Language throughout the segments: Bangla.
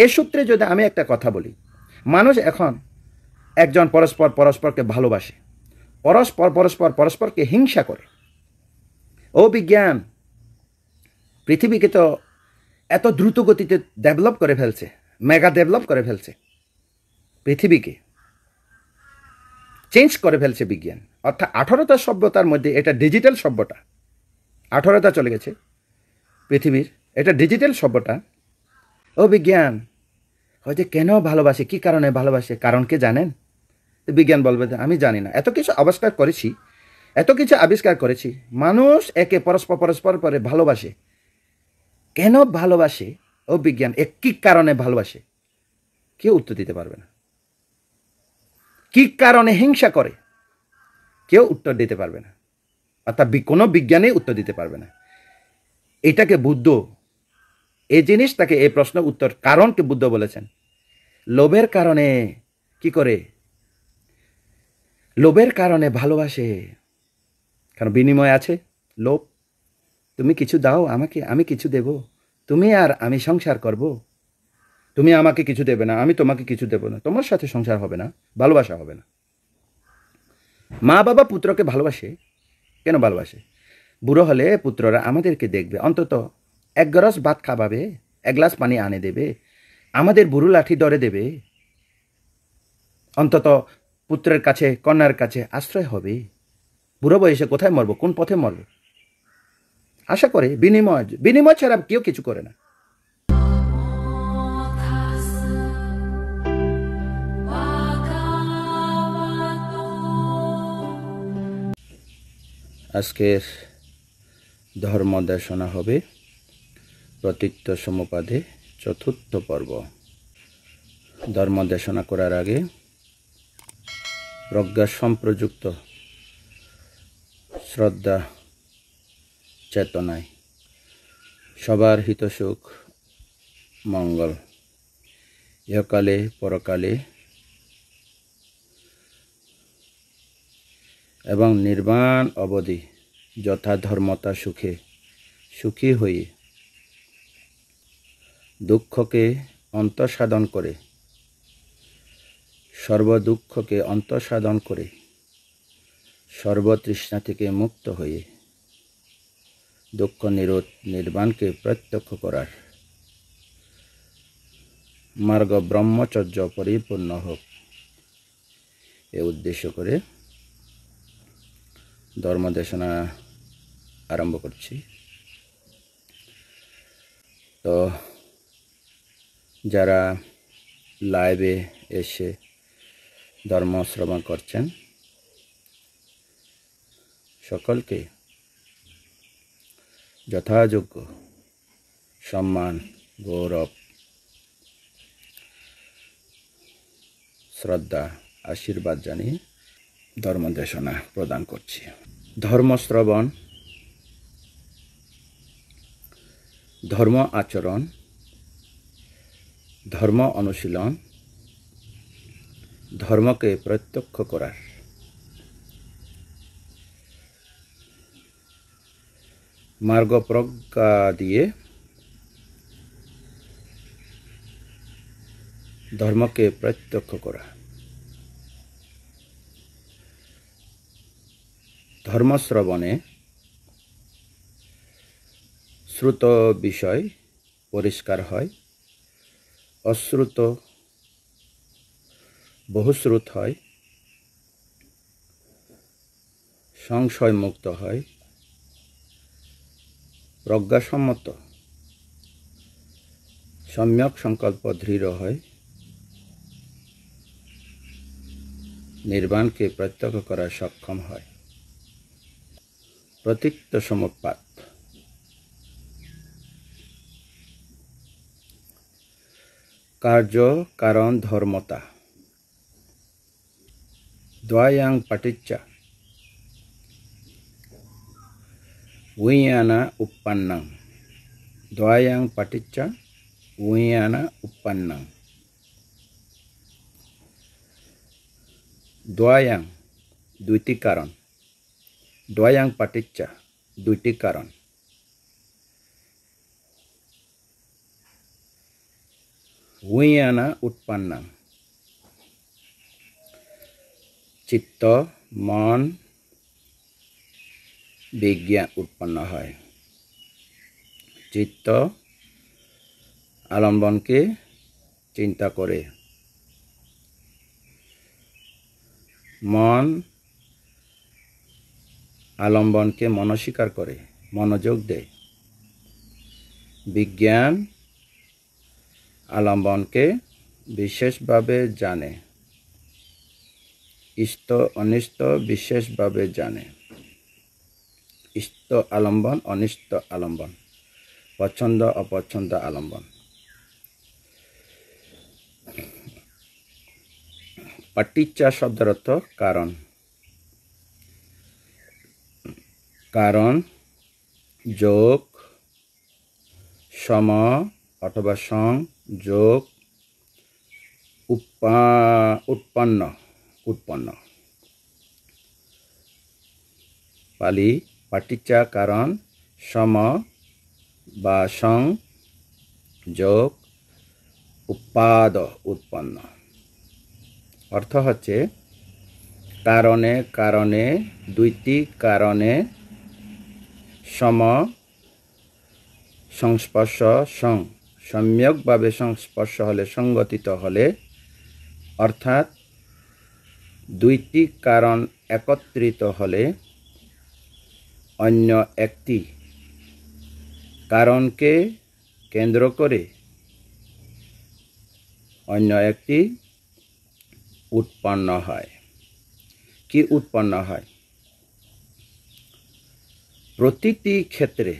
এ সূত্রে যদি আমি একটা কথা বলি, মানুষ এখন একজন পরস্পরকে ভালোবাসে, পরস্পরকে হিংসা করে। ও বিজ্ঞান পৃথিবীকে তো এত দ্রুত গতিতে ডেভেলপ করে ফেলছে, মেগা ডেভেলপ করে ফেলছে, পৃথিবীকে চেঞ্জ করে ফেলছে বিজ্ঞান। অর্থাৎ 18টা সভ্যতার মধ্যে এটা ডিজিটাল সভ্যতা, 18টা চলে গেছে পৃথিবীর, এটা ডিজিটাল সভ্যতা। ও বিজ্ঞান হয়তো কেন ভালোবাসে, কি কারণে ভালোবাসে, কারণ কে জানেন? বিজ্ঞান বলবে আমি জানি না। এত কিছু আবিষ্কার করেছি, মানুষ একে পরস্পর পরে ভালোবাসে। কেন ভালোবাসে ও বিজ্ঞান, কি কারণে ভালোবাসে, কেউ উত্তর দিতে পারবে না। কি কারণে হিংসা করে, কেউ উত্তর দিতে পারবে না। অর্থাৎ কোনো বিজ্ঞানী উত্তর দিতে পারবে না। এটাকে বুদ্ধ, এই জিনিসটাকে, এই প্রশ্ন উত্তর কারণকে বুদ্ধ বলেছেন। লোভের কারণে কি করে, লোভের কারণে ভালোবাসে, কারণ বিনিময় আছে লোভ। তুমি কিছু দাও আমাকে, আমি কিছু দেব, তুমি আর আমি সংসার করব। তুমি আমাকে কিছু দেবে না, আমি তোমাকে কিছু দেব না, তোমার সাথে সংসার হবে না, ভালোবাসা হবে না। মা বাবা পুত্রকে ভালোবাসে, কেন ভালোবাসে? বুড়ো হলে পুত্ররা আমাদেরকে দেখবে, অন্তত এক গ্লাস ভাত খাওয়াবে, এক গ্লাস পানি আনে দেবে, আমাদের বুড়ো লাঠি ধরে দেবে, অন্তত পুত্রের কাছে কন্যার কাছে আশ্রয় হবে। বুড়ো বয়সে কোথায় মরবো, কোন পথে মরবো? আশা করে বিনিময় ছাড়া কেউ কিছু করে না। আজকের ধর্ম দেশনা হবে প্রতীত্য সমপাদে 4র্থ পর্ব। ধর্ম দেশনা করার আগে প্রজ্ঞা সম্প্রযুক্ত শ্রদ্ধা চেতনায় সবার হিতসুখ মঙ্গল ইহকালে পরকালে এবং নির্বাণ অবধি যথা ধর্মতা সুখে সুখী হয়ে দুঃখকে অন্তঃসাধন করে, সর্বদুঃখকে অন্তঃসাধন করে, সর্বতৃষ্ণা থেকে মুক্ত হয়ে দুঃখ নিরোধ নির্বাণকে প্রত্যক্ষ করার মার্গ ব্রহ্মচর্য পরিপূর্ণ হোক, এ উদ্দেশ্য করে ধর্মদেশনা আরম্ভ করছি। তো যারা লাইভে এসে ধর্ম শ্রবণ করছেন সকলকে যথাযোগ্য সম্মান, গৌরব, শ্রদ্ধা, আশীর্বাদ জানিয়ে ধর্মদেশনা প্রদান করছি। ধর্মশ্রবণ, ধর্ম আচরণ, ধর্ম অনুশীলন, ধর্মকে প্রত্যক্ষ করার মার্গ প্রজ্ঞা দিয়ে ধর্মকে প্রত্যক্ষ করা। ধর্মশ্রবণে শ্রুত বিষয় পরিষ্কার হয়, অশ্রুত বহুশ্রুত হয়, সংশয় মুক্ত হয়, প্রজ্ঞাসম্মত সম্যক সংকল্প দৃঢ় হয়, নির্বাণকে প্রত্যক্ষ করা সক্ষম হয়। প্রতীত্য সমপাত, কার্য কারণ ধর্মতা, দ্বয়াং পাটিচ্চা উইয়ানা উৎপন্নং, দ্বয়াং পাটিচ্চা উইয়ানা উৎপন্নং। দ্বয়াং দুইটি কারণ, দ্বয়াং পাটিচ্চা দুইটি কারণ। হুইয়ানা উৎপন্না চিত্ত মন বিজ্ঞান উৎপন্ন হয় চিত্ত আলম্বনকে চিন্তা করে মন আলম্বনকে মনস্বীকার করে মনোযোগ দেয় বিজ্ঞান আলম্বনকে বিশেষভাবে জানে ইষ্ট অনিষ্ট বিশেষভাবে জানে ইষ্ট আলম্বন অনিষ্ট আলম্বন পছন্দ অপছন্দ আলম্বন পাটিচ্চা শব্দের অর্থ কারণ কারণ যোগ সম অথবা সং যোগ উৎপন্ন উৎপন্ন পালি পাটিচ্চা কারণ সম বা সং যোগ উৎপাদ উৎপন্ন অর্থ হচ্ছে কারণে কারণে দুইটি কারণে সম সংস্পর্শ সং সম্যকভাবে সংস্পর্শ হলে সংগঠিত হলে অর্থাৎ দুইটি কারণ একত্রিত হলে অন্য একটি কারণকে কেন্দ্র করে অন্য একটি উৎপন্ন হয় কি উৎপন্ন হয় প্রতিটি ক্ষেত্রে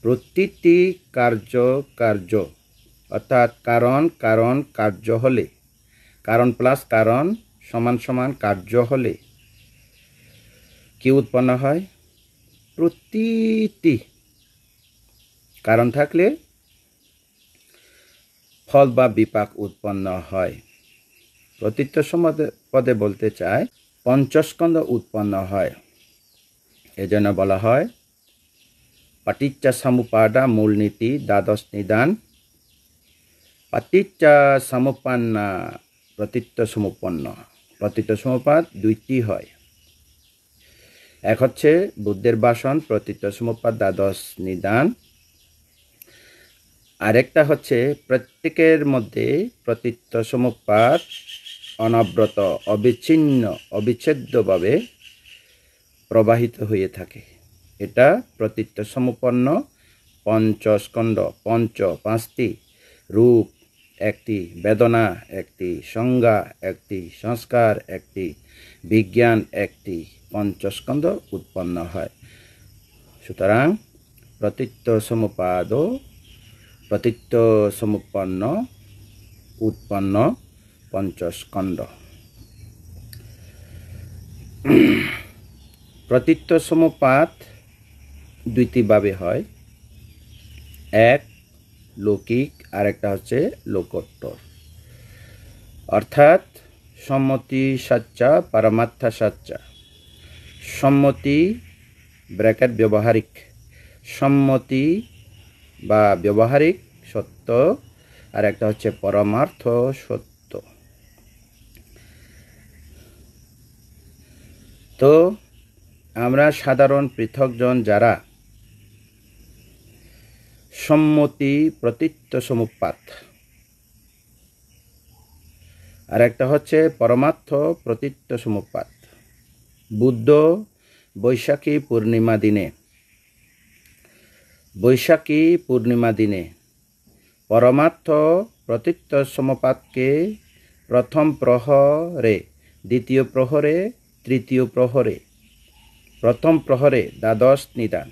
প্রতিটি কার্য অর্থাৎ কারণ কারণ কার্য হলে কারণ প্লাস কারণ সমান সমান কার্য হলে কি উৎপন্ন হয় প্রতিটি কারণ থাকলে ফল বা বিপাক উৎপন্ন হয় প্রতীচ্য পদে বলতে চায় পঞ্চস্কন্ধ উৎপন্ন হয় এজন্য বলা হয় পাটিচ্চা সমুপাদা মূলনীতি দ্বাদশ নিদান পাটিচ্চা সমুপন্না প্রতীচ্য সমুপন্ন প্রতীচ্য সমুপাদ দুইটি হয় এক হচ্ছে বুদ্ধের ভাষণ প্রতীচ্য সমুপাদ দ্বাদশ নিদান আরেকটা হচ্ছে প্রত্যেকের মধ্যে প্রতীচ্য সমুপাদ অনবরত অবিচ্ছেদ্যভাবে প্রবাহিত হয়ে থাকে এটা প্রতীচ্য সমুপন্ন পঞ্চস্কন্ধ পাঁচটি রূপ একটি বেদনা একটি সংজ্ঞা একটি সংস্কার একটি বিজ্ঞান একটি পঞ্চস্কন্ধ উৎপন্ন হয় সুতরাং প্রতীচ্য সমুপাদ প্রতীচ্য সমুপন্ন উৎপন্ন পঞ্চস্কন্ধ প্রতীচ্য সমুপাদ দুইটিভাবে হয় এক লৌকিক আরেকটা হচ্ছে লোকোত্তর অর্থাৎ সম্মতি সচ্চা পরমার্থ সচ্চা সম্মতি ব্র্যাকেট ব্যবহারিক সম্মতি বা ব্যবহারিক সত্য আর একটা হচ্ছে পরমার্থ সত্য তো আমরা সাধারণ পৃথকজন যারা সম্মতি প্রতীচ্য সমুপাদ আর একটা হচ্ছে পরমার্থ প্রতীচ্য সমুপাদ বুদ্ধ বৈশাখী পূর্ণিমা দিনে পরমার্থ প্রতীচ্য সমুপাদকে প্রথম প্রহরে দ্বিতীয় প্রহরে তৃতীয় প্রহরে প্রথম প্রহরে দ্বাদশ নিদান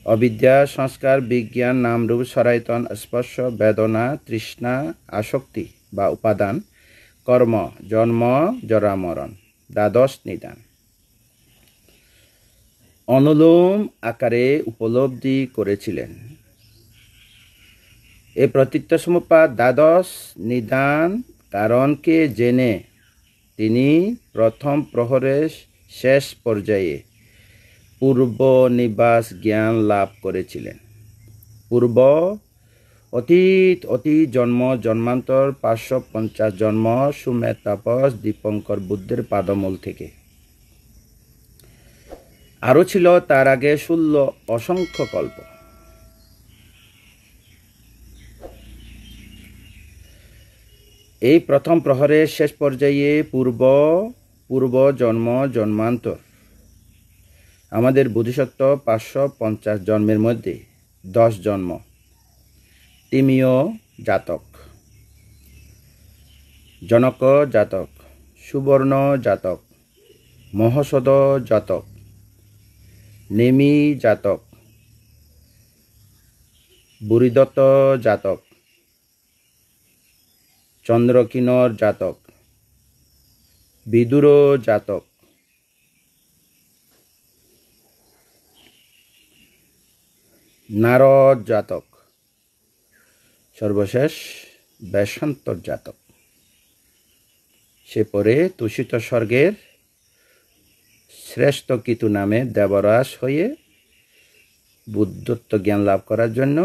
অবিদ্যা সংস্কার বিজ্ঞান নামরূপ সরায়তন স্পর্শ বেদনা তৃষ্ণা আসক্তি বা উপাদান কর্ম জন্ম জরা মরণ দ্বাদশ নিদান অনুলোম আকারে উপলব্ধি করেছিলেন এই প্রতীচ্য সমুপাদ দ্বাদশ নিদান কারণকে জেনে তিনি প্রথম প্রহরের শেষ পর্যায়ে পূর্ব নিবাস জ্ঞান লাভ করেছিলেন পূর্ব অতীত অতীত জন্ম জন্মান্তর 550 জন্ম সুমের তাপস দীপঙ্কর বুদ্ধের পাদমূল থেকে। আরও ছিল তার আগে 16 অসংখ্য কল্প। এই প্রথম প্রহরের শেষ পর্যায়ে পূর্ব জন্ম জন্মান্তর আমাদের বোধিসত্ত্ব 550 জন্মের মধ্যে 10 জন্ম তিমিয় জাতক, জনক জাতক, সুবর্ণ জাতক, মহোষধ জাতক, নেমি জাতক, বুরিদত্ত জাতক, চন্দ্রকিন্নর জাতক, বিদুর জাতক, নারদ জাতক, সর্বশেষ বেশান্তর জাতক। সে পরে তুষিত স্বর্গের শ্রেষ্ঠ কিতু নামে দেবরাজ হয়ে বুদ্ধত্ব জ্ঞান লাভ করার জন্য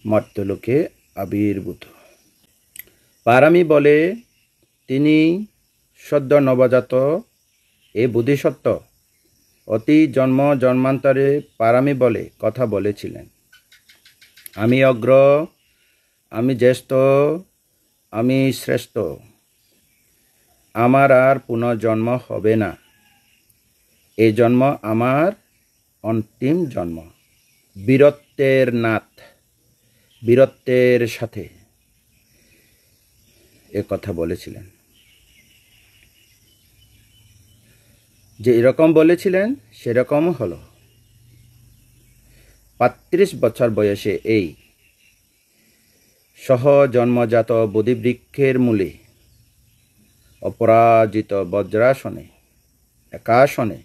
মর্ত্যলোকে আবির্ভূত। পারামি বলে তিনি সদ্য নবজাত এ বোধিসত্ত্ব অতি জন্ম জন্মান্তরে পারামি বলে কথা বলেছিলেন। আমি অগ্র, আমি জ্যেষ্ঠ, আমি শ্রেষ্ঠ, আমার আর পুনর্জন্ম হবে না, এই জন্ম আমার অন্তিম জন্ম। বীরত্বের নাথ, বীরত্বের সাথে এ কথা বলেছিলেন। যে এরকম বলেছিলেন সেরকম হলো। 35 বছর বয়সে এই সহজন্মজাত বোধিবৃক্ষের মূলে অপরাজিত বজ্রাসনে একাসনে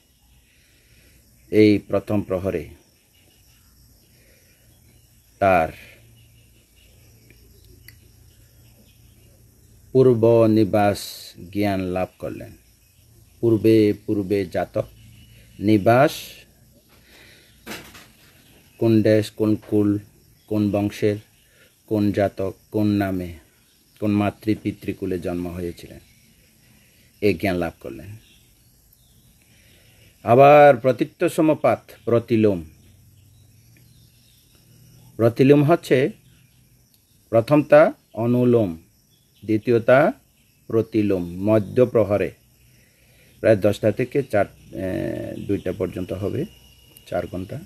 এই প্রথম প্রহরে তার পূর্ব নিবাস জ্ঞান লাভ করলেন। পূর্বে জাতক নিবাস, কোন দেশ, কোন কুল, কোন বংশের, কোন জাতক, কোন নামে, কোন পিতৃকুলে জন্ম হয়েছিলেন, এই জ্ঞান লাভ করলেন। আবার প্রতীত্য সমপাত, প্রতিলোম। প্রতিলোম হচ্ছে প্রথমটা অনুলোম, দ্বিতীয়টা প্রতিলোম। মধ্য প্রহরে প্রায় 10টা থেকে 2টা পর্যন্ত হবে, 4 ঘন্টা।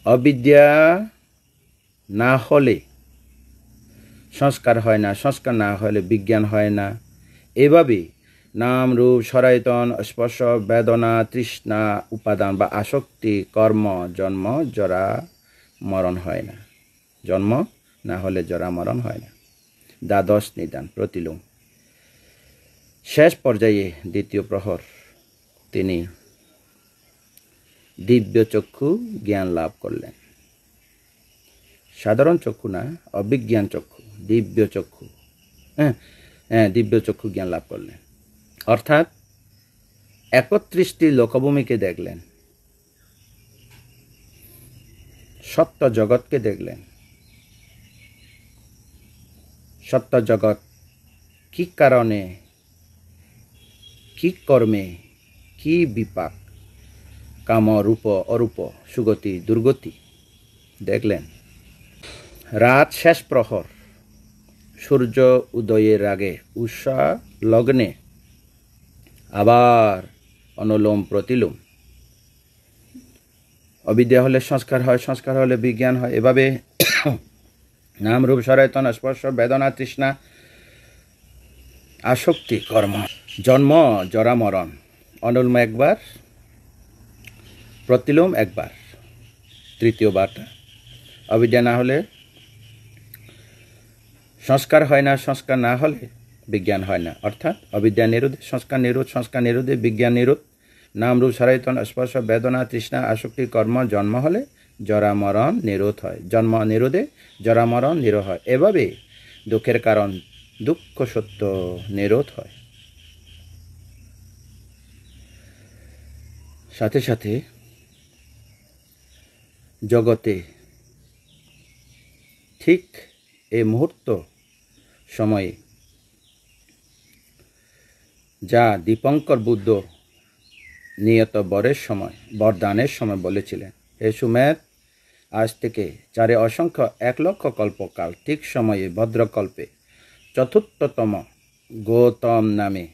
অবিদ্যা না হলে সংস্কার হয় না, সংস্কার না হলে বিজ্ঞান হয় না। এভাবে নাম রূপ সনাতন স্পর্শ বেদনা তৃষ্ণা উপাদান বা আসক্তি কর্ম জন্ম জরা মরণ হয় না। জন্ম না হলে জরা মরণ হয় না। দ্বাদশ নিদান প্রতিলোম। শেষ পর্যায়ে দ্বিতীয় প্রহর তিনি দিব্য চক্ষু জ্ঞান লাভ করলেন। সাধারণ চক্ষু না, অবিজ্ঞান চক্ষু, দিব্য চক্ষু। দিব্য চক্ষু জ্ঞান লাভ করলেন, অর্থাৎ 31টি লোকভূমিকে দেখলেন, সত্য জগৎকে দেখলেন। সত্য জগৎ কি কারণে, কি কর্মে, কি বিপাক, কাম রূপ অরূপ, সুগতি দুর্গতি দেখলেন। রাত শেষ প্রহর, সূর্য উদয়ের আগে উষা লগ্নে আবার অনুলোম প্রতিলোম। অবিদ্যা হলে সংস্কার হয়, সংস্কার হলে বিজ্ঞান হয়। এভাবে নাম রূপ সনাতন স্পর্শ বেদনা তৃষ্ণা আসক্তি কর্ম জন্ম জরা মরণ। অনুলোম একবার, প্রতিলোম একবার, তৃতীয়বারটা। অবিদ্যা না হলে সংস্কার হয় না, সংস্কার না হলে বিজ্ঞান হয় না। অর্থাৎ অবিদ্যা নিরোধে সংস্কার নিরোধ, সংস্কার নিরোধে বিজ্ঞান নিরোধ। নাম রূপ সনাতন স্পর্শ বেদনা তৃষ্ণা আসক্তি কর্ম জন্ম হলে জরা মরণ নিরোধ হয়। জন্ম নিরোধে জরা মরণ নিরোধ হয়। এভাবে দুঃখের কারণ দুঃখ সত্য নিরোধ হয়। সাথে সাথে জগতে ঠিক এই মুহূর্ত সময়ে যা দীপঙ্কর বুদ্ধ নিয়ত বরদানের সময় বলেছিলেন, হে সুমের, আজ থেকে 4 অসংখ্য 1 লক্ষ কল্পকাল ঠিক সময়ে ভদ্রকল্পে চতুর্থতম গৌতম নামে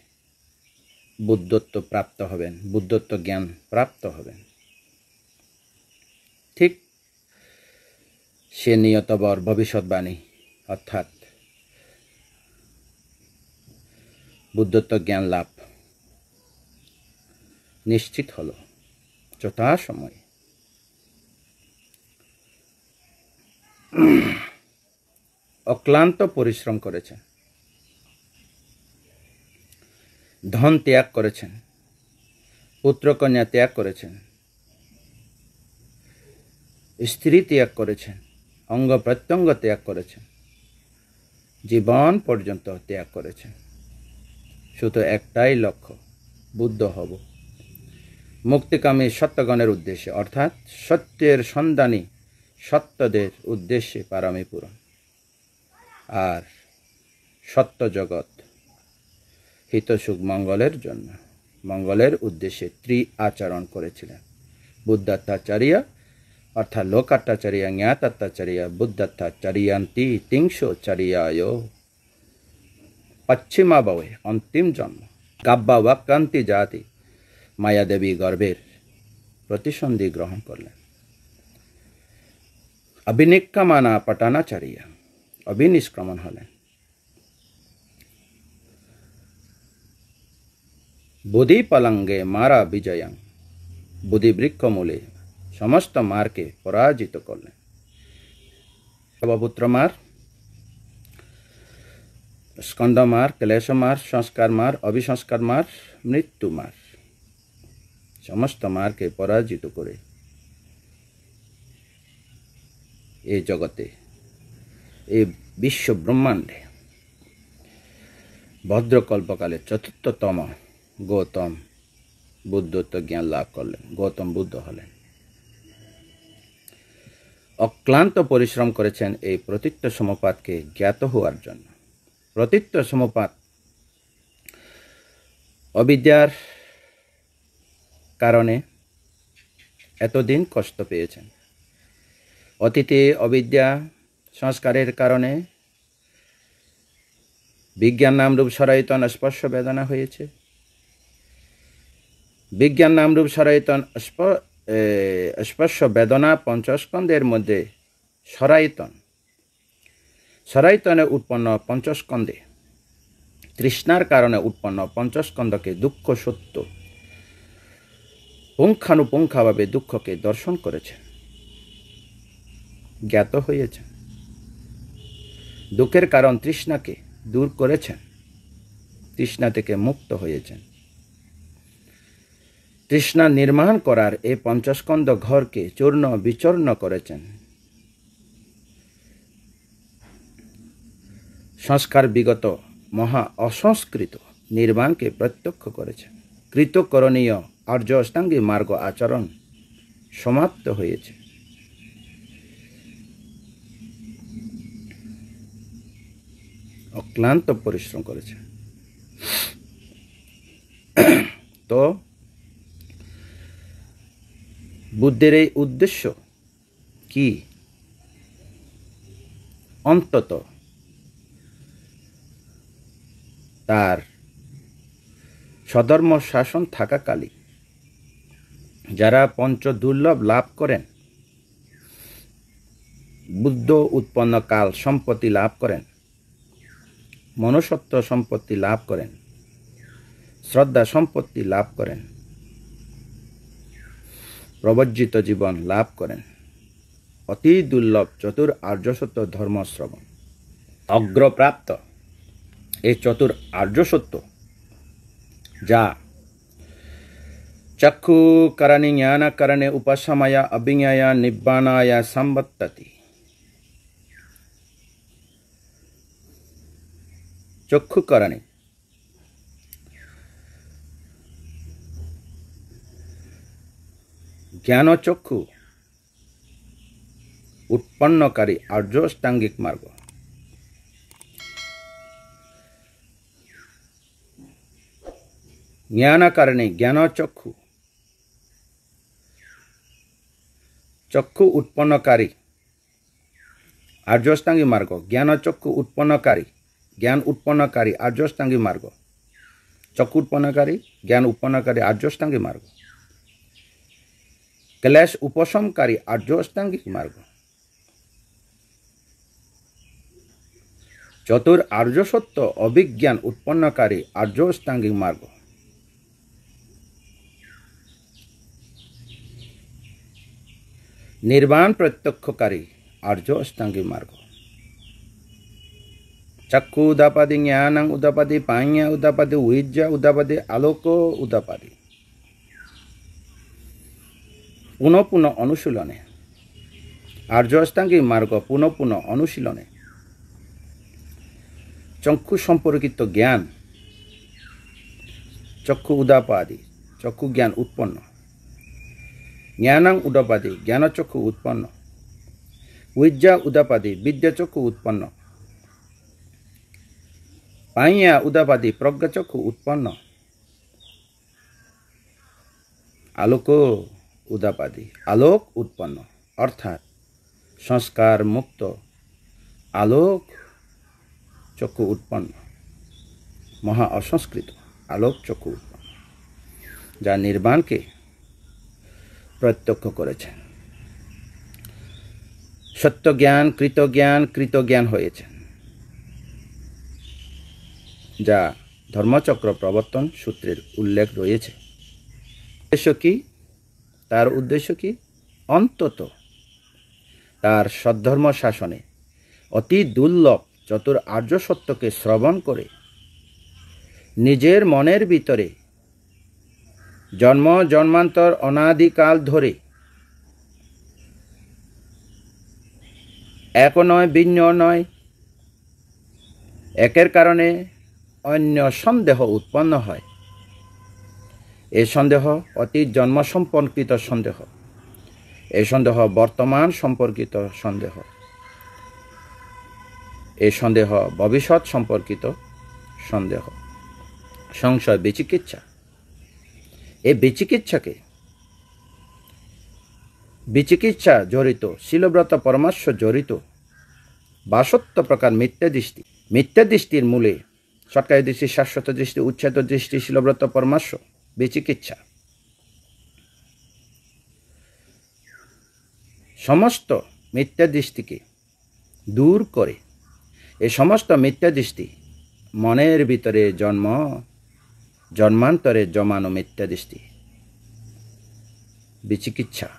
বুদ্ধত্ব প্রাপ্ত হবেন, বুদ্ধত্ব জ্ঞান প্রাপ্ত হবেন। ঠিক সে নিয়তবর ভবিষ্যৎবাণী অর্থাৎ বুদ্ধত্ব জ্ঞান লাভ নিশ্চিত হল যথাসময়ে। অক্লান্ত পরিশ্রম করেছেন, ধন ত্যাগ করেছেন, পুত্রকন্যা ত্যাগ করেছেন, স্ত্রী ত্যাগ করেছেন, অঙ্গ প্রত্যঙ্গ ত্যাগ করেছেন, জীবন পর্যন্ত ত্যাগ করেছেন। শুধু একটাই লক্ষ্য, বুদ্ধ হব। মুক্তিকামী সত্যগণের উদ্দেশ্যে অর্থাৎ সত্যের সন্ধানী সত্যদের উদ্দেশ্যে পারমী পূরণ। আর সত্য জগৎ হিতসুখ মঙ্গলের জন্য, মঙ্গলের উদ্দেশ্যে আচরণ করেছিলেন। বুদ্ধাত্মাচার্য অর্থাৎ লোকাত্মাচার্য, জ্ঞাতাত্মাচার্য, বুদ্ধাত্মাচার্যান্তি তিংশোচার্যায় পশ্চিমা ভবে অন্তিম জন্ম কাব্যা ওয়াক্রান্তি জাতি মায়াদেবী গর্ভের প্রতিসন্ধি গ্রহণ করলেন। অবিনিক্রমানা পটানাচার্য অবিনিষ্ক্রমণ হলেন। বুধি পলঙ্গে মারা বিজয়ং, বুধি বৃক্ষমূলে সমস্ত মারকে পরাজিত করলেন। পুত্র মার, স্কন্দ মার, ক্লেশ মার, সংস্কার মার, অবিসংস্কার মার, মৃত্যু মার, সমস্ত মারকে পরাজিত করে এই জগতে, এই বিশ্ব ব্রহ্মাণ্ডে ভদ্রকল্পকালে চতুর্থতম গৌতম বুদ্ধত্ব জ্ঞান লাভ করলেন, গৌতম বুদ্ধ হলেন। অক্লান্ত পরিশ্রম করেছেন এই প্রতীত্য সমপাতকে জ্ঞাত হওয়ার জন্য। প্রতীত্য সমপাত অবিদ্যার কারণে এতদিন কষ্ট পেয়েছেন। অতীতে অবিদ্যা সংস্কারের কারণে বিজ্ঞান নামরূপ সরায়তন স্পর্শ বেদনা হয়েছে। বিজ্ঞান নামরূপ সরায়তন স্পর্শ বেদনা পঞ্চস্কন্ধের মধ্যে সরায়তনে উৎপন্ন পঞ্চস্কন্ধে তৃষ্ণার কারণে উৎপন্ন পঞ্চস্কন্ধকে দুঃখ সত্য পুঙ্খানুপুঙ্খাভাবে দুঃখকে দর্শন করেছেন, জ্ঞাত হয়েছেন। দুঃখের কারণ তৃষ্ণাকে দূর করেছেন, তৃষ্ণা থেকে মুক্ত হয়েছেন। তৃষ্ণা নির্মাণ করার এই পঞ্চস্কন্ধ ঘরকে চূর্ণ বিচূর্ণ করেছেন। সংস্কার বিগত মহা অসংস্কৃত নির্মাণকে প্রত্যক্ষ করেছেন। কৃতকরণীয় আর্য অষ্টাঙ্গী মার্গ আচরণ সমাপ্ত হয়েছে। অক্লান্ত পরিশ্রম করেছে। তো বুদ্ধের এই উদ্দেশ্য কি? অন্তত তার স্বধর্ম শাসন থাকাকালীন যারা পঞ্চ দুর্লভ লাভ করেন, বুদ্ধ উৎপন্ন কাল সম্পত্তি লাভ করেন, মনুষ্যত্ব সম্পত্তি লাভ করেন, শ্রদ্ধা সম্পত্তি লাভ করেন, প্রবজ্জিত জীবন লাভ করেন, অতি দুর্লভ চতুর আর্যসত্য ধর্মশ্রবণ অগ্রপ্রাপ্ত এই চতুর আর্যসত্য যা চক্ষু করণে জ্ঞান করণে উপাসমায়া অভিজ্ঞায়া নিব্বানায়া সম্বত্ততি। চক্ষু করণে জ্ঞানচক্ষু উৎপন্নকারী আর্য অষ্টাঙ্গিক মার্গ। জ্ঞানকারণে জ্ঞানচক্ষু, চক্ষু উৎপন্নকারী আর্য অষ্টাঙ্গিক মার্গ। জ্ঞানচক্ষু উৎপন্নকারী, জ্ঞান উৎপন্নকারী আর্য অষ্টাঙ্গিক মার্গ। চক্ষু উৎপন্নকারী, জ্ঞান উৎপন্নকারী আর্য অষ্টাঙ্গিক মার্গ। ক্লেশ উপশমকারী আর্য অষ্টাঙ্গিক মার্গ। চতুর আর্য সত্য অভিজ্ঞান উৎপন্নকারী আর্য অষ্টাঙ্গিক মার্গ। নির্বাণ প্রত্যক্ষকারী আর্য অষ্টাঙ্গিক মার্গ। চক্ষু উদাপাদি, জ্ঞানং উদাপাদি, পাඤ্ঞা উদাপাদি, উইজ্জা উদাপাদি, আলোক উদাপাদি। পুনঃ পুনঃ অনুশীলনে আর্য অষ্টাঙ্গিক মার্গ পুনঃ পুনঃ অনুশীলনে চক্ষু সম্পর্কিত জ্ঞান, চক্ষু উদাপাদি, চক্ষু জ্ঞান উৎপন্ন। জ্ঞানং উদাপাদি, জ্ঞানচক্ষু উৎপন্ন। উইজ্জা উদাপাদি, বিদ্যাচক্ষু উৎপন্ন। পাඤ্ঞা উদাপাদি, প্রজ্ঞাচক্ষু উৎপন্ন। আলোক উদাপাদি, আলোক উৎপন্ন, অর্থাৎ সংস্কার মুক্ত আলোক চক্ষু উৎপন্ন, মহা অসংস্কৃত আলোক চক্ষু উৎপন্ন, যা নির্বাণকে প্রত্যক্ষ করেছেন। সত্য জ্ঞান, কৃত জ্ঞান হয়েছেন, যা ধর্মচক্র প্রবর্তন সূত্রের উল্লেখ রয়েছে। উদ্দেশ্য কি? তার উদ্দেশ্য কি? অন্তত তার সদ্ধর্ম শাসনে অতি দুর্লভ চতুর আর্য সত্যকে শ্রবণ করে নিজের মনের ভিতরে জন্ম জন্মান্তর অনাদিকাল ধরে এক নয়, ভিন্ন নয়, একের কারণে অন্য সন্দেহ উৎপন্ন হয়। এই সন্দেহ অতীত জন্ম সম্পর্কিত সন্দেহ, এই সন্দেহ বর্তমান সম্পর্কিত সন্দেহ, এই সন্দেহ ভবিষ্যৎ সম্পর্কিত সন্দেহ, সংশয়, বিচিকিৎসা। এই বিচিকিৎসা জড়িত, শীলব্রত পরমার্শ জড়িত ৬২ প্রকার মিথ্যা দৃষ্টি। মিথ্যা দৃষ্টির মূলে সৎকারী দৃষ্টি, শাশ্বত দৃষ্টি, উচ্ছেদ দৃষ্টি, শীলব্রত পরমার্শ, বিচিকিৎসা। সমস্ত মিথ্যা দৃষ্টিকে দূর করে এই সমস্ত মিথ্যা দৃষ্টি মনের ভিতরে জন্মান্তরে জমানো মিথ্যা দৃষ্টি, বিচিকিৎসা,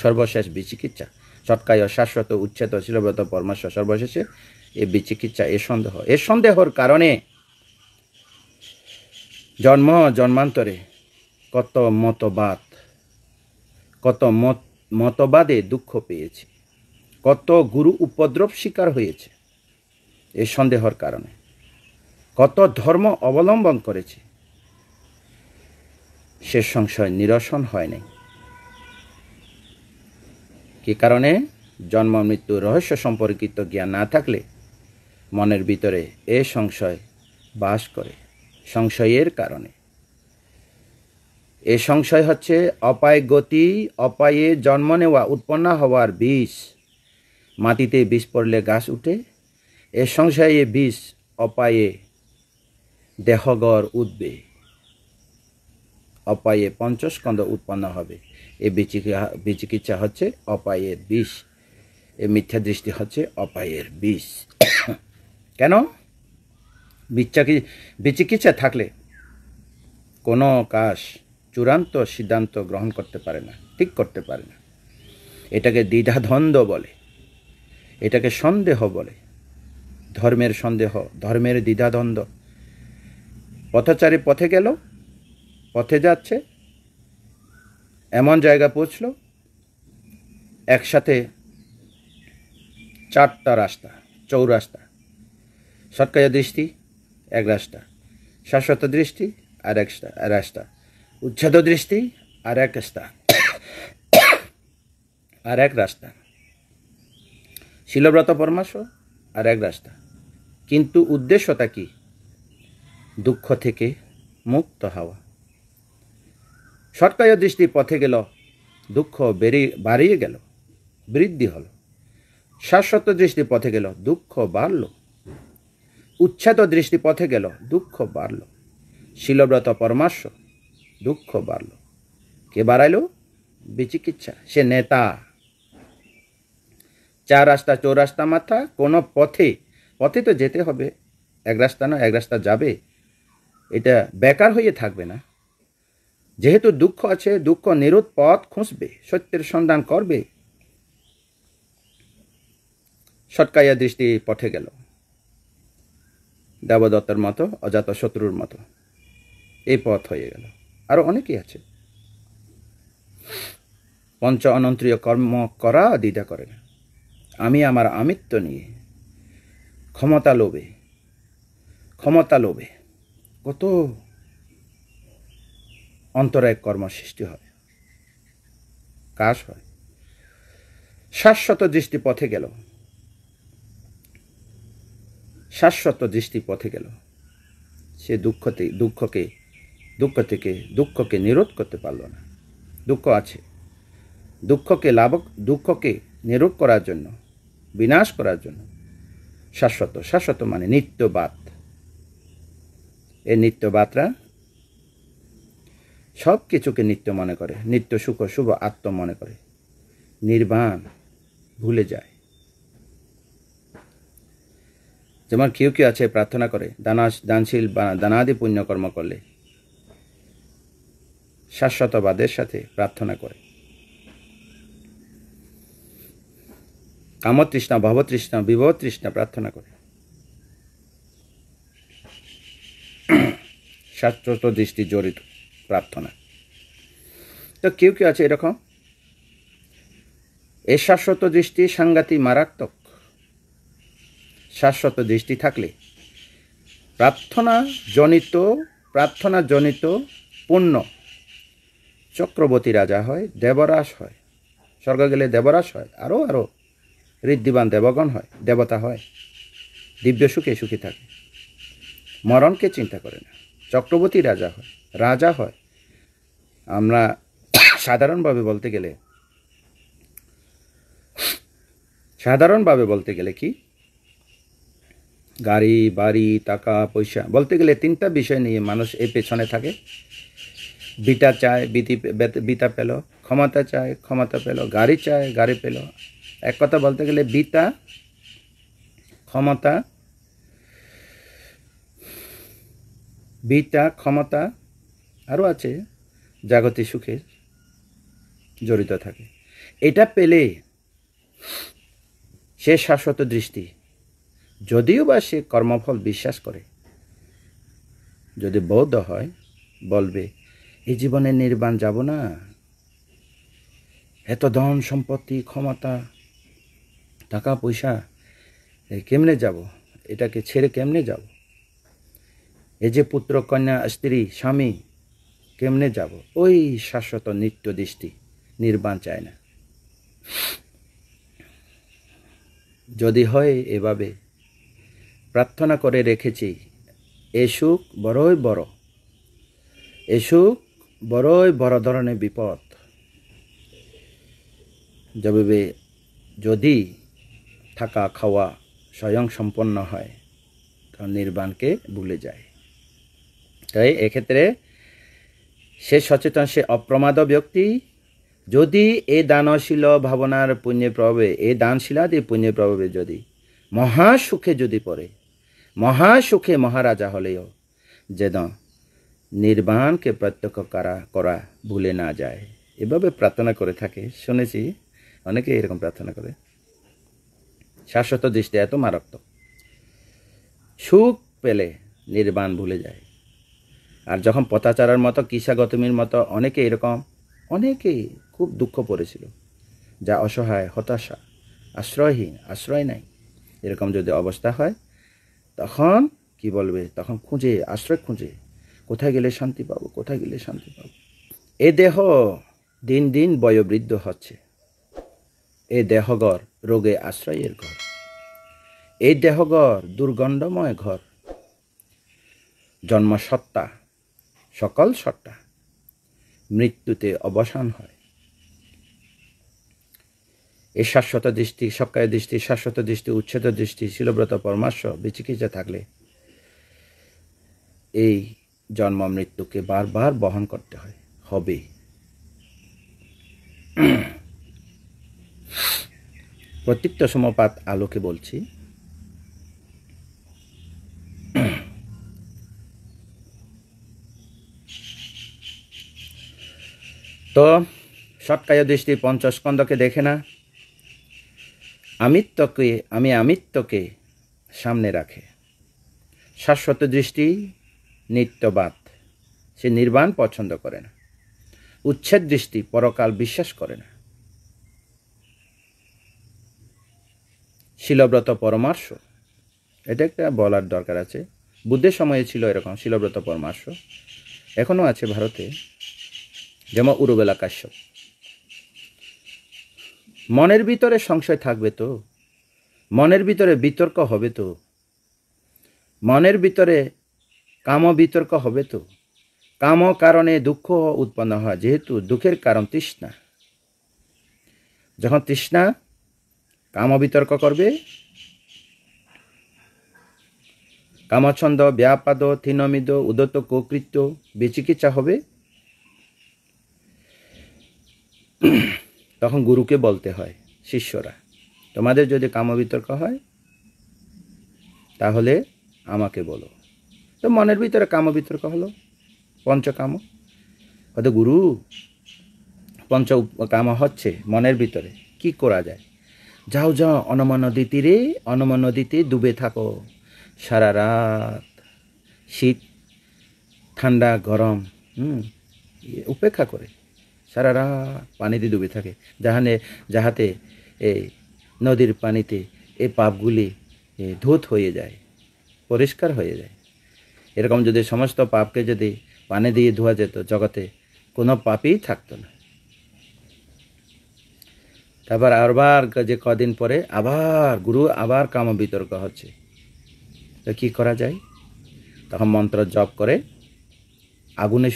সর্বশেষ বিচিকিৎসা, সৎকায় শাশ্বত উচ্ছেদ শীলব্রত পরমার্শ, সর্বশেষে এই বিচিকিৎসা, এই সন্দেহর কারণে জন্মান্তরে কত মতবাদে দুঃখ পেয়েছে, কত গুরু উপদ্রব শিকার হয়েছে। এই সন্দেহর কারণে কত ধর্ম অবলম্বন করেছে, সে সংশয় নিরসন হয় নাই। কি কারণে? জন্ম মৃত্যু রহস্য সম্পর্কিত জ্ঞান না থাকলে মনের ভিতরে এ সংশয় বাস করে। সংশয়ের কারণে এ সংশয় হচ্ছে অপায় গতি, অপায়ে জন্ম নেওয়া, উৎপন্ন হওয়ার বিষ। মাটিতে বিষ পড়লে গাছ উঠে, এ সংশয়ে বিষ অপায়ে দেহগর উঠবে, অপায়ে পঞ্চস্কন্ধ উৎপন্ন হবে। এই বিচিকিৎসা হচ্ছে অপায়ের বিষ, এই মিথ্যা দৃষ্টি হচ্ছে অপায়ের বিষ। কেন? বিচিকিৎসা থাকলে কোনো কাজ চূড়ান্ত সিদ্ধান্ত গ্রহণ করতে পারে না, ঠিক করতে পারে না। এটাকে দ্বিধাদ্বন্দ্ব বলে, এটাকে সন্দেহ বলে, ধর্মের সন্দেহ, ধর্মের দ্বিধাদ্বন্দ্ব। পথচারী পথে গেল, পথে যাচ্ছে, এমন জায়গা পৌঁছল, একসাথে 4টা রাস্তা, চৌরাস্তা। সৎকায় দৃষ্টি এক রাস্তা, শাশ্বত দৃষ্টি আর এক রাস্তা, উচ্ছেদ দৃষ্টি আর এক রাস্তা, আর এক রাস্তা, শিলব্রত পরামর্শ আর এক রাস্তা, কিন্তু উদ্দেশ্যটা কি? দুঃখ থেকে মুক্ত হওয়া। সৎকায় দৃষ্টি পথে গেল, দুঃখ বাড়িয়ে গেল, বৃদ্ধি হল। শাশ্বত দৃষ্টি পথে গেল, দুঃখ বাড়ল। উচ্ছেদ দৃষ্টি পথে গেল, দুঃখ বাড়ল। শিলব্রত পরামর্শ, দুঃখ বাড়ল। কে বাড়াইল? বিচিকিৎসা, সে নেতা। চার রাস্তা চৌরাস্তা মাথা, কোনো পথে তো যেতে হবে, এক রাস্তা না এক রাস্তা যাবে, এটা বেকার হয়ে থাকবে না। যেহেতু দুঃখ আছে, দুঃখ নিরোধ পথ খুঁজবে, সত্যের সন্ধান করবে। সৎকাইয়া দৃষ্টি পথে গেল, দেবদত্তের মতো, অজাত শত্রুর মতো এই পথ হয়ে গেল। আরো অনেকেই আছে। পঞ্চ অনন্ত্রীয় কর্ম করা দ্বিধা করে না। আমি আমার আমিত্ব নিয়ে ক্ষমতা লোভে কত অন্তরায় কর্ম সৃষ্টি হয়, কাজ হয়। শাশ্বত দৃষ্টি পথে গেল, সে দুঃখকে নিরোধ করতে পারল না। দুঃখ আছে, দুঃখকে নিরোধ করার জন্য, বিনাশ করার জন্য শাশ্বত মানে নিত্যবাদ। এই নিত্যবাদরা সব কিছুকে নিত্য মনে করে, নিত্য সুখ শুভ আত্ম মনে করে, নির্বাণ ভুলে যায়। যেমন কেউ আছে প্রার্থনা করে, দানশীল বা দানাদি পুণ্যকর্ম করলে শাশ্বতবাদের সাথে প্রার্থনা করে। কামতৃষ্ণা, ভবতৃষ্ণা, বিভবতৃষ্ণা প্রার্থনা করে। শাশ্বত দৃষ্টি জড়িত প্রার্থনা। তো কেউ আছে এরকম, এই শাশ্বত দৃষ্টি সাংঘাতিক মারাত্মক। শাশ্বত দৃষ্টি থাকলে প্রার্থনা জনিত পুণ্য চক্রবর্তী রাজা হয়, দেবরাজ হয়, স্বর্গ গেলে দেবরাজ হয়, আরো ঋদ্ধিবান দেবগণ হয়, দেবতা হয়, দিব্য সুখী থাকে, মরণকে চিন্তা করে না, চক্রবর্তী রাজা হয়। আমরা সাধারণভাবে বলতে গেলে কি, গাড়ি বাড়ি টাকা পয়সা বলতে গেলে তিনটা বিষয় নিয়ে মানুষ এই পেছনে থাকে। বিটা চায়, বিতা পেল, ক্ষমতা চায়, ক্ষমতা পেল, গাড়ি চায়, গাড়ি পেল। এক কথা বলতে গেলে বিতা, ক্ষমতা আরও আছে জাগতিক সুখে জড়িত থাকে। এটা পেলে সে শাশ্বত দৃষ্টি, যদিও বা সে কর্মফল বিশ্বাস করে, যদি বৌদ্ধ হয় বলবে এই জীবনে নির্বাণ যাব না, এত ধন সম্পত্তি ক্ষমতা টাকা পয়সা কেমনে যাব, এটাকে ছেড়ে কেমনে যাব, এই যে পুত্র কন্যা স্ত্রী স্বামী কেমনে যাব। ওই শাশ্বত নিত্য দৃষ্টি নির্বাণ চায় না। যদি হয় এভাবে প্রার্থনা করে রেখেছি, এ সুখ বড়ই বড় ধরনের বিপদ। যদি থাকা খাওয়া স্বয়ং সম্পন্ন হয়, তখন নির্বাণকে ভুলে যায়। তাই এক্ষেত্রে সে সচেতন, সে অপ্রমাদ ব্যক্তি যদি এই দানশীল ভাবনার পুণ্যের প্রভাবে, এই দানশীলাদি পুণ্যের প্রভাবে যদি মহাসুখে যদি পড়ে, মহাসুখে মহারাজা হলেও যেন নির্বাণকে প্রত্যক্ষ করা ভুলে না যায়। এভাবে প্রার্থনা করে থাকে, শুনেছি অনেকে এরকম প্রার্থনা করে। শাশ্বত দৃষ্টি এত মারাত্মক, সুখ পেলে নির্বাণ ভুলে যায়। আর যখন পতাচারার মতো, কিসা গৌতমীর মতো অনেকেই খুব দুঃখ পড়েছিল, যা অসহায়, হতাশা, আশ্রয়হীন, আশ্রয় নাই, এরকম যদি অবস্থা হয়, তখন কি বলবে, তখন আশ্রয় খুঁজে, কোথায় গেলে শান্তি পাবো। এ দেহ দিন দিন বয়োবৃদ্ধ হচ্ছে, এ দেহঘর রোগে আশ্রয়ের ঘর, এই দেহঘর দুর্গন্ধময় ঘর। জন্ম সত্তা, সকল সত্তা মৃত্যুতে অবসান হয়। এই শাশ্বত দৃষ্টি, সক্কায় দৃষ্টি, শাশ্বত দৃষ্টি, উচ্ছেদ দৃষ্টি, শীলব্রত পরমার্শ বিচিকিৎসা থাকলে এই জন্ম মৃত্যুকে বারবার বহন করতে হবে। প্রত্যেকটা সমপাত আলোকে বলছি। তো সৎকায় দৃষ্টি পঞ্চস্কন্ধকে দেখে না, আমিত্বকে সামনে রাখে। শাশ্বত দৃষ্টি নিত্যবাদ, সে নির্বাণ পছন্দ করে না। উচ্ছেদ দৃষ্টি পরকাল বিশ্বাস করে না। শীলব্রত পরমার্শ, এটা একটা বলার দরকার আছে। বুদ্ধের সময়ে ছিল এরকম শীলব্রত পরমার্শ, এখনো আছে ভারতে, যেমন উরুবেলা কাশ্যপ। মনের ভিতরে সংশয় থাকবে তো, মনের ভিতরে বিতর্ক হবে তো, মনের ভিতরে কাম বিতর্ক হবে তো। কাম কারণে দুঃখ উৎপন্ন হয়, যেহেতু দুঃখের কারণ তৃষ্ণা। যখন তৃষ্ণা কাম বিতর্ক করবে, কামছন্দ ব্যাপাদ থিনমিদ উদত কৃত্য বিচিকিৎসা হবে, তখন গুরুকে বলতে হয়, শিষ্যরা তোমাদের যদি কাম বিতর্ক হয় তাহলে আমাকে বলো। তো মনের ভিতরে কাম বিতর্ক হলো, পঞ্চকাম। হয়তো গুরু পঞ্চ কাম হচ্ছে মনের ভিতরে, কি করা যায়? যাও যাও অনমা নদীতে ডুবে থাকো সারা রাত, শীত ঠান্ডা গরম উপেক্ষা করে সারা রাত পানিতে ডুবে থাকে, যাহাতে এই নদীর পানিতে এই পাপগুলি ধৌত হয়ে যায়, পরিষ্কার হয়ে যায়। এরকম যদি সমস্ত পাপকে যদি পানি দিয়ে ধোয়া যেত, জগতে কোনো পাপই থাকতো না। তারপর আবার যে কদিন পরে আবার গুরু আবার কাম বিতর্ক হচ্ছে, তো কি করা যায়? তখন মন্ত্র জপ করে আগুনে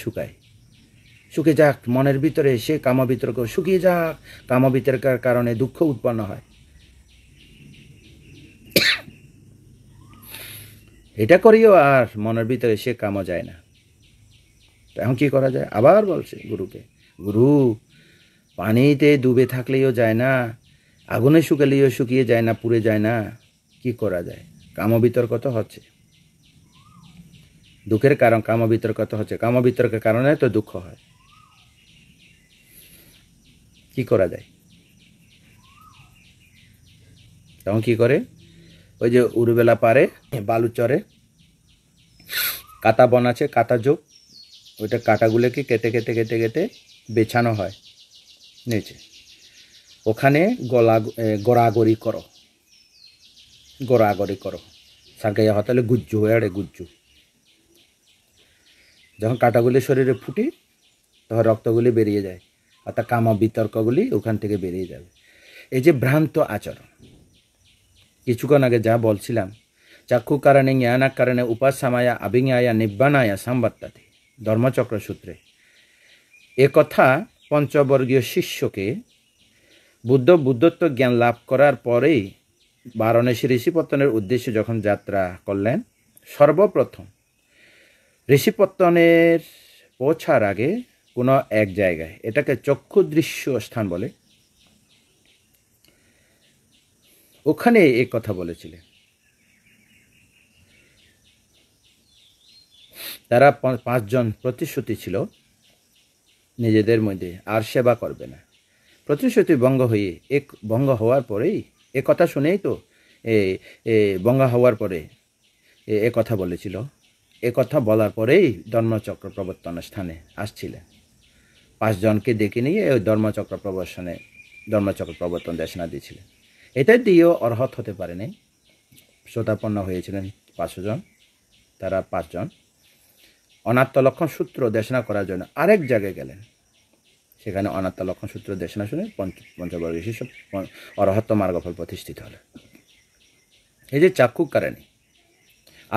শুকিয়ে যাক মনের ভিতরে, সে কাম বিতর্ক শুকিয়ে যাক। কাম বিতর্কের কারণে দুঃখ উৎপন্ন হয়, এটা করিও আর মনের ভিতরে সে কাম যায় না। এখন কি করা যায়? আবার বলছে গুরুকে, গুরু পানিতে ডুবে থাকলেও যায় না, আগুনে শুকালেও শুকিয়ে যায় না, পুড়ে যায় না, কি করা যায়? কাম বিতর্ক তো হচ্ছে, দুঃখের কারণ কাম বিতর্ক তো হচ্ছে, কাম বিতর্কের কারণে তো দুঃখ হয়, কি করা যায়? তখন কি করে? ওই যে উরুবেলা পারে বালুচরে কাঁটা বন আছে, কাঁটা যোগ, ওইটা কাঁটাগুলোকে কেটে কেটে কেটে কেটে বেছানো হয় নিচে। ওখানে গড়াগড়ি করো সারগাইয়া হতালে গুজ্জু হয়ে আড়ে গুজ্জু। যখন কাঁটাগুলি শরীরে ফুটে তখন রক্তগুলি বেরিয়ে যায়, অর্থাৎ কাম বিতর্কগুলি ওখান থেকে বেরিয়ে যাবে। এই যে ভ্রান্ত আচরণ, কিছুক্ষণ আগে যা বলছিলাম, চাক্ষু কারণে জ্ঞানাক কারণে উপাসামায়া আবিজ্ঞায়া নিব্বানায়া সম্বত্তাতে, ধর্মচক্র সূত্রে এ কথা পঞ্চবর্গীয় শিষ্যকে বুদ্ধত্ব জ্ঞান লাভ করার পরেই বারাণসী ঋষিপত্তনের উদ্দেশ্যে যখন যাত্রা করলেন, সর্বপ্রথম ঋষিপত্তনের পৌঁছার আগে কোনো এক জায়গায়, এটাকে চক্ষু দৃশ্য স্থান বলে, ওখানে এই কথা বলেছিলেন। তারা 5 জন প্রতিশ্রুতি ছিল নিজেদের মধ্যে আর সেবা করবে না। প্রতিশ্রুতি ভঙ্গ হওয়ার পরেই এ কথা শুনেই তো ভঙ্গ হওয়ার পরে এ কথা বলেছিল। এ কথা বলার পরেই ধর্মচক্র প্রবর্তন স্থানে আসছিলেন। 5 জনকে ডেকে নিয়ে ওই ধর্মচক্র প্রবর্তন দেশনা দিয়েছিলেন। এটা দিয়েও অর্হত হতে পারেনি, শ্রোতাপন্ন হয়েছিলেন 500 জন। তারা 5 জন অনাত্ম লক্ষণ সূত্র দেশনা করার জন্য আরেক জায়গায় গেলেন। সেখানে অনাত্মা লক্ষণ সূত্র দেশনা শুনে পঞ্চবর্গ বিশিষ্ট অরহত্ব মার্গফল প্রতিষ্ঠিত হল। এই যে চাক্ষুক কারণে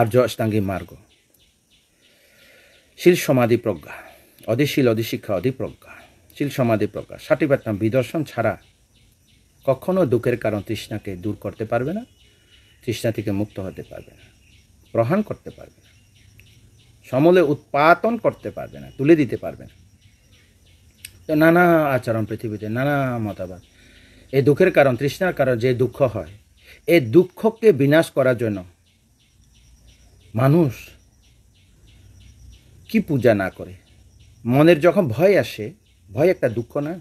আর্য অষ্টাঙ্গী মার্গ, শিল সমাধি প্রজ্ঞা, অধিশীল অধিশিক্ষা অধিপ্রজ্ঞা, শিল সমাধি প্রজ্ঞা, সাটিবাত্ম বিদর্শন ছাড়া কখনো দুঃখের কারণ তৃষ্ণাকে দূর করতে পারবে না, তৃষ্ণা থেকে মুক্ত হতে পারবে না, প্রহাণ করতে পারবে না, সমূলে উৎপাদন করতে পারবে না, তুলে দিতে পারবে না। তো নানা আচরণ পৃথিবীতে, নানা মতবাদ। এই দুঃখের কারণ, তৃষ্ণার কারণ যে দুঃখ হয়, এই দুঃখকে বিনাশ করার জন্য মানুষ কি পূজা না করে? মনের যখন ভয় আসে, ভয় একটা দুঃখ না?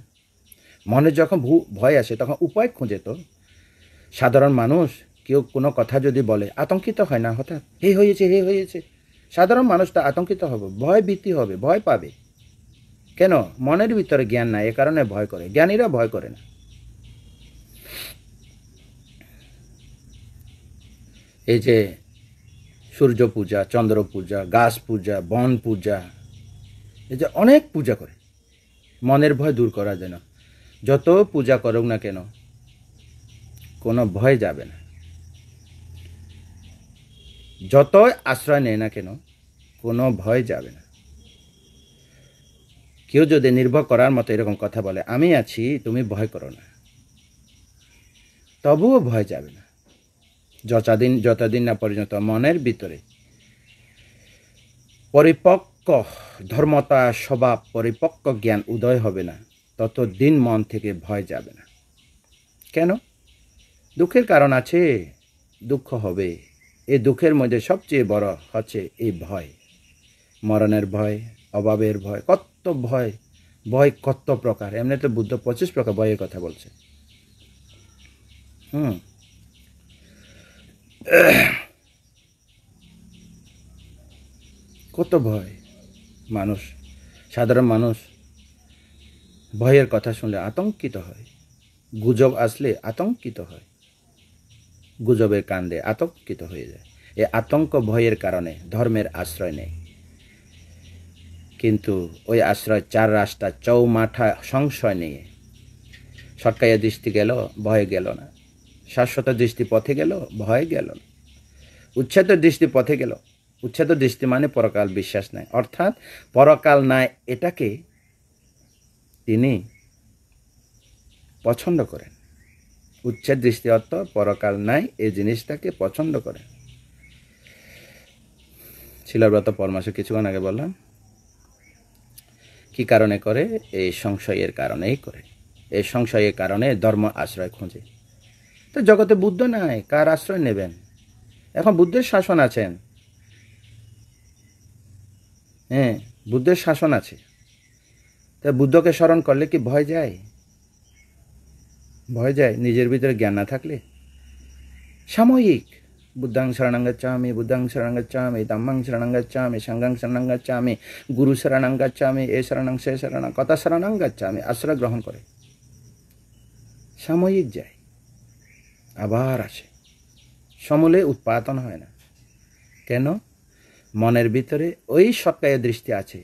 মনের যখন ভয় আসে তখন উপায় খুঁজে। তো সাধারণ মানুষ কেউ কোনো কথা যদি বলে আতঙ্কিত হয় না হঠাৎ? হে হয়েছে। সাধারণ মানুষটা আতঙ্কিত হবে, ভয় ভীতি হবে, ভয় পাবে। কেন? মনের ভিতরে জ্ঞান নাই, এ কারণে ভয় করে। জ্ঞানীরা ভয় করে না। এই যে সূর্য পূজা, চন্দ্র পূজা, গাছ পূজা, বন পূজা, এই যে অনেক পূজা করে মনের ভয় দূর করার জন্য। যত পূজা করুক না কেন, কোনো ভয় যাবে না। যত আশ্রয় নেয় না কেন, কোনো ভয় যাবে না। কেউ যদি নির্ভর করার মতো এরকম কথা বলে, আমি আছি, তুমি ভয় করো না, তবুও ভয় যাবে না। যতদিন না পর্যন্ত মনের ভিতরে পরিপক্ক ধর্মতা স্বভাব, পরিপক্ক জ্ঞান উদয় হবে না, ততদিন মন থেকে ভয় যাবে না। কেন? দুঃখের কারণ আছে, দুঃখ হবে। এই দুঃখের মধ্যে সবচেয়ে বড় হচ্ছে এই ভয়, মরণের ভয়, অভাবের ভয়, কত ভয়। ভয় কত প্রকার। এমনি তো বুদ্ধ 25 প্রকার ভয়ের কথা বলছে। কত ভয়। মানুষ, সাধারণ মানুষ ভয়ের কথা শুনলে আতঙ্কিত হয়, গুজব আসলে আতঙ্কিত হয়, গুজবের কাণ্ডে আতঙ্কিত হয়ে যায়। এই আতঙ্ক ভয়ের কারণে ধর্মের আশ্রয় নেয়। কিন্তু ওই আশ্রয় চার রাস্তা চৌমাঠা সংশয় নিয়ে সটকাইয়া দৃষ্টি গেল, ভয় গেল না। শাশ্বত দৃষ্টি পথে গেল, ভয় গেল না। উচ্ছেদ দৃষ্টি পথে গেল। উচ্ছেদ দৃষ্টি মানে পরকাল বিশ্বাস নাই, অর্থাৎ পরকাল নাই এটাকে তিনি পছন্দ করেন। উচ্ছেদ দৃষ্টি অর্থ পরকাল নাই এই জিনিসটাকে পছন্দ করেন। শিলব্রত পরমাশে কিছুক্ষণ আগে বললাম, কি কারণে করে? এই সংশয়ের কারণেই করে। এই সংশয়ের কারণে ধর্ম আশ্রয় খোঁজে। তো জগতে বুদ্ধ নাই, কার আশ্রয় নেবেন? এখন বুদ্ধের শাসন আছেন, বুদ্ধের শাসন আছে। তা বুদ্ধকে স্মরণ করলে কি ভয় যায়? ভয় যায় নিজের ভিতরে জ্ঞান না থাকলে। সাময়িক বুদ্ধাং শরণং গচ্ছামি, বুদ্ধাং শরণং গচ্ছামি, ধম্মাং শরণং গচ্ছামি, সংঘং শরণং গচ্ছামি, গুরু শরণং গচ্ছামি, এ শরণং সে শরণং, কথা শরণং গচ্ছামি, আশ্রয় গ্রহণ করে। সাময়িক যায়, আবার আসে, সমূলে উৎপাদন হয় না। কেন? মনের ভিতরে ওই সৎকায় দৃষ্টি আছে,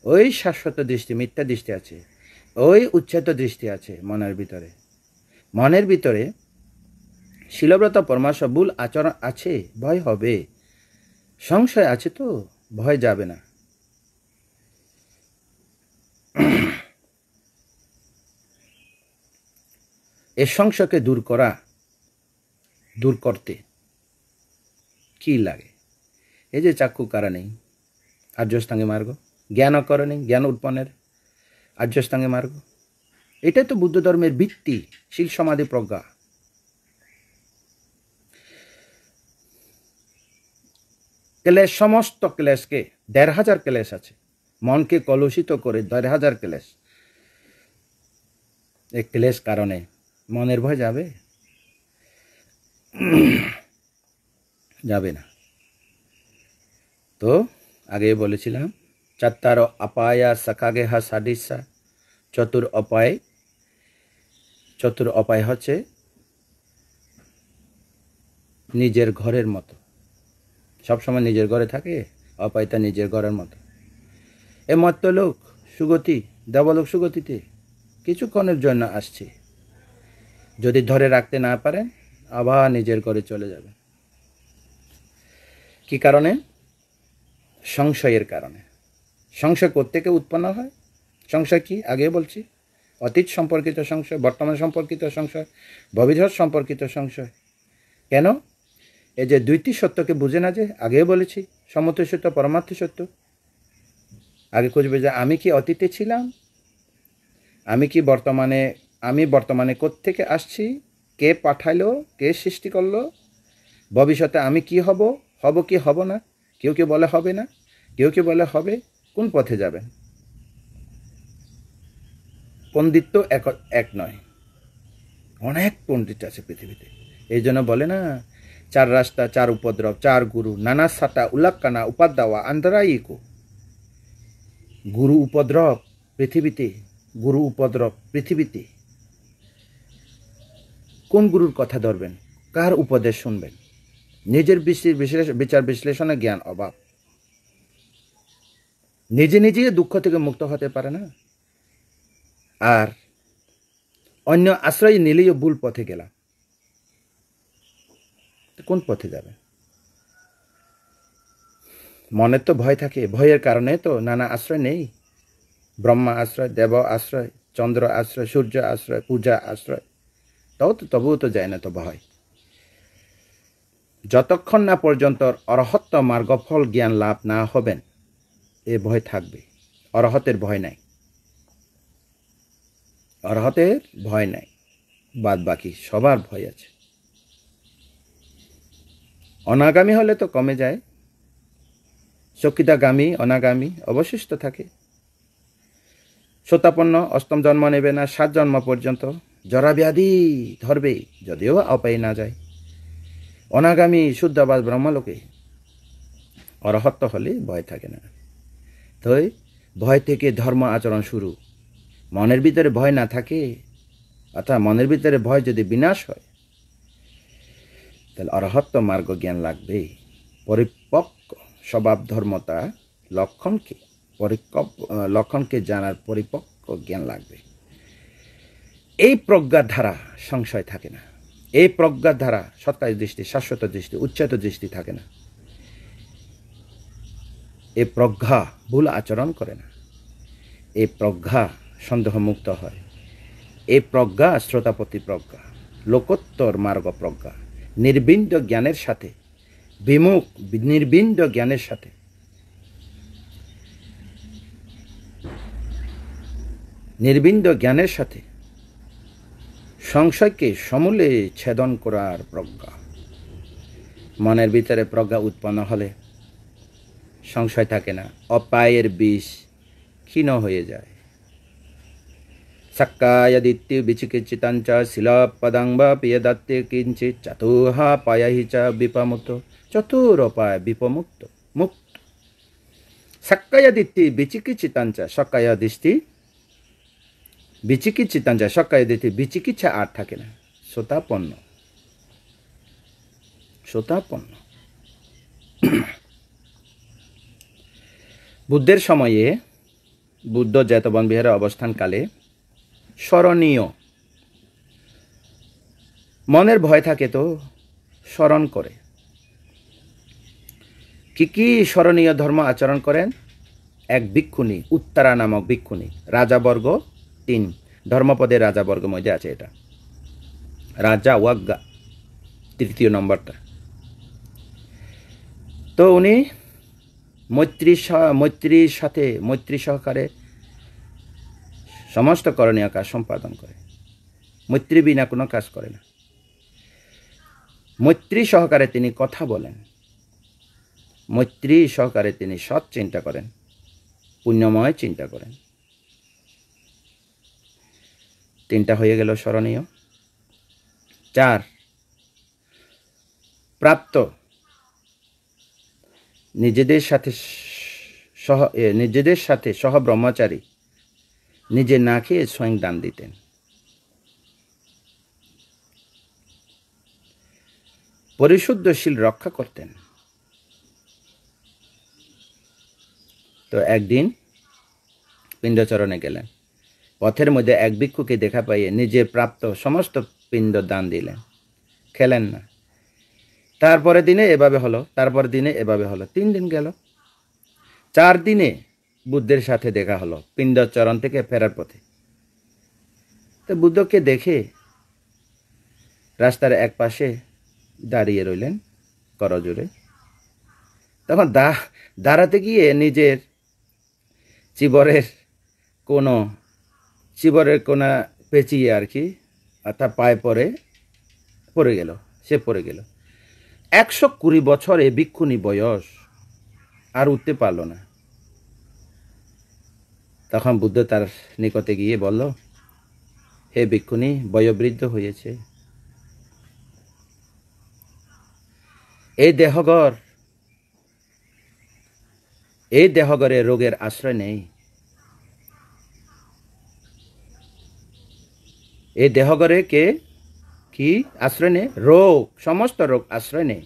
ওই শাশ্বত দৃষ্টি, মিথ্যা দৃষ্টি আছে, ওই উচ্ছেদ দৃষ্টি আছে মনের ভিতরে। মনের ভিতরে শিলব্রত পরমার্শ ভুল আচরণ আছে, ভয় হবে। সংশয় আছে, তো ভয় যাবে না। এই সংশয়কে দূর করতে কি লাগে? এই যে চাক্ষু কারণে আর্যষ্টাঙ্গে মার্গ, জ্ঞান করণে, জ্ঞান উৎপন্নের আর্যষ্টাঙ্গে মার্গ, এটাই তো বুদ্ধ ধর্মের ভিত্তি, শিল সমাধি প্রজ্ঞা। ক্লেশ, সমস্ত ক্লেশকে, ১,৫০০ ক্লেশ আছে, মনকে কলুষিত করে ১,৫০০ ক্লেশ। এই ক্লেশ কারণে মনের ভয় যাবে? যাবে না। তো আগে বলেছিলাম, চাত্তার অপায়া সখাগেহা সাডিসা, চতুর অপায় হচ্ছে নিজের ঘরের মতো। সবসময় নিজের ঘরে থাকে, অপায়তা নিজের ঘরের মতো। এ মত্ত লোক সুগতি দেবলোক সুগতিতে কিছুক্ষণের জন্য আসছে। যদি ধরে রাখতে না পারেন আবার নিজের ঘরে চলে যাবে। কি কারণে? সংশয়ের কারণে। সংশয় কোত্থেকে উৎপন্ন হয়? সংশয় কি? আগে বলছি, অতীত সম্পর্কিত সংশয়, বর্তমান সম্পর্কিত সংশয়, ভবিষ্যৎ সম্পর্কিত সংশয়। কেন? এই যে দুইটি সত্যকে বুঝে না, যে আগে বলেছি, সমত্ব সত্য, পরমার্থ সত্য। আগে খুঁজবে যে আমি কি অতীতে ছিলাম, আমি বর্তমানে কোত্থেকে আসছি, কে পাঠাইলো, কে সৃষ্টি করলো, ভবিষ্যতে আমি কি হব কি হব না। কেউ কেউ বলে হবে না, কেউ কেউ বলে হবে। কোন পথে যাবেন? পণ্ডিত্য এক নয়, অনেক পণ্ডিত আছে পৃথিবীতে। এই জন্য বলে না, চার রাস্তা, চার উপদ্রব, চার গুরু, নানা সাটা উল্লাক্কানা উপাদ্যাওয়া আন্ধারাইকো। গুরু উপদ্রব পৃথিবীতে। কোন গুরুর কথা ধরবেন? কার উপদেশ শুনবেন? নিজের বিচার বিশ্লেষণে জ্ঞান অভাব। নিজে দুঃখ থেকে মুক্ত হতে পারে না, আর অন্য আশ্রয় নিলেই ভুল পথে গেলাম। কোন পথে যাবে? মনের তো ভয় থাকে, ভয়ের কারণে তো নানা আশ্রয় নেই। ব্রহ্মা আশ্রয়, দেব আশ্রয়, চন্দ্র আশ্রয়, সূর্য আশ্রয়, পূজা আশ্রয়, তবুও তো যায় না, তো ভয়। যতক্ষণ না পর্যন্ত অরহত্ত মার্গফল জ্ঞান লাভ না হবেন, এ ভয় থাকবে। অরহতের ভয় নাই, বাদ বাকি সবার ভয় আছে। অনাগামী হলে তো কমে যায়, সক্ষিতাগামী, অনাগামী অবশিষ্ট থাকে। শোতাপন্ন অষ্টম জন্ম নেবে না, 7 জন্ম পর্যন্ত জরাব্যাধি ধরবে, যদিও অপায় না যায়। অনাগামী শুদ্ধবাদ ব্রহ্মলোকে। অরহত্ত হলে ভয় থাকে না। তো ভয় থেকে ধর্ম আচরণ শুরু। মনের ভিতরে ভয় না থাকে, অর্থাৎ মনের ভিতরে ভয় যদি বিনাশ হয়, তাহলে অরহত্ত মার্গ জ্ঞান লাগবে। পরিপক্ক স্বভাব ধর্মতা লক্ষণকে জানার পরিপক্ক জ্ঞান লাগবে। এই প্রজ্ঞার ধারা সংশয় থাকে না। এই প্রজ্ঞার ধারা সত্তায় দৃষ্টি, শাশ্বত দৃষ্টি, উচ্চত দৃষ্টি থাকে না। এই প্রজ্ঞা ভুল আচরণ করে না। এই প্রজ্ঞা সন্দেহমুক্ত হয়। এই প্রজ্ঞা শ্রোতাপতি প্রজ্ঞা, লোকোত্তর মার্গ প্রজ্ঞা। নির্বিন্দ জ্ঞানের সাথে সংশয়কে সমূলে ছেদন করার প্রজ্ঞা। মনের ভিতরে প্রজ্ঞা উৎপন্ন হলে সংশয় থাকে না, অপায়ের বিষ ক্ষীণ হয়ে যায়। সাক্কায়াদিত্য বিচিকিচ্ছিতাঞ্চ শিলপদাং বা পিয়দাত্তে কিঞ্চিৎ চতুহা পায়াহি চ বিপমুক্ত, চতুরোপায় বিপমুক্ত মুক্ত। সাক্কায়াদিত্য বিচিকিচ্ছিতাঞ্চ, সক্কায়াদিত্য বিচিকিচ্ছা আর থাকে না, শ্রোতাপন্ন। বুদ্ধের সময়ে, বুদ্ধ জেতবন বিহারে অবস্থানকালে স্মরণীয়, মনের ভয় থাকে তো স্মরণ করে। কি স্মরণীয় ধর্ম আচরণ করেন? এক ভিক্ষুণী, উত্তরা নামক ভিক্ষুণী, রাজাবর্গ 3, ধর্মপদের রাজাবর্গের মধ্যে আছে এটা, রাজা ওয়াগ্গা 3 নম্বরটা। তো উনি মৈত্রী সহকারে সমস্ত করণীয় কাজ সম্পাদন করে। মৈত্রী বিনা কোনো কাজ করে না। মৈত্রী সহকারে তিনি কথা বলেন, মৈত্রী সহকারে তিনি সৎ চিন্তা করেন, পুণ্যময় চিন্তা করেন। 3টা হয়ে গেল স্মরণীয়। 4, প্রাপ্ত, নিজেদের সাথে সহ ব্রহ্মচারী, নিজে না খেয়ে স্বয়ং দান দিতেন। পরিশুদ্ধশীল রক্ষা করতেন। তো একদিন পিণ্ডচরণে গেলেন, পথের মধ্যে এক ভিক্ষুকে দেখা পাইয়ে নিজের প্রাপ্ত সমস্ত পিণ্ড দান দিলেন, খেলেন না। তারপরে দিনে এভাবে হলো, তারপর দিনে এভাবে হলো, 3 দিন গেল। 4 দিনে বুদ্ধের সাথে দেখা হলো পিণ্ডচরণ থেকে ফেরার পথে। তো বুদ্ধকে দেখে রাস্তার এক পাশে দাঁড়িয়ে রইলেন করজোড়ে। তখন দাঁড়াতে গিয়ে নিজের চিবরের কোনা পেঁচিয়ে আর কি, অর্থাৎ পায়ে পড়ে গেল, সে পড়ে গেল। 120 বছরে ভিক্ষুণী বয়স, আর উঠতে পারল না। তখন বুদ্ধ তার নিকটে গিয়ে বলল, হে ভিক্ষুণী, বয়োবৃদ্ধ হয়েছে, এই দেহগরে রোগের আশ্রয় নেই। এই দেহগরে কি আশ্রয় নেই? রোগ, সমস্ত রোগ আশ্রয় নেই।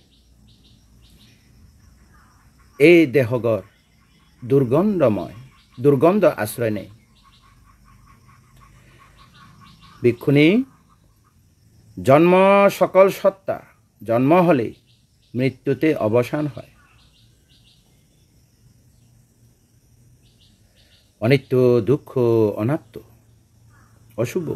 এই দেহগর দুর্গন্ধ আশ্রয় নেই। ভিক্ষুণী, জন্ম সকল সত্তা, জন্ম হলে মৃত্যুতে অবসান হয়। অনিত্য, দুঃখ, অনাত্ম, অশুভ।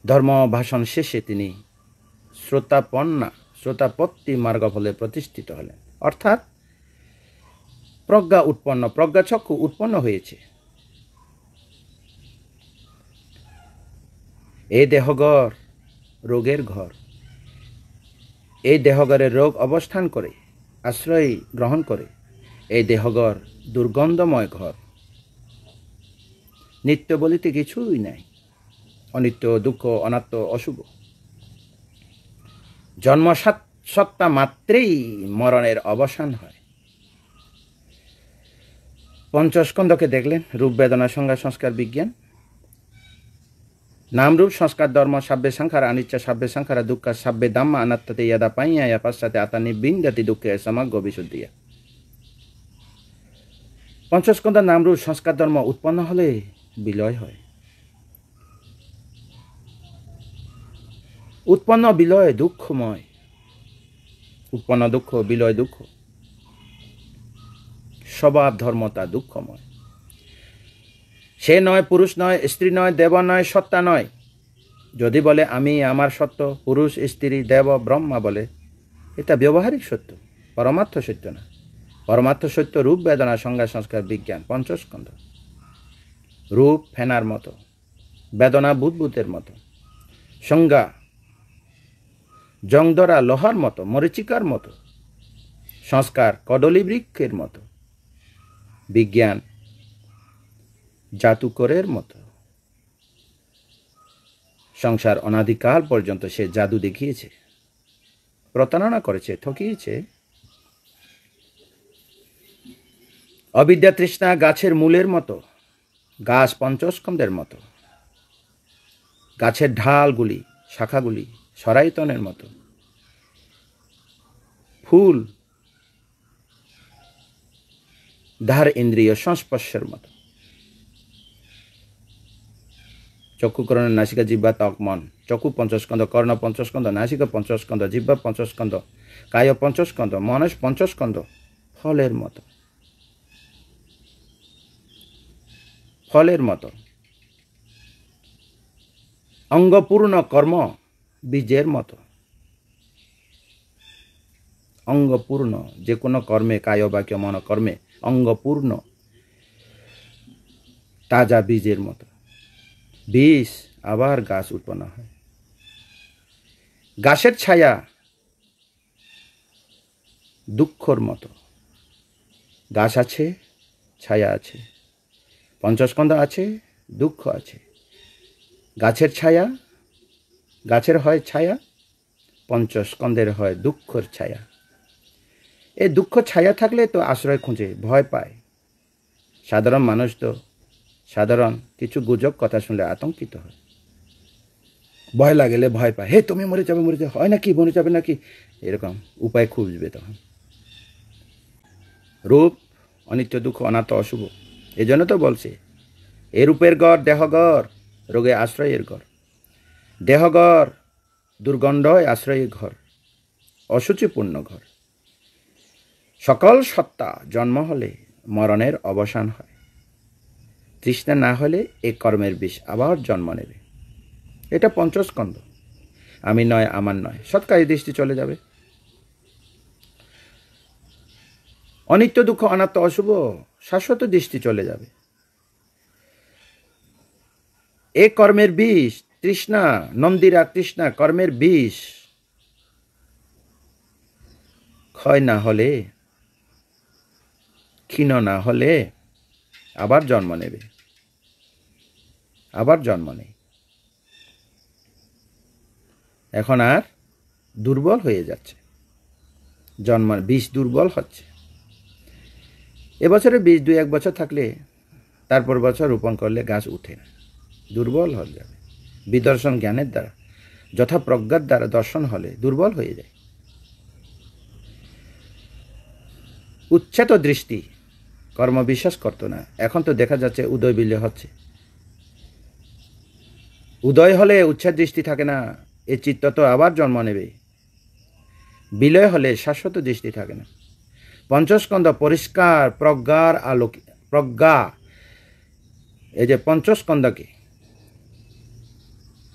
ধর্ম ভাষণ শেষে তিনি শ্রোতাপত্তি মার্গফলে প্রতিষ্ঠিত হলেন, অর্থাৎ প্রজ্ঞাচক্ষু উৎপন্ন হয়েছে। এই দেহগর রোগের ঘর, এই দেহগরে রোগ অবস্থান করে, আশ্রয় গ্রহণ করে। এই দেহগর দুর্গন্ধময় ঘর, নিত্য বলিতে কিছুই নাই, অনিত্য, দুঃখ, অনাত্ম, অশুভ। জন্ম সত্তা মাত্রেই মরণের অবসান হয়। পঞ্চস্কন্ধকে দেখলেন, রূপ, বেদনা, সংজ্ঞা, সংস্কার, বিজ্ঞান। নাম, রূপ, সংস্কার, ধর্ম, সাব্বে সংখারা, অনিচ্ছা, সাব্বে সংখারা, দুঃখ, সাব্বে ধাম্মা, অনাত্মতে यदा পাইয়া পশ্চাতে আতানি বিন্দতি দুঃখে সমগ্র বিশুদ্ধিয়া। পঞ্চস্কন্ধ নাম, রূপ, সংস্কার, ধর্ম উৎপন্ন হলে বিলয় হয়। উৎপন্ন বিলয় দুঃখময়, উৎপন্ন দুঃখ, বিলয় দুঃখ। স্বভাব ধর্মতা দুঃখময়। সে নয়, পুরুষ নয়, স্ত্রী নয়, দেব নয়, সত্তা নয়। যদি বলে আমি আমার সত্য, পুরুষ, স্ত্রী, দেব, ব্রহ্মা বলে, এটা ব্যবহারিক সত্য, পরমার্থ সত্য না। পরমার্থ সত্য রূপ, বেদনা, সংজ্ঞা, সংস্কার, বিজ্ঞান, পঞ্চস্কন্ধ। রূপ ফেনার মতো, বেদনা বুদবুদের মতো, সংজ্ঞা জংদরা লোহার মতো, মরিচিকার মতো, সংস্কার কদলী বৃক্ষের মতো, বিজ্ঞান জাদুকরের মতো। সংসার অনাদিকাল পর্যন্ত সে জাদু দেখিয়েছে, প্রতারণা করেছে, ঠকিয়েছে। অবিদ্যা তৃষ্ণা গাছের মূলের মতো, গাছ পঞ্চস্কন্ধের মতো, গাছের ঢালগুলি, শাখাগুলি সরাইতনের মতো, ফুল ধার ইন্দ্রিয় সংস্পর্শের মতো। চক্ষু, কর্ণ, নাসিকা, জিহ্বা, ত্বক, মন। চক্ষু পঞ্চস্কন্ধ, কর্ণ পঞ্চস্কন্ধ, নাসিকা পঞ্চস্কন্ধ, জিহ্বা পঞ্চস্কন্ধ, কায় পঞ্চস্কন্ধ, মনস পঞ্চস্কন্ধ। ফলের মতো, ফলের মতো। অঙ্গপূর্ণ কর্ম বীজের মতো। অঙ্গপূর্ণ যে কোনো কর্মে, কায় বাক্য মন কর্মে অঙ্গপূর্ণ তাজা বীজের মতো। বীজ আবার গাছ উৎপন্ন হয়। গাছের ছায়া দুঃখর মতো। গাছ আছে, ছায়া আছে, পঞ্চস্কন্ধ আছে, দুঃখ আছে। গাছের ছায়া, গাছের হয় ছায়া, পঞ্চস্কন্ধের হয় দুঃখর ছায়া। এই দুঃখ ছায়া থাকলে তো আশ্রয় খুঁজে, ভয় পায়। সাধারণ মানুষ তো সাধারণ কিছু গুজব কথা শুনলে আতঙ্কিত হয়, ভয় লাগলে ভয় পায়। হে তুমি মরে যাবে, হয় নাকি, মরে যাবে নাকি, এরকম উপায় খুঁজবে তখন। রূপ অনিত্য দুঃখ অনাত্ম অশুভ। এই জন্য তো বলছে এ রূপের ঘর দেহঘর, রোগে আশ্রয়ের ঘর। দেহঘর দুর্গন্ধয় আশ্রয়ের ঘর, অসুচিপূর্ণ ঘর। সকল সত্তা জন্ম হলে মরণের অবসান হয়। তৃষ্ণা না হলে এ কর্মের বিষ আবার জন্ম নেবে। এটা পঞ্চস্কন্ধ। আমি নয়, আমার নয়, সৎকারী দৃষ্টি চলে যাবে। অনিত্য দুঃখ অনাত্ম অশুভ শাশ্বত দৃষ্টি চলে যাবে। এ কর্মের বিষ তৃষ্ণা, নন্দিরা তৃষ্ণা কর্মের বিষ ক্ষয় না হলে, ক্ষীণ না হলে আবার জন্ম নেবে, আবার জন্ম নেই। এখন আর দুর্বল হয়ে যাচ্ছে, জন্ম বিষ দুর্বল হচ্ছে। এবছরে বীজ 2-1 বছর থাকলে তারপর বছর রোপণ করলে গাছ উঠে না, দুর্বল হয়ে যাবে। বিদর্শন জ্ঞানের দ্বারা, যথা প্রজ্ঞার দ্বারা দর্শন হলে দুর্বল হয়ে যায়। উচ্ছেদ দৃষ্টি কর্ম বিশ্বাস করতো না, এখন তো দেখা যাচ্ছে উদয় বিলয় হচ্ছে। উদয় হলে উচ্ছেদ দৃষ্টি থাকে না, এ চিত্ত তো আবার জন্ম নেবে। বিলয় হলে শাশ্বত দৃষ্টি থাকে না। পঞ্চস্কন্ধ পরিষ্কার প্রজ্ঞার আলোক, প্রজ্ঞা এই যে পঞ্চস্কন্ধকে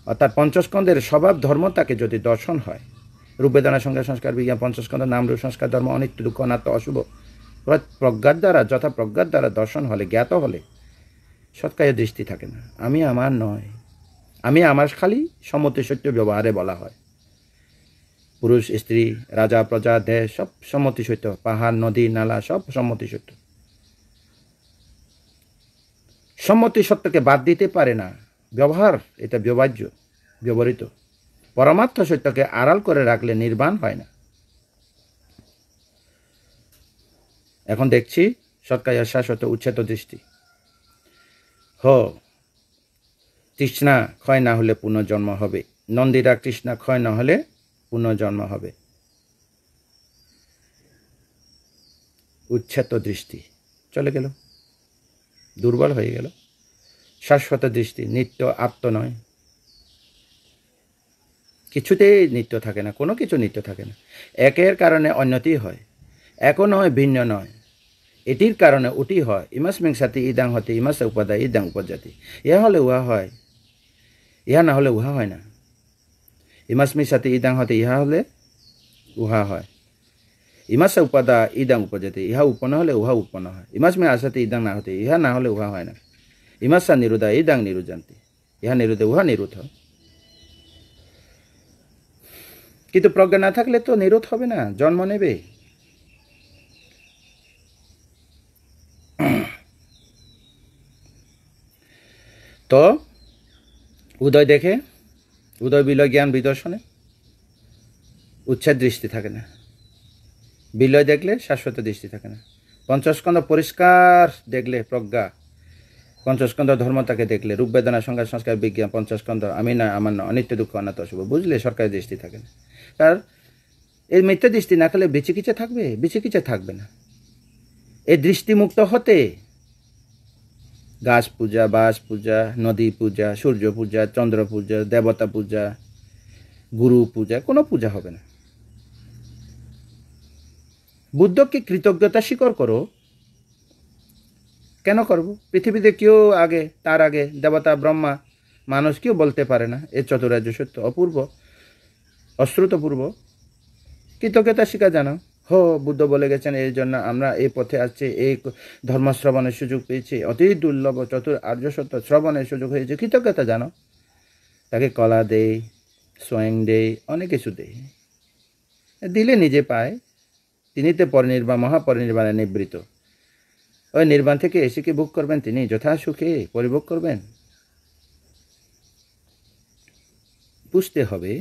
অর্থাৎ পঞ্চস্কন্ধের স্বভাব ধর্মতাকে যদি দর্শন হয়, রূপ বেদনা সংজ্ঞা সংস্কার বিজ্ঞান পঞ্চস্কন্ধ নাম রূপ সংস্কার ধর্ম অনিত্য দুঃখ অনাত্ম অশুভ প্রজ্ঞার দ্বারা, যথা প্রজ্ঞার দ্বারা দর্শন হলে, জ্ঞাত হলে সৎকায় দৃষ্টি থাকে না। আমি আমার নয়, আমি আমার খালি সম্মতি সত্য ব্যবহারে বলা হয়। পুরুষ স্ত্রী রাজা প্রজা দেশ সব সম্মতি সত্য, পাহাড় নদী নালা সব সম্মতি সত্য। সম্মতি সত্যকে বাদ দিতে পারে না, ব্যবহার এটা ব্যবহার্য, ব্যবহৃত। পরমার্থ সত্যকে আড়াল করে রাখলে নির্বাণ হয় না। এখন দেখছি সৎকায় শাশ্বত উচ্ছেদ দৃষ্টি। তৃষ্ণা ক্ষয় না হলে পুনর্জন্ম হবে, নন্দিরা তৃষ্ণা ক্ষয় না হলে পুনর্জন্ম হবে। উচ্ছেদ দৃষ্টি চলে গেল, দুর্বল হয়ে গেল। শাশ্বত দৃষ্টি নিত্য আত্ম নয়, কিছুতেই নিত্য থাকে না, কোনো কিছু নিত্য থাকে না। একের কারণে অন্যটি হয়, একও নয় ভিন্ন নয়, এটির কারণে ওটি হয়। ইমাস্মিং সাথে ইদাং হতে ইমাস উপাদায় ইদাং উপজাতি। ইহা হলে উহা হয়, ইহা না হলে উহা হয় না। ইমাস্মিং সাথে ইদাং হতে ইহা হলে উহা হয়, ইমাসা উপাদা ইদাং উপজাতি। ইহা উৎপন্ন হলে উহা উৎপন্ন হয়। ইমাস্মিং আসাতে ইদাং না হতে ইহা না হলে উহা হয় না। ইমাসা নিরুদা ইদাং নিরুজান্তি। ইহা নিরুদে উহা নিরুধ হয়। কিন্তু প্রজ্ঞা না থাকলে তো নিরোধ হবে না, জন্ম নেবে। তো উদয় দেখে, উদয় বিলয় জ্ঞান বিদর্শনে উচ্ছেদ দৃষ্টি থাকে না, বিলয় দেখলে শাশ্বত দৃষ্টি থাকে না। পঞ্চস্কন্ধ পরিষ্কার দেখলে প্রজ্ঞা, পঞ্চস্কন্ধ ধর্মতাকে দেখলে, রূপ বেদনা সংজ্ঞা সংস্কার বিজ্ঞান পঞ্চস্কন্ধ আমি না আমার না অনিত্য দুঃখ অনাত্ম অশুভ বুঝলে সরকারি দৃষ্টি থাকে না। তার এই মিথ্যা দৃষ্টি না থাকলে বিচিকিৎসা থাকবে, বিচিকিৎসা থাকবে না। এই দৃষ্টিমুক্ত হতে গাছ পূজা, বাস পূজা, নদী পূজা, সূর্য পূজা, চন্দ্র পূজা, দেবতা পূজা, গুরু পূজা, কোনো পূজা হবে না। বুদ্ধকে কৃতজ্ঞতা স্বীকার করো। কেন করব? পৃথিবীতে কেউ আগে, তার আগে দেবতা ব্রহ্মা মানুষ কেউ বলতে পারে না এ চতুরার্য সত্য, অপূর্ব অশ্রুতপূর্ব। কৃতজ্ঞতা স্বীকার জানো, বুদ্ধ বলে গেছেন, এই জন্য আমরা এই পথে আসছি, এই ধর্ম শ্রবণের সুযোগ পেয়েছি, অতি দুর্লভ চতুর আর্য সত্য শ্রবণের সুযোগ হয়েছে। কৃতজ্ঞতা জানো। তাকে কলা দেয়, স্বয়ং দেয়, অনেক কিছু দেয়, দিলে নিজে পায়। তিনি তো পরিনির্বাণ, মহাপরিনির্বাণে নিবৃত। ওই নির্বাণ থেকে এসে কি ভোগ করবেন, তিনি যথা সুখে পরিভোগ করবেন। বুঝতে হবে,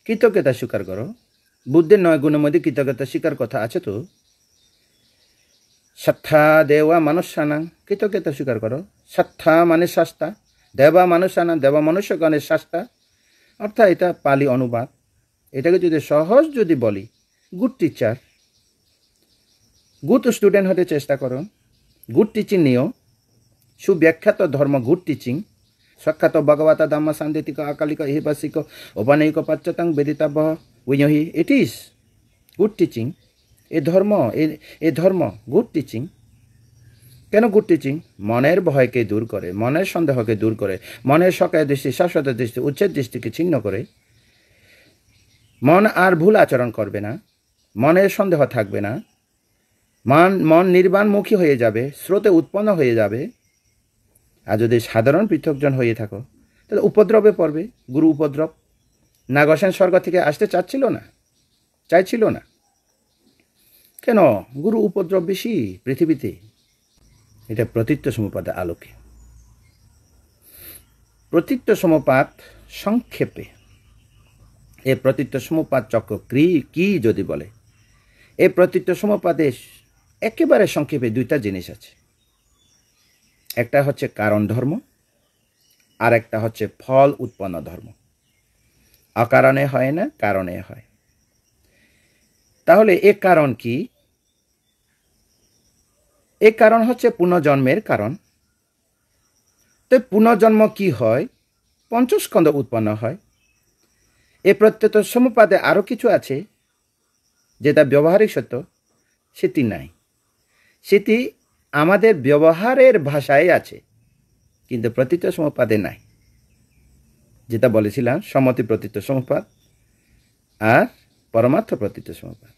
কৃতজ্ঞতা স্বীকার করো। বুদ্ধের 9 গুণের মধ্যে কৃতজ্ঞতা স্বীকার কথা আছে তো। সত্তা দেওয়া মানুষানাং, কৃতজ্ঞতা স্বীকার করো। সত্তা মানে শাস্তা, দেবা মানুষানাং, দেবা মনুষ্যগণের শাস্তা। অর্থাৎ এটা পালি অনুবাদ। এটাকে যদি সহজ যদি বলি, গুড টিচার, গুড স্টুডেন্ট হতে চেষ্টা করো, গুড টিচিং নিও, সুব্যাখ্যাত ধর্ম গুড টিচিং, সাক্ষাৎ ভগবতা ধম্ম সান্দিতিক আকালিক হিবাসিক উপানয়িক পাচ্যতাং বেদিতাব্য উইহি। It is good teaching. এ ধর্ম গুড টিচিং। কেন গুড টিচিং? মনের ভয়কে দূর করে, মনের সন্দেহকে দূর করে, মনের সকায় দৃষ্টি, শাশ্বত দৃষ্টি, উচ্ছেদ দৃষ্টিকে ছিন্ন করে। মন আর ভুল আচরণ করবে না, মনের সন্দেহ থাকবে না, মন নির্বাণমুখী হয়ে যাবে, স্রোতে উৎপন্ন হয়ে যাবে। আর যদি সাধারণ পৃথকজন হয়ে থাকো তাহলে উপদ্রবে পড়বে। গুরু উপদ্রব। নাগসেন স্বর্গ থেকে আসতে চাইছিল না। কেন? গুরু উপদ্রব বেশি পৃথিবীতে। এটা প্রতীত্য সমুপাতের আলোকে। প্রতীত্য সমুপাত সংক্ষেপে, এ প্রতীত্য সমুপাত চক্র কি যদি বলে, এই প্রতীত্য সমুপাতে একেবারে সংক্ষেপে দুইটা জিনিস আছে। একটা হচ্ছে কারণ ধর্ম, আর একটা হচ্ছে ফল উৎপন্ন ধর্ম। অকারণে হয় না, কারণে হয়। তাহলে এ কারণ কি? এ কারণ হচ্ছে পুনর্জন্মের কারণ। তো পুনর্জন্ম কি হয়? পঞ্চস্কন্ধ উৎপন্ন হয়। এ প্রত্যেক সমুপাদে আরও কিছু আছে যেটা ব্যবহারিক সত্য, সেটি নাই। সেটি আমাদের ব্যবহারের ভাষায় আছে, কিন্তু প্রতীত্য সমুপাদে নাই। যেটা বলেছিলাম, সম্মতি প্রতীত্য সমুপাদ আর পরমার্থ প্রতীত্য সমুপাদ।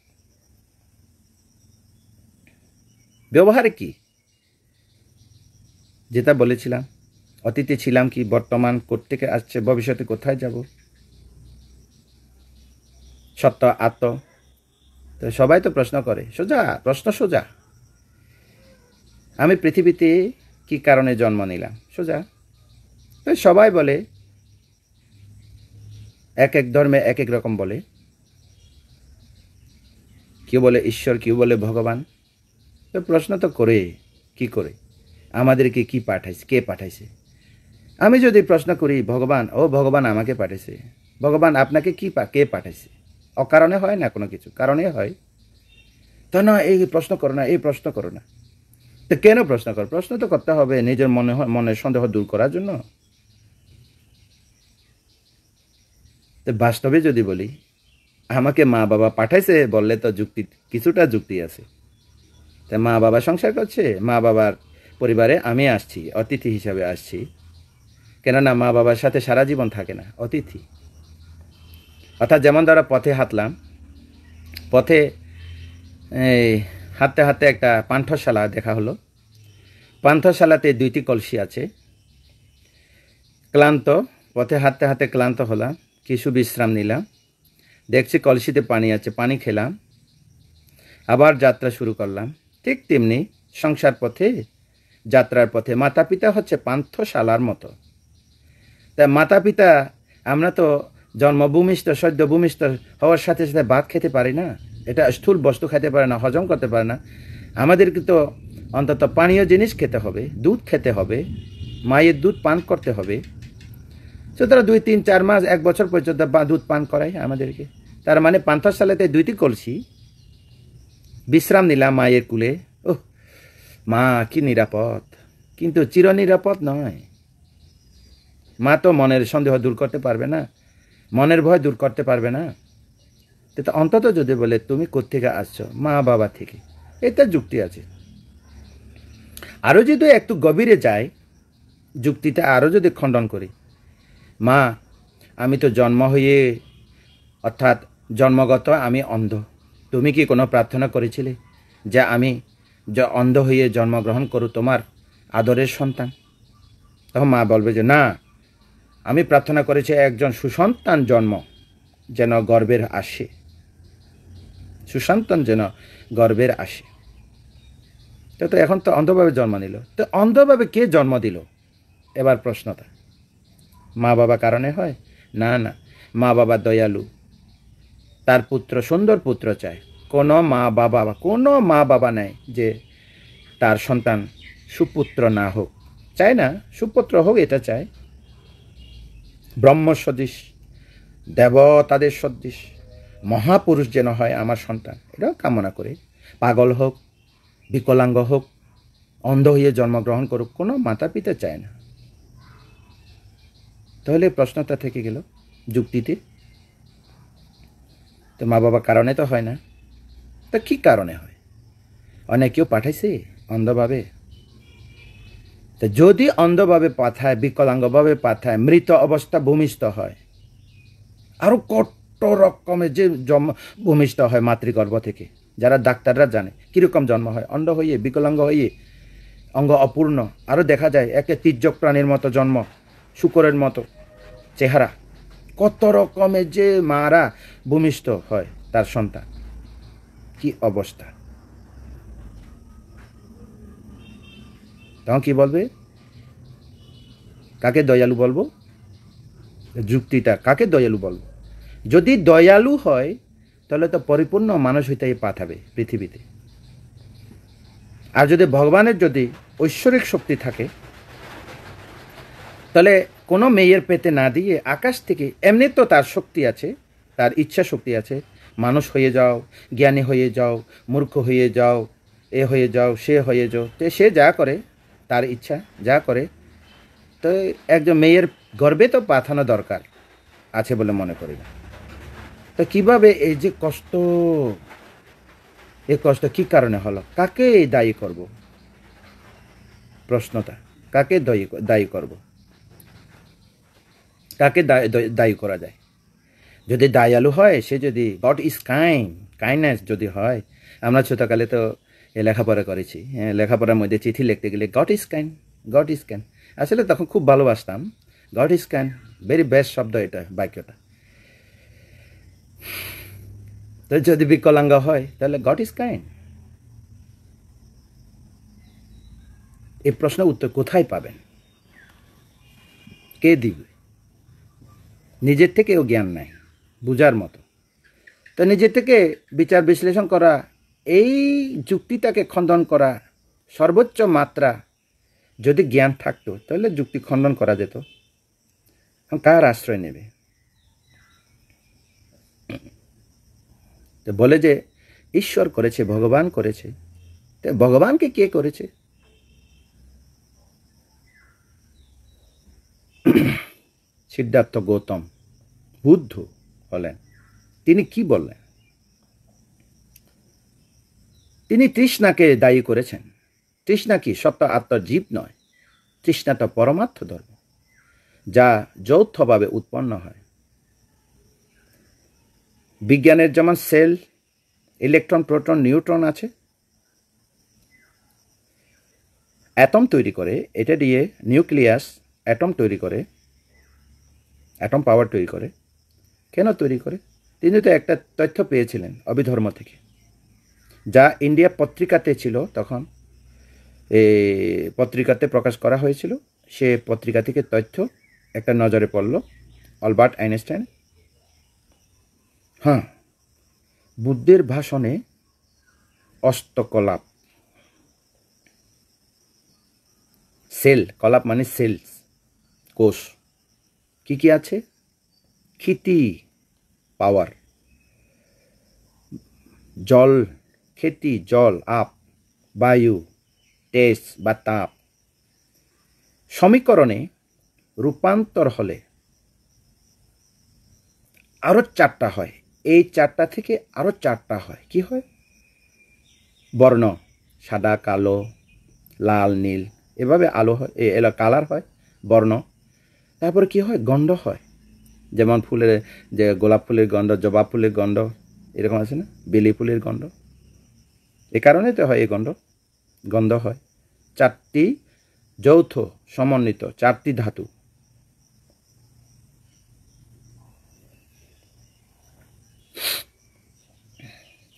ব্যবহারে কি? যেটা বলেছিলাম, অতীতে ছিলাম কি, বর্তমান কোত্থেকে আসছে, ভবিষ্যতে কোথায় যাব, সত্য আত্ম। তো সবাই তো প্রশ্ন করে, সোজা। আমি পৃথিবীতে কি কারণে জন্ম নিলাম? সোজা। সবাই বলে, এক এক ধর্মে এক এক রকম বলে। কেউ বলে ঈশ্বর, কেউ বলে ভগবান। তো প্রশ্ন তো করে, কি করে আমাদেরকে কি পাঠাইছে, কে পাঠাইছে? আমি যদি প্রশ্ন করি ভগবান আমাকে পাঠাইছে, ভগবান আপনাকে কে পাঠাইছে? অকারণে হয় না, কোনো কিছু কারণে হয়। তো না, এই প্রশ্ন করো না, এই প্রশ্ন করো না। তো কেন প্রশ্ন করো? প্রশ্ন তো করতে হবে নিজের মনের সন্দেহ দূর করার জন্য। তো বাস্তবে যদি বলি, আমাকে মা বাবা পাঠাইছে বললে তো কিছুটা যুক্তি আছে। তা মা বাবা সংসার করছে, মা বাবার পরিবারে আমি আসছি, অতিথি হিসাবে আসছি। কেননা মা বাবার সাথে সারা জীবন থাকে না, অতিথি। অর্থাৎ যেমন ধরো পথে হাঁটলাম, পথে হাঁটতে হাঁটতে একটা পান্থশালা দেখা হলো। পান্থশালাতে 2টি কলসি আছে। পথে হাঁটতে হাঁটতে ক্লান্ত হলাম, কিছু বিশ্রাম নিলাম, দেখছি কলসিতে পানি আছে, পানি খেলাম, আবার যাত্রা শুরু করলাম। ঠিক তেমনি সংসার পথে, যাত্রার পথে মাতা পিতা হচ্ছে পান্থশালার মতো। তা মাতা পিতা, আমরা তো জন্মভূমিষ্ঠ সদ্য ভূমিষ্ঠ হওয়ার সাথে সাথে ভাত খেতে পারি না, এটা স্থূল বস্তু খেতে পারে না, হজম করতে পারে না। আমাদেরকে তো অন্তত পানীয় জিনিস খেতে হবে, দুধ খেতে হবে, মায়ের দুধ পান করতে হবে। সুতরাং 2, 3, 4 মাস, 1 বছর পর্যন্ত দুধ পান করায় আমাদেরকে। তার মানে পান্থশালাতে 2টি কলসি, বিশ্রাম নিলাম মায়ের কুলে। মা কি নিরাপদ, কিন্তু চির নিরাপদ নয়। মা তো মনের সন্দেহ দূর করতে পারবে না, মনের ভয় দূর করতে পারবে না। তো অন্তত যদি বলে তুমি কোত্থেকে আসছো, মা বাবা থেকে, এটা যুক্তি আছে। আরও যদি একটু গভীরে যায়, যুক্তিটা আরও যদি খণ্ডন করি, মা আমি তো অর্থাৎ জন্মগত আমি অন্ধ। তুমি কি কোনো প্রার্থনা করেছিলে যে আমি অন্ধ হয়ে জন্মগ্রহণ করু তোমার আদরের সন্তান? তখন মা বলবে যে না, আমি প্রার্থনা করেছি একজন সুসন্তান জন্ম যেন গর্বের আসে, সুসন্তান যেন গর্বের আসে। তো এখন তো অন্ধভাবে জন্ম নিল। তো অন্ধভাবে কে জন্ম দিল? এবার প্রশ্নটা, মা বাবা কারণে হয়? না, মা বাবা দয়ালু, তার পুত্র সুন্দর পুত্র চায়। কোনো মা বাবা নেই যে তার সন্তান সুপুত্র না হোক, চায় না সুপুত্র হোক, এটা চায়। ব্রহ্ম সদৃশ, দেবতাদের সদৃশ, মহাপুরুষ যেন হয় আমার সন্তান, এটাও কামনা করে। পাগল হোক, বিকলাঙ্গ হোক, অন্ধ হয়ে জন্মগ্রহণ করুক, কোনো মাতা পিতা চায় না। তাহলে প্রশ্নটা থেকে গেল যুক্তিতে, তো মা বাবা কারণে তো হয় না, তো কি কারণে হয়? অনেকেও পাঠাইছে অন্ধভাবে। তো যদি অন্ধভাবে পাঠায়, বিকলাঙ্গভাবে পাঠায়, মৃত অবস্থা ভূমিষ্ঠ হয়, আরও কত রকমের যে ভূমিষ্ঠ হয় মাতৃগর্ভ থেকে, যারা ডাক্তাররা জানে কীরকম জন্ম হয়, অন্ধ হয়ে, বিকলাঙ্গ হয়ে, অঙ্গ অপূর্ণ, আরও দেখা যায় একে তির্যক প্রাণীর মতো জন্ম, শূকরের মতো চেহারা, কত রকমের যে মারা ভূমিষ্ঠ হয় তার সন্তান, কি অবস্থা। তখন কি বলবে? কাকে দয়ালু বলবো? যুক্তিটা কাকে দয়ালু বলবো? যদি দয়ালু হয় তাহলে তো পরিপূর্ণ মানুষ হইতে পাঠাবে পৃথিবীতে। আর যদি ভগবানের যদি ঐশ্বরিক শক্তি থাকে, তাহলে কোনো মেয়ের পেতে না দিয়ে আকাশ থেকে, এমনি তো তার শক্তি আছে, তার ইচ্ছা শক্তি আছে, মানুষ হয়ে যাও, জ্ঞানী হয়ে যাও, মূর্খ হয়ে যাও, এ হয়ে যাও, সে হয়ে যাও, তো সে যা করে, তার ইচ্ছা যা করে, তো একজন মেয়ের গর্বে তো পাঠানো দরকার আছে বলে মনে করি না। তো কীভাবে এই যে কষ্ট, এই কষ্ট কী কারণে হলো? কাকে দায়ী করব? প্রশ্নটা কাকে দায়ী করব? কাকে দায়ী করা যায়? যদি দয়ালু হয়, সে যদি গড ইজ কাইন্ডনেস যদি হয়, আমরা ছোটোকালে তো লেখাপড়া করেছি, লেখাপড়ার মধ্যে চিঠি লিখতে গেলে god is kind, god is kind, আসলে তখন খুব ভালোবাসতাম, god is kind, very best শব্দ এটা, বাক্যটা। তো যদি বিকলাঙ্গ হয় তাহলে গড ইজ কাইন্ড। এই প্রশ্নের উত্তর কোথায় পাবেন? কে দিবে? নিজের থেকেও জ্ঞান নাই বুঝার মতো। তো নিজের থেকে বিচার বিশ্লেষণ করা, এই যুক্তিটাকে খণ্ডন করা, সর্বোচ্চ মাত্রা যদি জ্ঞান থাকতো তাহলে যুক্তি খণ্ডন করা যেত। কার আশ্রয় নেবে? তো বলে যে ঈশ্বর করেছে, ভগবান করেছে, তো ভগবানকে কে করেছে? সিদ্ধার্থ গৌতম বুদ্ধ হলেন, তিনি কি বললেন? তিনি তৃষ্ণাকে দায়ী করেছেন। তৃষ্ণা কি? সত্য আত্মার জীব নয়, তৃষ্ণাটা পরমার্থ ধর্ম, যা যৌথভাবে উৎপন্ন হয়। বিজ্ঞানের যেমন সেল, ইলেকট্রন, প্রোটন, নিউট্রন আছে, অ্যাটম তৈরি করে, এটা দিয়ে নিউক্লিয়াস অ্যাটম তৈরি করে, অ্যাটম পাওয়ার তৈরি করে। কেন তৈরি করে? তিনি তো একটা তথ্য পেয়েছিলেন অভিধর্ম থেকে, যা ইন্ডিয়া পত্রিকাতে ছিল তখন, এই পত্রিকাতে প্রকাশ করা হয়েছিল। সে পত্রিকা থেকে তথ্য একটা নজরে পড়ল আলবার্ট আইনস্টাইন। হ্যাঁ, বুদ্ধের ভাষণে অষ্টকলাপ, সেল, কলাপ মানে সেলস, কোষ, কি কি আছে? ক্ষিতি পাওয়ার, জল, ক্ষিতি জল, আপ, বায়ু, তেজ বা তাপ, সমীকরণে রূপান্তর হলে আরও 4টা হয়। এই 4টা থেকে আরও 4টা হয়। কি হয়? বর্ণ, সাদা, কালো, লাল, নীল, এভাবে আলো হয়, কালার হয়, বর্ণ। তারপরে কি হয়? গন্ধ হয়, যেমন ফুলের, যে গোলাপ ফুলের গন্ধ, জবা ফুলের গন্ধ, এরকম আছে না, বেলি ফুলের গন্ধ। এ কারণে তো হয় এই গন্ধ হয়। 4টি যৌথ সমন্বিত 4টি ধাতু,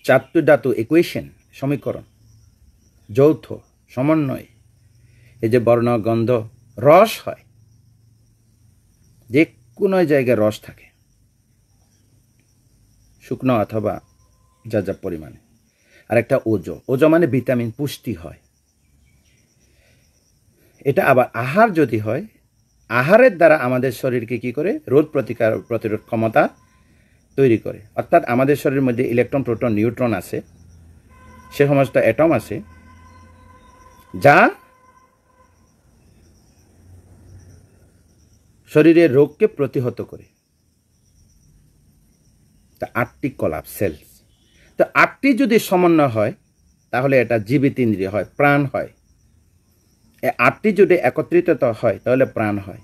চারটি ধাতু, ইকুয়েশন, সমীকরণ, যৌথ সমন্বয়, এই যে বর্ণ, গন্ধ, রস হয়, যে কোনো জায়গায় রস থাকে, শুকনো অথবা যা যা পরিমাণে। আর একটা ওজো মানে ভিটামিন, পুষ্টি হয়। এটা আবার আহার যদি হয়, আহারের দ্বারা আমাদের শরীরকে কি করে? রোগ প্রতিরোধ ক্ষমতা তৈরি করে। অর্থাৎ আমাদের শরীরের মধ্যে ইলেকট্রন, প্রোটন, নিউট্রন আছে, সে সমস্ত অ্যাটম আছে, যা শরীরের রোগকে প্রতিহত করে। তা 8টি কলাপ সেলস। তো 8টি যদি সমন্বয় হয় তাহলে এটা জীবিত ইন্দ্রিয় হয়, প্রাণ হয়। এই 8টি যদি একত্রিত হয় তাহলে প্রাণ হয়।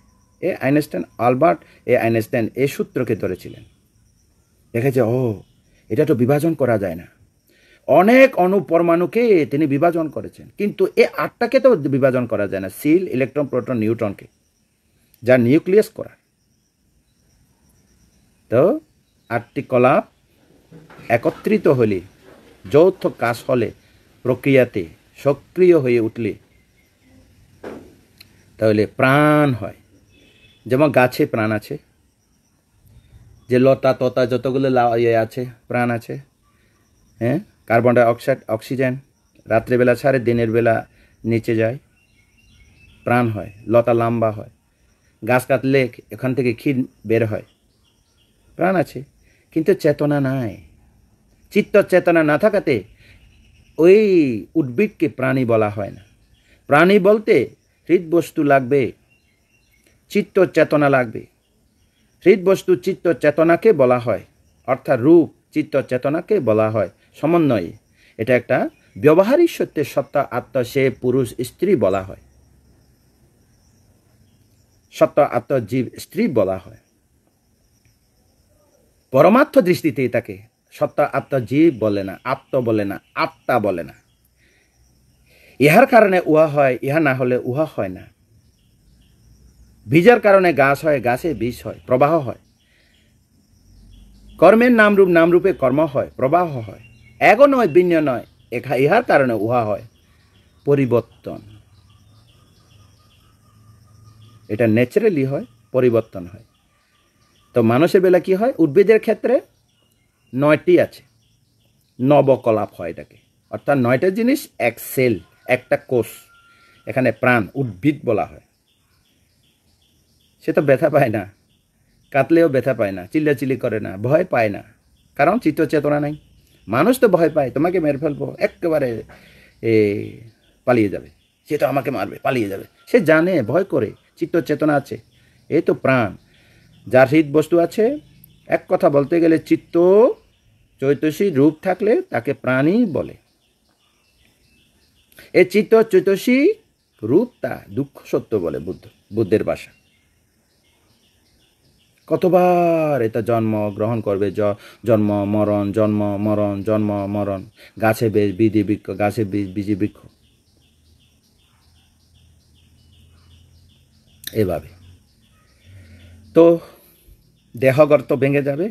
আলবার্ট আইনস্টাইন এই সূত্রকে ধরেছিলেন। দেখেছে এটা তো বিভাজন করা যায় না। অনেক অণু পরমাণুকে তিনি বিভাজন করেছেন, কিন্তু এই 8টাকে তো বিভাজন করা যায় না, সিল, ইলেকট্রন, প্রোটন, নিউট্রনকে, যা নিউক্লিয়াস করা। তো 8টি কলাপ একত্রিত হলে, যৌথ কাজ হলে, প্রক্রিয়াতে সক্রিয় হয়ে উঠলে তাহলে প্রাণ হয়। যেমন গাছে প্রাণ আছে, যে লতা ততা যতগুলো আছে প্রাণ আছে। হ্যাঁ, কার্বন ডাই অক্সাইড, অক্সিজেন রাত্রেবেলা ছাড়ে, দিনের বেলা নিচে যায়, প্রাণ হয়। লতা লম্বা হয়, গাছ কাটলে এখান থেকে ক্ষীর বের হয়, প্রাণ আছে। কিন্তু চেতনা নাই। চিত্ত চেতনা না থাকাতে ওই উদ্ভিদকে প্রাণী বলা হয় না। প্রাণী বলতে হৃদবস্তু লাগবে, চিত্ত চেতনা লাগবে। হৃদবস্তু চিত্ত চেতনাকে বলা হয়, অর্থাৎ রূপ চিত্ত চেতনাকে বলা হয় সমন্বয়ে। এটা একটা ব্যবহারিক সত্যে সত্তা, আত্মা, সে, পুরুষ, স্ত্রী বলা হয়। সত্তা, আত্মা, জীব, স্ত্রী বলা হয়। পরমার্থ দৃষ্টিতে তাকে সত্তা, আত্মা, জীব বলে না, আত্ম বলে না, আত্মা বলে না। ইহার কারণে উহা হয়, ইহা না হলে উহা হয় না। বীজের কারণে গাছ হয়, গাছে বীজ হয়, প্রবাহ হয়। কর্মের নামরূপ, নামরূপে কর্ম হয়, প্রবাহ হয়। একও নয়, ভিন্ন নয়, ইহার কারণে উহা হয় পরিবর্তন। এটা ন্যাচারালি হয়, পরিবর্তন হয়। তো মানুষের বেলা কি হয়? উদ্ভিদের ক্ষেত্রে 9টি আছে, নবকলাপ হয় এটাকে, অর্থাৎ 9টা জিনিস, এক সেল, একটা কোষ, এখানে প্রাণ, উদ্ভিদ বলা হয়। সে তো ব্যথা পায় না, কাটলেও ব্যথা পায় না, চিল্লাচিল্লি করে না, ভয় পায় না, কারণ চিত্ত চেতনা নাই। মানুষ তো ভয় পায়, তোমাকে মেরে ফেলবো, একেবারে পালিয়ে যাবে, সে তো আমাকে মারবে, পালিয়ে যাবে, সে জানে, ভয় করে। চিত্ত চেতনা আছে, এই তো প্রাণ। যার হৃদ বস্তু আছে, এক কথা বলতে গেলে চিত্ত চৈতসী রূপ থাকলে তাকে প্রাণী বলে। এই চিত্ত চৈতসী রূপটা দুঃখ সত্য বলে বুদ্ধের ভাষা। কতবার এটা জন্ম গ্রহণ করবে, জন্ম মরণ, জন্ম মরণ, জন্ম মরণ। গাছে বীজি বৃক্ষ, গাছে বীজি বৃক্ষ, এভাবে। তো দেহগর্ত ভেঙে যাবে,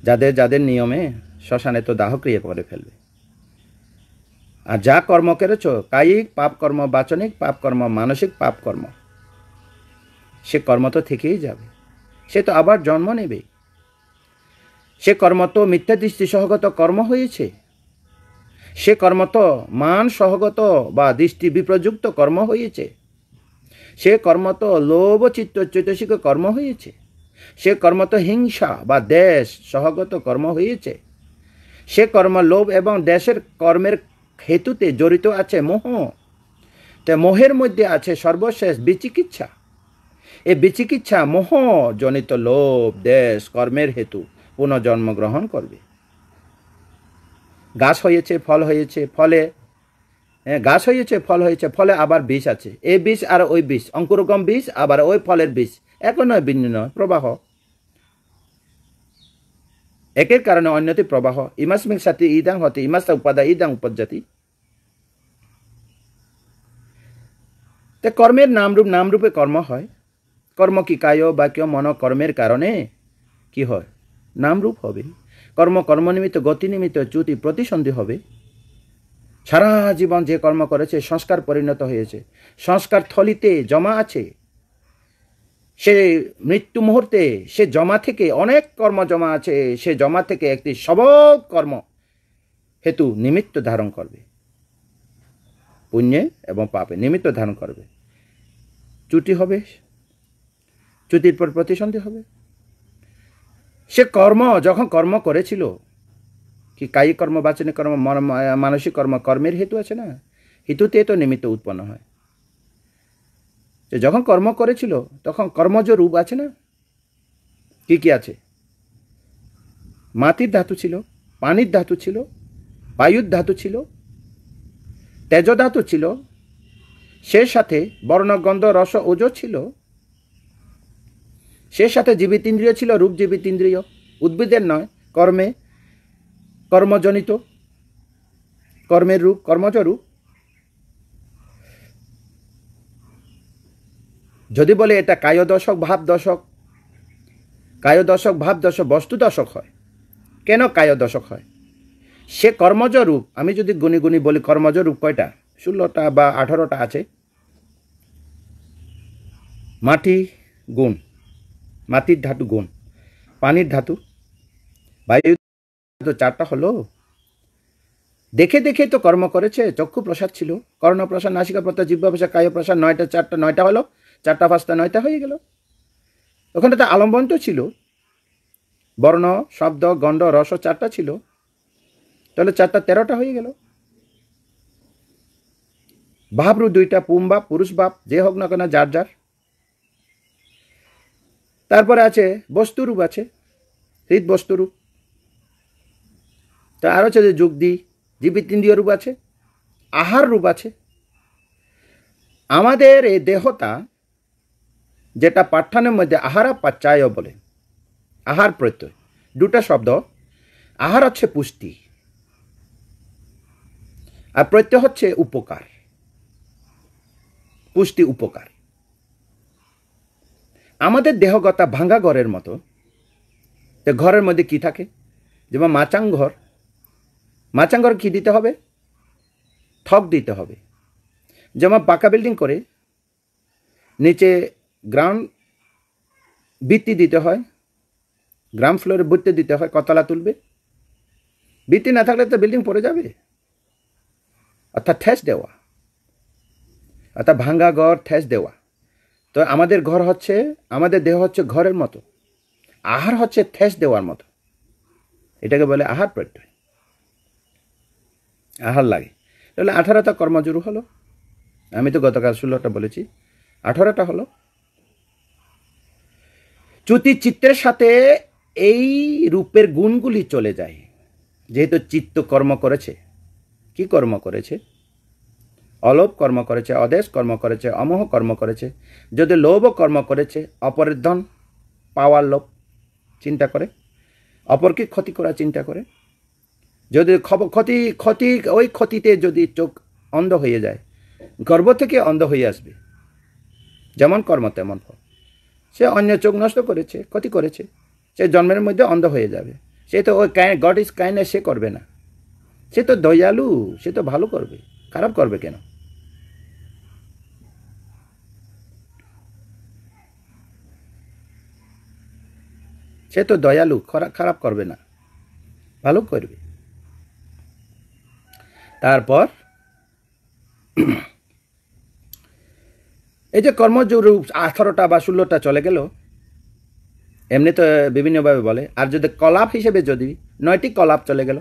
যাদের যাদের নিয়মে শ্মশানে তো দাহক্রিয়া করে ফেলবে। আর যা কর্ম করেছ, কায়িক পাপ কর্ম, বাচনিক পাপ কর্ম, মানসিক পাপ কর্ম, সে কর্ম তো থেকেই যাবে, সে তো আবার জন্ম নেবে। সে কর্ম তো মিথ্যা দৃষ্টি সহগত কর্ম হয়েছে, সে কর্ম তো মান সহগত বা দৃষ্টি বিপ্রযুক্ত কর্ম হয়েছে, সে কর্ম তো লোভ চিত্ত চৈতসিক কর্ম হয়েছে, সে কর্ম তো হিংসা বা দেশ সহগত কর্ম হয়েছে, সে কর্ম লোভ এবং দেশের কর্মের হেতুতে জড়িত আছে মোহ। তে মোহের মধ্যে আছে সর্বশেষ বিচিকিচ্ছা। এই বিচিকিচ্ছা মোহ জনিত লোভ দেশ কর্মের হেতু পুনর্জন্ম গ্রহণ করবে। গাছ হয়েছে, ফল হয়েছে, ফলে গাছ হয়েছে, ফল হয়েছে, ফলে আবার বীজ আছে, এই বীজ আর ওই বীজ, অঙ্কুরোগম বীজ আবার ওই ফলের বীজ, এক নয়, ভিন্ন নয়, প্রবাহ। একের কারণে অন্যটি প্রবাহ। ইমাস্মিং সাথে ইদাং হতে ইমাস্তা উপাদা ইদাং উপজাতি। তে কর্মের নামরূপ, নামরূপে কর্ম হয়। কর্ম কি কায় বাক্য মন কর্মের কারণে কি হয়? নামরূপ হবে। কর্ম কর্ম নিমিত্ত, গতি নিমিত্ত চ্যুতি প্রতিসন্ধি হবে। সারা জীবন যে কর্ম করেছে সংস্কার পরিণত হয়েছে, সংস্কার থলিতে জমা আছে। সে মৃত্যু মুহূর্তে সে জমা থেকে অনেক কর্ম জমা আছে, সে জমা থেকে একটি সবক কর্ম হেতু নিমিত্ত ধারণ করবে, পুণ্যে এবং পাপে নিমিত্ত ধারণ করবে। চ্যুতি হবে, চ্যুতির পর প্রতিসন্ধি হবে। সে কর্ম যখন কর্ম করেছিল, কি কায়িক কর্ম, বাচনিক কর্ম, মানসিক কর্ম, কর্মের হেতু আছে না, হেতুতে তো নিমিত্ত উৎপন্ন হয়। যে যখন কর্ম করেছিল তখন কর্মজ রূপ আছে না, কি কি আছে? মাটির ধাতু ছিল, পানির ধাতু ছিল, বায়ুর ধাতু ছিল, তেজ ধাতু ছিল, সে সাথে বর্ণ গন্ধ রস ওজ ছিল, সে সাথে জীবিত ইন্দ্রিয় ছিল, রূপ জীবিত ইন্দ্রিয়, উদ্ভিদের নয়, কর্মে, কর্মজনিত, কর্মের রূপ, কর্মজ রূপ। যদি বলে এটা কায় দশক ভাব দশক, কায় দশক ভাব দশক বস্তু দশক হয়। কেন কায় দশক হয়? সে কর্মজ রূপ। আমি যদি গুনি গুনি বলি কর্মজ রূপ কয়টা, 16টা বা 18টা আছে। মাটি গুণ, মাটির ধাতু গুণ, পানির ধাতু, বায়ু ধাতু 4টা হলো। দেখে দেখে তো কর্ম করেছে। চক্ষু প্রসাদ ছিল, কর্ণ প্রসাদ, নাসিকা প্রসাদ, জিহ্বা প্রসাদ, কায় প্রসাদ, 9টা 4টা 9টা হলো, 4টা 5টা 9টা হয়ে গেল। ওখানে তো আলম্বন তো ছিল, বর্ণ শব্দ গন্ধ রস 4টা ছিল, তাহলে 4টা 13টা হয়ে গেল। ভাবরু 2টা, পুম বাপ পুরুষ বাপ যে হোক না কেন যার যার। তারপরে আছে বস্তুরূপ, আছে হৃদ বস্তুরূপ। তো আর হচ্ছে যে যুগদি জীবিত ইন্দ্রিয় রূপ আছে, আহার রূপ আছে। আমাদের এই দেহটা যেটা পাঠ্যানের মধ্যে আহারা পাচ্যায় বলে, আহার প্রত্যয়, 2টা শব্দ। আহার হচ্ছে পুষ্টি আর প্রত্যয় হচ্ছে উপকার, পুষ্টি উপকার। আমাদের দেহগতা ভাঙ্গা ঘরের মতো। ঘরের মধ্যে কি থাকে? যেমন মাচাং ঘর, মাচাং ঘর কি দিতে হবে? থক দিতে হবে। যেমন পাকা বিল্ডিং করে নিচে গ্রাউন্ড ভিত্তি দিতে হয়, গ্রাউন্ড ফ্লোরে ভিত্তি দিতে হয়, কতলা তুলবে। ভিত্তি না থাকলে তো বিল্ডিং পড়ে যাবে। অর্থাৎ ঠেস দেওয়া, অর্থাৎ ভাঙ্গা ঘর ঠেস দেওয়া। তো আমাদের ঘর হচ্ছে, আমাদের দেহ হচ্ছে ঘরের মতো, আহার হচ্ছে ঠেস দেওয়ার মতো। এটাকে বলে আহার প্রত্যয়, আহার লাগে। তাহলে 18টা কর্মজুরু হলো। আমি তো গতকাল 16টা বলেছি, 18টা হলো। চ্যুতি চিত্তের সাথে এই রূপের গুণগুলি চলে যায়। যেহেতু চিত্ত কর্ম করেছে, কি কর্ম করেছে? অলোভ কর্ম করেছে, অদেশ কর্ম করেছে, অমোহ কর্ম করেছে। যদি লোভ কর্ম করেছে, অপরের ধন পাওয়ার লোভ চিন্তা করে, অপরকে ক্ষতি করা চিন্তা করে। যদি ক্ষতি ক্ষতি ওই ক্ষতিতে যদি চোখ অন্ধ হয়ে যায়, গর্ভ থেকে অন্ধ হয়ে আসবে। যেমন কর্ম তেমন ফল। সে অন্য চোখ নষ্ট করেছে, ক্ষতি করেছে, সে জন্মের মধ্যে অন্ধ হয়ে যাবে। সে তো ওই গড ইজ কাইন্ডনেস সে করবে না। সে তো দয়ালু, সে তো ভালো করবে, খারাপ করবে কেন? সে তো দয়ালু, খারাপ করবে না, ভালো করবে। তারপর এই যে কর্মজরূপ 18টা বা 16টা চলে গেল, এমনি তো বিভিন্নভাবে বলে। আর যদি কলাপ হিসেবে যদি 9টি কলাপ চলে গেল,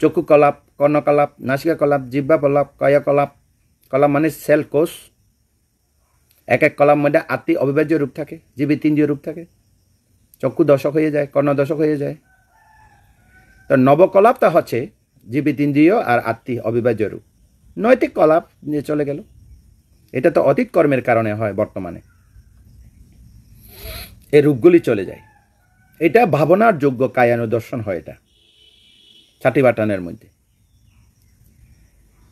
চক্ষু কলাপ, কর্ণ কলাপ, নাসিকা কলাপ, জিহ্বা কলাপ, কায়া কলাপ। কলাপ মানে সেল কোষ। এক এক কলাপ মধ্যে 8টি অবিভাজ্য রূপ থাকে, জীবিত ইন্দ্রিয় রূপ থাকে। চক্ষু দশক হয়ে যায়, কর্ণ দশক হয়ে যায়। তো নবকলাপটা হচ্ছে জীবিত ইন্দ্রিয় আর 8টি অবিভাজ্য রূপ। 9টি কলাপ নিয়ে চলে গেল। এটা তো অতীত কর্মের কারণে হয়। বর্তমানে এই রূপগুলি চলে যায়। এটা ভাবনার যোগ্য কায়ানুদর্শন হয়। এটা ছাটিবাটানের মধ্যে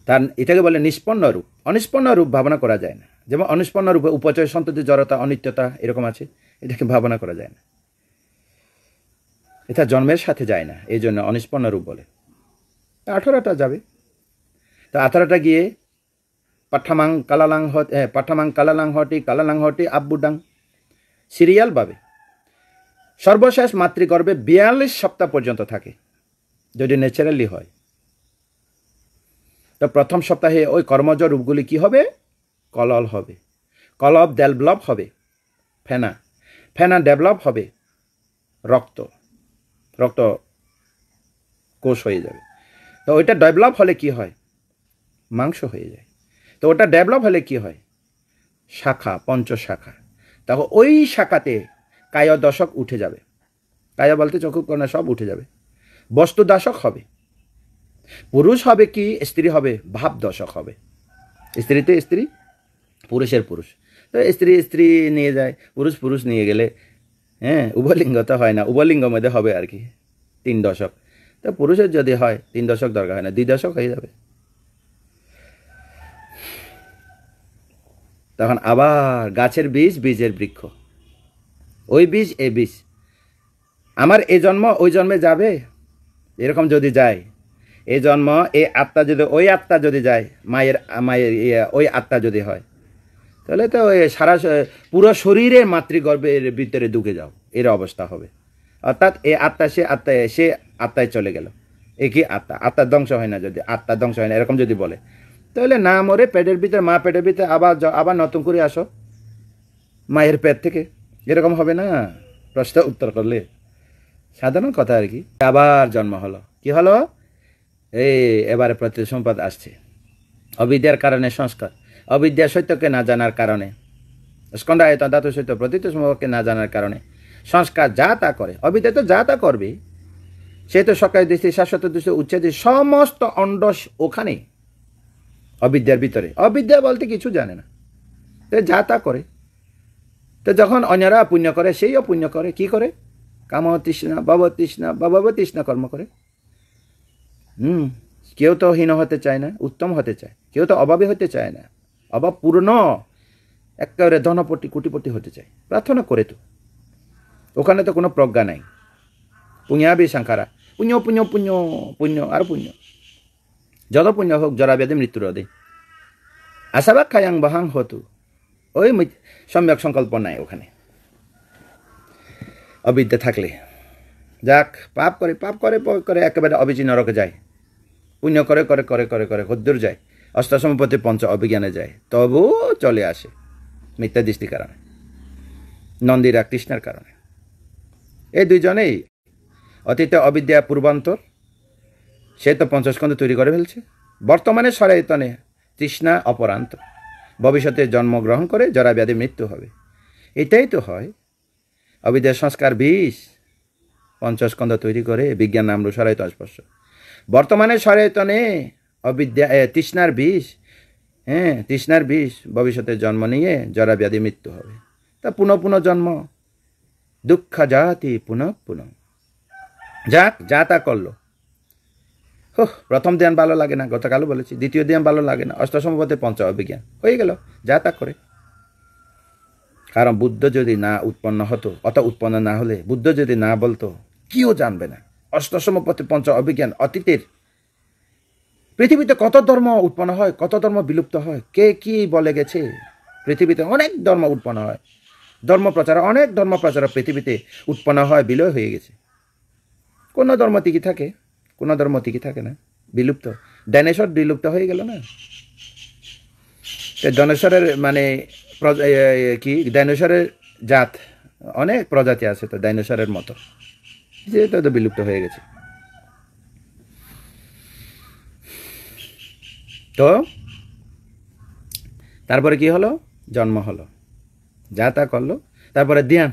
তার এটাকে বলে নিষ্পন্ন রূপ। অনিষ্পন্ন রূপ ভাবনা করা যায় না। যেমন অনিষ্পন্ন রূপে উপচয়, সন্ততি, জড়তা, অনিত্যতা এরকম আছে, এটাকে ভাবনা করা যায় না। এটা জন্মের সাথে যায় না, এই জন্য অনিষ্পন্ন রূপ বলে। 18টা যাবে। তা 18টা গিয়ে পাঠামাং কালালাং হটি আব্বুডাং সিরিয়াল ভাবে সর্বশেষ মাতৃগর্ভে 42 সপ্তাহ পর্যন্ত থাকে, যদি ন্যাচারালি হয়। তো প্রথম সপ্তাহে ওই কর্মজ রূপগুলি কি হবে? কলল হবে, কলব ডেভেলপ হবে, ফেনা ডেভেলপ হবে, রক্ত কোষ হয়ে যাবে। তো ওইটা ডেভেলপ হলে কি হয়? মাংস হয়ে যায়। তো ওটা ডেভেলপ হলে কি হয়, শাখা, পঞ্চশাখা, তখন ওই শাখাতে কায় দশক উঠে যাবে। কায়া বলতে চক্ষুকর্ণা সব উঠে যাবে, বস্তু দশক হবে। পুরুষ হবে কি স্ত্রী হবে, ভাব দশক হবে। স্ত্রীতে স্ত্রী, পুরুষের পুরুষ। তো স্ত্রী স্ত্রী নিয়ে যায়, পুরুষ পুরুষ নিয়ে গেলে, হ্যাঁ, উভয়লিঙ্গ তো হয় না, উভয়লিঙ্গ মধ্যে হবে আর কি 3 দশক। তো পুরুষের যদি হয় 3 দশক দরকার হয় না, 2 দশক হয়ে যাবে। তখন আবার গাছের বীজ, বীজের বৃক্ষ, ওই বীজ এই বীজ, আমার এই জন্ম ওই জন্মে যাবে, এরকম যদি যায়, এই জন্ম এই আত্মা যদি ওই আত্মা যদি যায়, মায়ের মায়ের ওই আত্মা যদি হয়, তাহলে তো ওই সারা পুরো শরীরে মাতৃগর্ভের ভিতরে ঢুকে যাও, এর অবস্থা হবে। অর্থাৎ এই আত্মা সে আত্মায় চলে গেল। এ কি আত্মা, আত্মার ধ্বংস হয় না, যদি আত্মা ধ্বংস হয় না এরকম যদি বলে, তাহলে না মরে পেটের ভিতরে, মা পেটের ভিতরে আবার নতুন করে আসো মায়ের পেট থেকে, এরকম হবে না? প্রশ্ন উত্তর করলে সাধারণ কথা আর কি। আবার জন্ম হলো, কি হলো, এই এবারে প্রতিসম্পাদ আসছে। অবিদ্যার কারণে সংস্কার, অবিদ্যা সত্যকে না জানার কারণে, স্কন্ধায়ত ধাতু সত্য প্রতীত সম্ভবকে না জানার কারণে সংস্কার যা তা করে। অবিদ্যা তো যা তা করবে, সে তো সকাল দৃষ্টি, শাশ্বত দৃষ্টি, উচ্ছেদ, সমস্ত অন্ডস ওখানে অবিদ্যার ভিতরে। অবিদ্যা বলতে কিছু জানে না, তো যা তা করে। তো যখন অন্যরা পুণ্য করে, সেইও পুণ্য করে, কি করে, কাম তৃষ্ণা, ভব তৃষ্ণা কর্ম করে। কেউ তো হীন হতে চায় না, উত্তম হতে চায়। কেউ তো অভাবী হতে চায় না, অভাব পূর্ণ একেবারে ধনপতি কোটিপতি হতে চায়, প্রার্থনা করে। তো ওখানে তো কোনো প্রজ্ঞা নাই। পুণ্যাবি সংখারা, পুণ্য পুণ্য পুণ্য পুণ্য আর পুণ্য, যত পুণ্য হোক জরা ব্যাধি মৃত্যুর অধে, আশাবাক খায়াং বাহাং হতু, ওই সম্যক সংকল্প নাই ওখানে অবিদ্যা থাকলে। যাক, পাপ করে পাপ করে করে একেবারে অবিচি নরকে যায়, পুণ্য করে করে করে করে করে কদ্দূর যায়, অষ্টাসমপতি পঞ্চ অভিজ্ঞানে যায়, তবু চলে আসে মিথ্যা দৃষ্টির কারণে, নন্দীরা কৃষ্ণের কারণে। এই দুইজনেই অতীতে অবিদ্যা পূর্বান্তর, সে তো পঞ্চস্কন্ধ তৈরি করে ফেলছে, বর্তমানে সরায়তনে তৃষ্ণা অপরান্ত, ভবিষ্যতে জন্মগ্রহণ করে জরা ব্যাধি মৃত্যু হবে। এটাই তো হয়। অবিদ্যার সংস্কার বিষ, পঞ্চস্কন্ধ তৈরি করে বিজ্ঞান নাম সরায়ত স্পর্শ, বর্তমানে সরায়তনে অবিদ্যা তৃষ্ণার বিষ, হ্যাঁ, তৃষ্ণার বিষ, ভবিষ্যতে জন্ম নিয়ে জরা ব্যাধি মৃত্যু হবে। তা পুনঃ পুনঃ জন্ম, দুঃখ জাতি পুনঃ পুনঃ। যাক, যা তা করলো। প্রথম ধ্যান ভালো লাগে না, গতকালও বলেছি, দ্বিতীয় ধ্যান ভালো লাগে না, অষ্টসম্পদে পঞ্চ অভিজ্ঞান হয়ে গেল, যা তা করে। কারণ বুদ্ধ যদি না উৎপন্ন হতো, উৎপন্ন না হলে, বুদ্ধ যদি না বলতো, কেউ জানবে না। অষ্টসম্পদে পঞ্চ অভিজ্ঞান অতীতের পৃথিবীতে কত ধর্ম উৎপন্ন হয়, কত ধর্ম বিলুপ্ত হয়, কে কি বলে গেছে। পৃথিবীতে অনেক ধর্ম উৎপন্ন হয়, অনেক ধর্ম প্রচার পৃথিবীতে উৎপন্ন হয়, বিলয় হয়ে গেছে। কোনো ধর্ম টিকে থাকে, কোনো ধর্ম টিকে থাকে না, বিলুপ্ত। ডাইনোসর বিলুপ্ত হয়ে গেল না। ডাইনোসরের মানে কি, ডাইনোসরের জাত অনেক প্রজাতি আছে, তো ডাইনোসরের মতো যেটা তো বিলুপ্ত হয়ে গেছে। তো তারপরে কি হলো, জন্ম হলো, যা তা করলো, তারপরে ধ্যান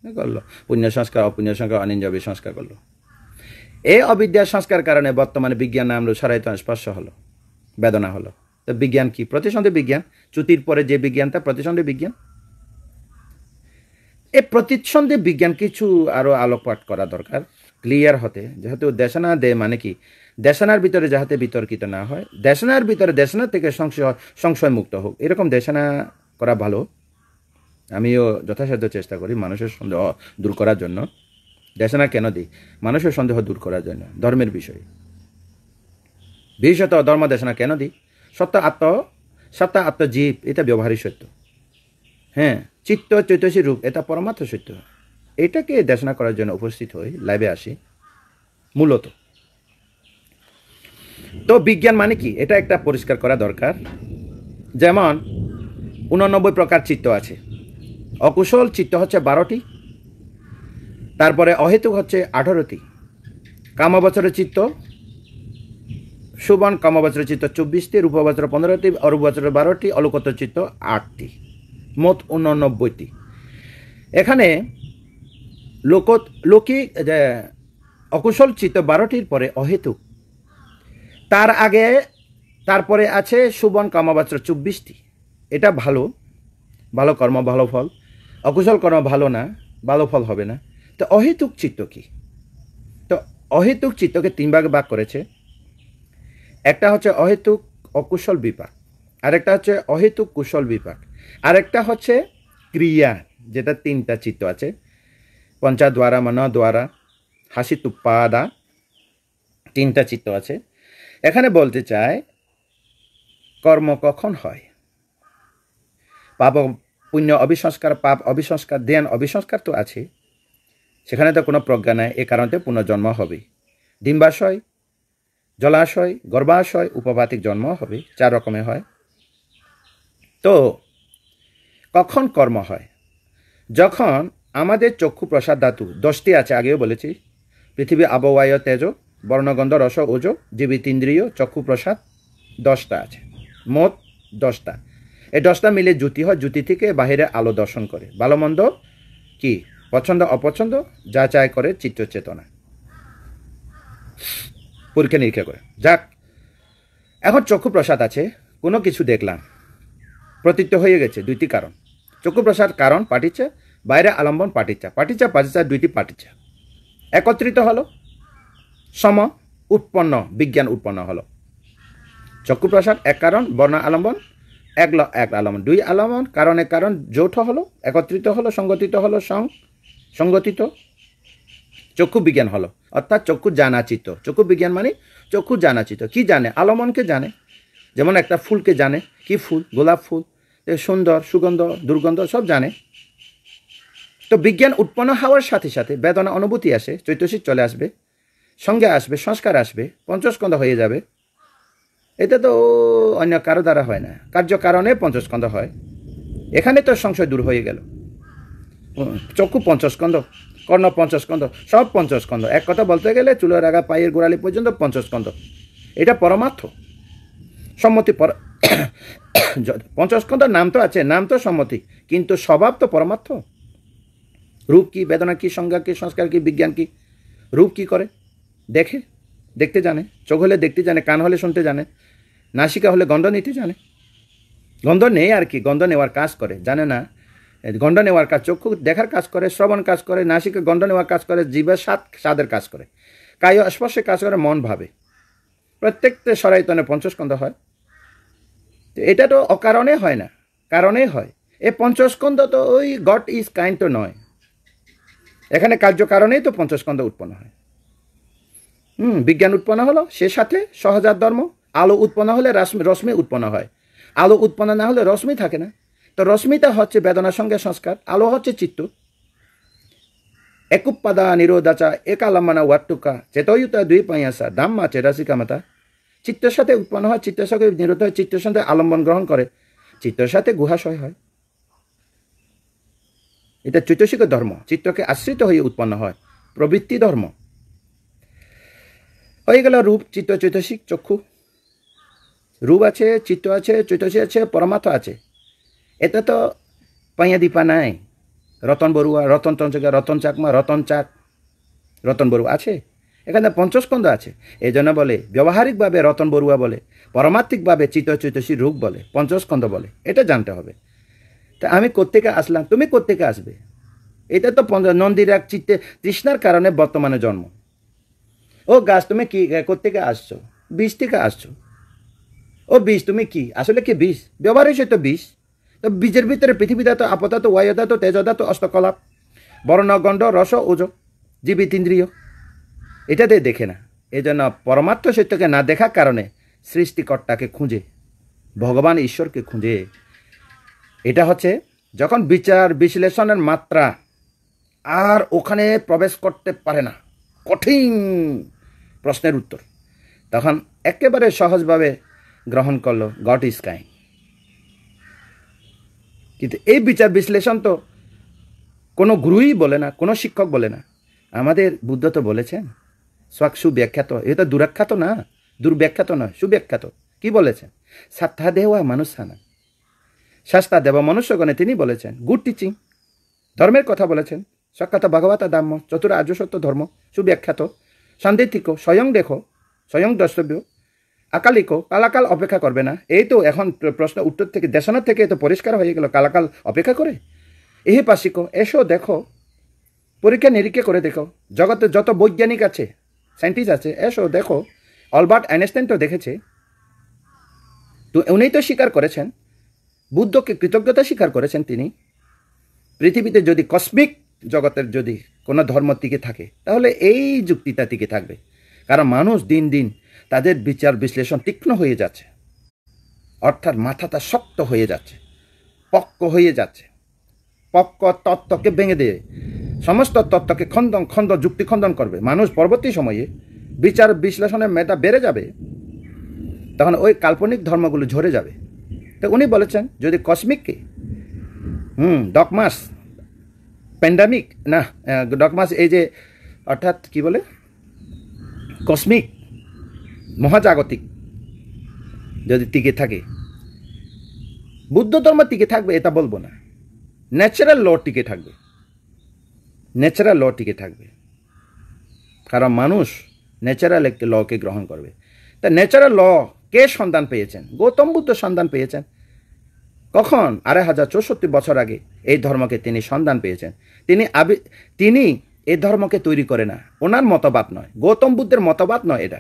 করলো, পুণ্য সংস্কার অপুণ্য সংস্কার অনিঞ্জবী সংস্কার করলো। এই অবিদ্যার সংস্কার কারণে বর্তমানে বিজ্ঞান নাম সরাইত স্পর্শ হলো, বেদনা হলো। তো বিজ্ঞান কি, প্রতিসন্ধি বিজ্ঞান। চ্যুতির পরে যে বিজ্ঞান, তা প্রতিসন্ধি বিজ্ঞান। এই প্রতিসন্ধি বিজ্ঞান কিছু আরো আলোকপাত করা দরকার, ক্লিয়ার হতে। যেহেতু দেশনা দে মানে কি, দেশনার ভিতরে যাহাতে বিতর্কিত না হয়, দেশনার ভিতরে দেশনা থেকে সংশয় মুক্ত হোক, এরকম দেশনা করা ভালো। আমিও যথাসাধ্য চেষ্টা করি মানুষের সন্দেহ দূর করার জন্য। দেশনা কেন দিই, মানুষের সন্দেহ দূর করার জন্য, ধর্মের বিষয়ে। বিশেষত ধর্ম দেশনা কেন দিই, সত্তা আত্মজীব, এটা ব্যবহারিক সত্য। হ্যাঁ, চিত্ত চৈতসী রূপ, এটা পরমাত্ম সত্য। এটাকে দেশনা করার জন্য উপস্থিত হই, লাইভে আসি মূলত। তো বিজ্ঞান মানে কি, এটা একটা পরিষ্কার করা দরকার। যেমন 89 প্রকার চিত্ত আছে, অকুশল চিত্ত হচ্ছে 12টি, তারপরে অহেতুক হচ্ছে 18টি, কামবচরের চিত্ত সুবন কামবজ্র চিত্ত 24টি, রূপবজ্র 15টি, অরূপবজ্র 12টি, অলৌকত চিত্ত 8টি, মোট 89টি। এখানে লৌকিক অকুশল চিত্ত 12টির পরে অহেতুক, তার আগে তারপরে আছে সুবন কামবজ্র 24টি। এটা ভালো, ভালো কর্ম ভালো ফল, অকুশল কর্ম ভালো না, ভালো ফল হবে না। তো অহেতুক চিত্ত কি? তো অহেতুক চিত্তকে 3 ভাগে ভাগ করেছে। একটা হচ্ছে অহেতুক অকুশল বিপাক, আরেকটা হচ্ছে অহেতুক কুশল বিপাক, আরেকটা হচ্ছে ক্রিয়া, যেটা 3টা চিত্ত আছে, পঞ্চাদ্বারা, মনদ্বারা, হাসিতুপ্পাদা, 3টা চিত্ত আছে। এখানে বলতে চায় কর্ম কখন হয়? পাপ পুণ্য অবিসংস্কার, পাপ অবিসংস্কার, ধ্যান অবিসংস্কার তো আছে, সেখানে তো কোনো প্রজ্ঞা নাই, এ কারণে পুনর্জন্ম হবে। ডিম্বাশয়, জলাশয়, গর্ভাশয়, উপপাতিক জন্ম হবে, 4 রকমের হয়। তো কখন কর্ম হয়? যখন আমাদের চক্ষু প্রসাদ ধাতু 10টি আছে, আগেও বলেছি, পৃথিবী আববায়ু তেজ, বর্ণগন্ধ রস ওজ, জীবিত ইন্দ্রিয়, চক্ষু প্রসাদ 10টা আছে, মোট 10টা। এই 10টা মিলে জ্যোতি হয়, জ্যোতি থেকে বাহিরে আলো দর্শন করে, ভালো মন্দ কি পছন্দ অপছন্দ যা চায় করে চিত্ত চেতনা পরীক্ষা নিরীক্ষা করে। যাক, এখন চক্ষু প্রসাদ আছে, কোনো কিছু দেখলাম, প্রতীত্য হয়ে গেছে, 2টি কারণ। চক্ষু প্রসাদ কারণ পাটিচ্ছা, বাইরে আলম্বন পাটিচ্ছা, পাটিচ্ছা 2টি পাটিচ্ছা একত্রিত হলো, সম উৎপন্ন বিজ্ঞান উৎপন্ন হলো। চক্ষু প্রসাদ এক কারণ, বর্ণ আলম্বন এক আলম্বন, 2 আলম্বন, কারণে কারণ যৌথ হলো, একত্রিত হলো, সংগঠিত হলো, সংগঠিত চক্ষু বিজ্ঞান হলো, অর্থাৎ চক্ষু জানা চিত্ত। চক্ষু বিজ্ঞান মানে চক্ষু জানা চিত্ত। কি জানে? আলম্বনকে জানে, যেমন একটা ফুলকে জানে, কি ফুল? গোলাপ ফুল, সুন্দর, সুগন্ধ, দুর্গন্ধ সব জানে। তো বিজ্ঞান উৎপন্ন হওয়ার সাথে সাথে বেদনা অনুভূতি আসে, চৈতসিক চলে আসবে, সঙ্গে আসবে, সংস্কার আসবে, পঞ্চস্কন্ধ হয়ে যাবে। এটা তো অন্য কারো দ্বারা হয় না, কার্য কারণে পঞ্চস্কন্ধ হয়। এখানে তো সংশয় দূর হয়ে গেল। চক্ষু পঞ্চস্কন্ধ, কর্ণ পঞ্চস্কন্ধ, সব পঞ্চস্কন্ধ। এক কথা বলতে গেলে চুলের আগা পায়ের গোড়ালি পর্যন্ত পঞ্চস্কন্ধ। এটা পরমার্থ, সম্মতি। পঞ্চস্কন্ধ নাম তো আছে, নাম তো সম্মতি, কিন্তু স্বভাব তো পরমার্থ। রূপ কি, বেদনা কি, সংজ্ঞা কি, সংস্কার কি, বিজ্ঞান কি? রূপ কি করে? দেখে, দেখতে জানে। চোখ হলে দেখতে জানে, কান হলে শুনতে জানে, নাসিকা হলে গন্ধ নিতে জানে। গন্ধ নেই আর কি, গন্ধ নেওয়ার কাজ করে, জানে না? গন্ধ নেওয়ার কাজ, চক্ষু দেখার কাজ করে, শ্রবণ কাজ করে, নাসিকা গন্ধ নেওয়ার কাজ করে, জিভের স্বাদের কাজ করে, কায় স্পর্শের কাজ করে, মন ভাবে। প্রত্যেকটা সরাইতনে পঞ্চস্কন্ধ হয়। এটা তো অকারণে হয় না, কারণে হয়। এই পঞ্চস্কন্ধ তো ওই গড ইজ কাইন্ড তো নয়, এখানে কার্য কারণেই তো পঞ্চস্কন্ধ উৎপন্ন হয়। বিজ্ঞান উৎপন্ন হলো, সে সাথে সহজাত ধর্ম। আলো উৎপন্ন হলে রশ্মি উৎপন্ন হয়, আলো উৎপন্ন না হলে রশ্মি থাকে না। তো রশ্মিটা হচ্ছে বেদনার সঙ্গে সংস্কার, আলো হচ্ছে চিত্ত। একুপ্পাদা নিরোধাচা একালম্বনা ওয়াট্টুকা চেতয়ুতা 2 পাইয়াসা ধাম্মা চেরাসিকা মাতা। চিত্তের সাথে উৎপন্ন হয়, চিত্তের সাথে নিরোধ হয়, চিত্তের সাথে আলম্বন গ্রহণ করে, চিত্তের সাথে গুহাশয় হয়। এটা চৈতসিক ধর্ম, চিত্তকে আশ্রিত হয়ে উৎপন্ন হয়, প্রবৃত্তি ধর্ম। হয়ে গেল রূপ, চিত্ত, চৈতসিক, চক্ষু। রূপ আছে, চিত্ত আছে, চৈতসিক আছে, পরমার্থ আছে। এটা তো পাইয়া দীপা নাই, রতন বড়ুয়া, রতন চঞ্চকা, রতন চাকমা, রতন চাক, রতন বড়ুয়া আছে। এখানে পঞ্চস্কন্ধ আছে, এই জন্য বলে ব্যবহারিকভাবে রতন বড়ুয়া বলে, পারমার্থিকভাবে চিত্ত চৈতসিক রূপ বলে, পঞ্চস্কন্ধ বলে। এটা জানতে হবে। তা আমি কোত্থেকে আসলাম, তুমি কোত্থেকে আসবে? এটা তো নন্দীর এক চিত্তে তৃষ্ণার কারণে বর্তমানে জন্ম। ও গাছ, তুমি কি কোত্থেকে আসছো? বীজ থেকে আসছো। ও বীজ, তুমি কি আসলে কি বীজ? ব্যবহারিক সে তো বীজ। তো বীজের ভিতরে পৃথিবীটা তো আপদাত, ওয়ায়ুদাত, তেজদাত, অষ্টকলাপ, বর্ণ, গন্ধ, রস, ওজ, জীবিত ইন্দ্রিয়, এটাতে দেখে না। এই জন্য পরমার্থ সত্যকে না দেখার কারণে সৃষ্টিকর্তাকে খুঁজে, ভগবান ঈশ্বরকে খুঁজে। এটা হচ্ছে যখন বিচার বিশ্লেষণের মাত্রা আর ওখানে প্রবেশ করতে পারে না, কঠিন প্রশ্নের উত্তর, তখন একেবারে সহজভাবে গ্রহণ করলো গড ইজ কাইন্ড। কিন্তু এই বিচার বিশ্লেষণ তো কোনো গুরুই বলে না, কোনো শিক্ষক বলে না। আমাদের বুদ্ধ তো বলেছেন স্বাক্ষু ব্যাখ্যাত, এটা দুরাখ্যাত না, দুর্ব্যাখ্যাত নয়, সুব্যাখ্যাত। কি বলেছেন? সাত্তা দেওয়া মানুষানা, শাস্তা দেওয়া মনুষ্যগণে তিনি বলেছেন। গুড টিচিং, ধর্মের কথা বলেছেন। সখ্যাত ভগবতা দাম্য, চতুর আর্য সত্য ধর্ম, সুব্যাখ্যাত। সান্দিতিক, স্বয়ং দেখো, স্বয়ং দ্রষ্টব্য। আকালিক, কালাকাল অপেক্ষা করবে না। এই তো এখন প্রশ্ন উত্তর থেকে দেশনা থেকে তো পরিষ্কার হয়ে গেল, কালাকাল অপেক্ষা করে। এই পাশিক, এসো দেখো, পরীক্ষা নিরীক্ষা করে দেখো, জগতে যত বৈজ্ঞানিক আছে, সায়েন্টিস্ট আছে, এসো দেখো। আলবার্ট আইনস্টাইন তো দেখেছে, তো উনি তো স্বীকার করেছেন, বুদ্ধকে কৃতজ্ঞতা স্বীকার করেছেন তিনি। পৃথিবীতে যদি কসমিক জগতের যদি কোনো ধর্ম টিকে থাকে তাহলে এই যুক্তিটা টিকে থাকবে, কারণ মানুষ দিন দিন তাদের বিচার বিশ্লেষণ তীক্ষ্ণ হয়ে যাচ্ছে, অর্থাৎ মাথাটা শক্ত হয়ে যাচ্ছে, পক্ক হয়ে যাচ্ছে। পক্ক তত্ত্বকে ভেঙে দিয়ে সমস্ত তত্ত্বকে খণ্ড যুক্তি খণ্ডন করবে। মানুষ পরবর্তী সময়ে বিচার বিশ্লেষণের মেধা বেড়ে যাবে, তখন ওই কাল্পনিক ধর্মগুলো ঝরে যাবে। তো উনি বলেছেন যদি কসমিককে ডকমাস, প্যান্ডামিক না, ডকমাস এই যে অর্থাৎ কি বলে, কসমিক মহাজাগতিক যদি টিকে থাকে, বুদ্ধ ধর্ম টিকে থাকবে এটা বলবো না, ন্যাচারাল ল টিকে থাকবে, ন্যাচারাল ল টিকে থাকবে। কারণ মানুষ ন্যাচারাল একটি লকে গ্রহণ করবে। তা ন্যাচারাল ল কে সন্ধান পেয়েছেন? গৌতম বুদ্ধ সন্ধান পেয়েছেন। কখন? 2564 বছর আগে এই ধর্মকে তিনি সন্ধান পেয়েছেন। তিনি এই ধর্মকে তৈরি করে না, ওনার মতবাদ নয়, গৌতম বুদ্ধের মতবাদ নয় এটা।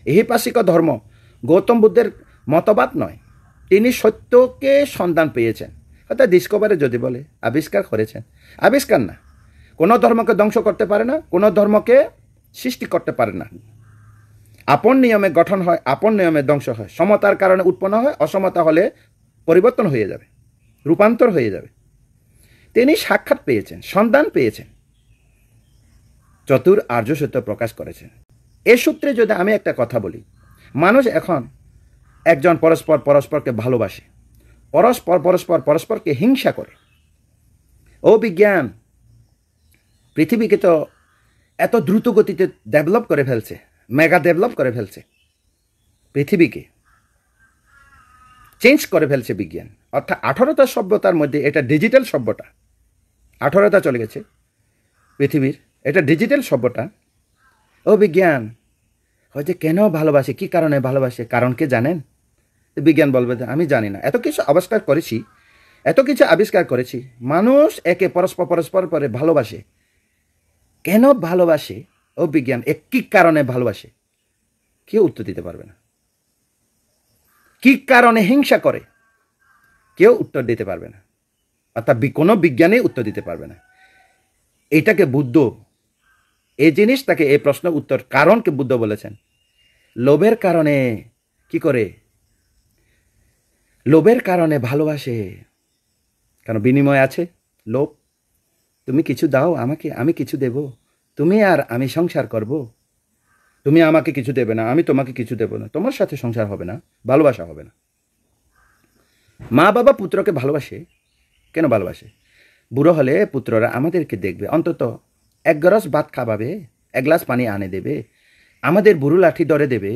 ইহিপাসিক ধর্ম গৌতম বুদ্ধের মতবাদ নয়। তিনি সত্যকে সন্ধান পেয়েছেন, অর্থাৎ ডিসকভারে যদি বলে আবিষ্কার করেছেন। আবিষ্কার না, কোনো ধর্মকে ধ্বংস করতে পারে না, কোনো ধর্মকে সৃষ্টি করতে পারে না। আপন নিয়মে গঠন হয়, আপন নিয়মে ধ্বংস হয়। সমতার কারণে উৎপন্ন হয়, অসমতা হলে পরিবর্তন হয়ে যাবে, রূপান্তর হয়ে যাবে। তিনি সাক্ষাৎ পেয়েছেন, সন্ধান পেয়েছেন, চতুর আর্য সত্য প্রকাশ করেছেন। এ সূত্রে যদি আমি একটা কথা বলি, মানুষ এখন একজন পরস্পরকে ভালোবাসে, পরস্পরকে হিংসা করে। ও বিজ্ঞান পৃথিবীকে তো এত দ্রুত গতিতে ডেভেলপ করে ফেলছে, মেগা ডেভেলপ করে ফেলছে, পৃথিবীকে চেঞ্জ করে ফেলছে বিজ্ঞান। অর্থাৎ 18টা সভ্যতার মধ্যে এটা ডিজিটাল সভ্যতা, 18টা চলে গেছে পৃথিবীর, এটা ডিজিটাল সভ্যতা। ও বিজ্ঞান হয়তো কেন ভালোবাসে, কি কারণে ভালোবাসে, কারণ কে জানেন? বিজ্ঞান বলবে আমি জানি না। এত কিছু আবিষ্কার করেছি, এত কিছু আবিষ্কার করেছি, মানুষ একে পরস্পর পরে ভালোবাসে। কেন ভালোবাসে? ও বিজ্ঞান কি কারণে ভালোবাসে? কেউ উত্তর দিতে পারবে না। কি কারণে হিংসা করে? কেউ উত্তর দিতে পারবে না, অর্থাৎ কোনো বিজ্ঞানী উত্তর দিতে পারবে না। এইটাকে বুদ্ধ, এই জিনিসটাকে, এই প্রশ্ন উত্তর কারণকে বুদ্ধ বলেছেন। লোভের কারণে কি করে? লোভের কারণে ভালোবাসে, কারণ বিনিময় আছে, লোভ। তুমি কিছু দাও আমাকে, আমি কিছু দেব, তুমি আর আমি সংসার করব। তুমি আমাকে কিছু দেবে না, আমি তোমাকে কিছু দেব না, তোমার সাথে সংসার হবে না, ভালোবাসা হবে না। মা বাবা পুত্রকে ভালোবাসে, কেন ভালোবাসে? বুড়ো হলে পুত্ররা আমাদেরকে দেখবে, অন্তত এক গ্লাস ভাত খাওয়াবে, এক গ্লাস পানি আনে দেবে, আমাদের বুড়ো লাঠি ধরে দেবে,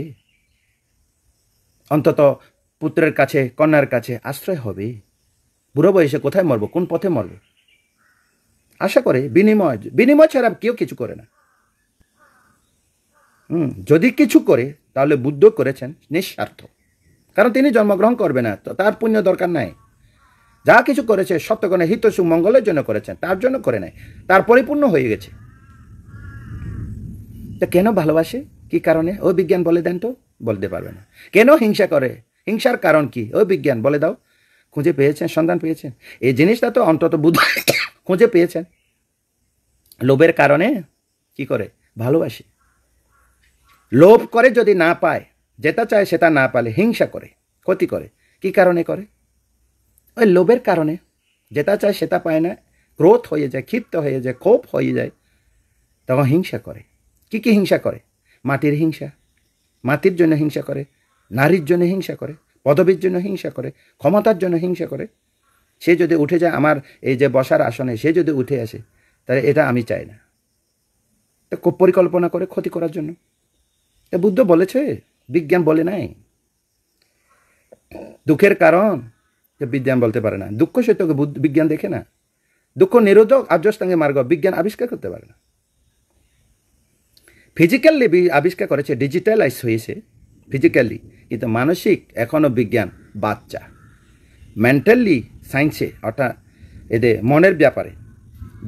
অন্তত পুত্রের কাছে কন্যার কাছে আশ্রয় হবে। বুড়ো বয়সে কোথায় মরবো, কোন পথে মরবো? আশা করে বিনিময় ছাড়া কেউ কিছু করে না। যদি কিছু করে তাহলে বুদ্ধ করেছেন নিঃস্বার্থ, কারণ তিনি জন্মগ্রহণ করবে না, তো তার পুণ্য দরকার নাই। যা কিছু করেছে সত্যগণে হিত সুমঙ্গলের জন্য করেছেন, তার জন্য করে নাই, তার পরিপূর্ণ হয়ে গেছে। তা কেন ভালোবাসে, কি কারণে? ও বিজ্ঞান বলে দেন তো, বলতে পারবে না। কেন হিংসা করে, হিংসার কারণ কি? ও বিজ্ঞান বলে দাও। খুঁজে পেয়েছেন, সন্ধান পেয়েছেন? এই জিনিসটা তো অন্তত বুদ্ধ খুঁজে পেয়েছেন। লোভের কারণে কি করে? ভালোবাসে। লোভ করে যদি না পায়, যেটা চায় সেটা না পালে হিংসা করে, ক্ষতি করে। কি কারণে করে? ওই লোভের কারণে। যেটা চায় সেটা পায় না, ক্রোধ হয়ে যায়, ক্ষিপ্ত হয়ে যায়, ক্ষোভ হয়ে যায়, তখন হিংসা করে। কি কি হিংসা করে? মাটির হিংসা, মাটির জন্য হিংসা করে, নারীর জন্য হিংসা করে, পদবীর জন্য হিংসা করে, ক্ষমতার জন্য হিংসা করে। সে যদি উঠে যায় আমার এই যে বসার আসনে, সে যদি উঠে আসে, তাহলে এটা আমি চাই না। তো পরিকল্পনা করে ক্ষতি করার জন্য। বুদ্ধ বলেছে বিজ্ঞান বলে নাই। দুঃখের কারণ বিজ্ঞান বলতে পারে না। দুঃখ সত্যকে বিজ্ঞান দেখে না। দুঃখ নিরোধক আর্যষ্টাঙ্গে মার্গ বিজ্ঞান আবিষ্কার করতে পারে না। ফিজিক্যালি আবিষ্কার করেছে, ডিজিটালাইজ হয়েছে ফিজিক্যালি, কিন্তু মানসিক এখনো বিজ্ঞান বাচ্চা। মেন্টালি সায়েন্সে অর্থাৎ এদের মনের ব্যাপারে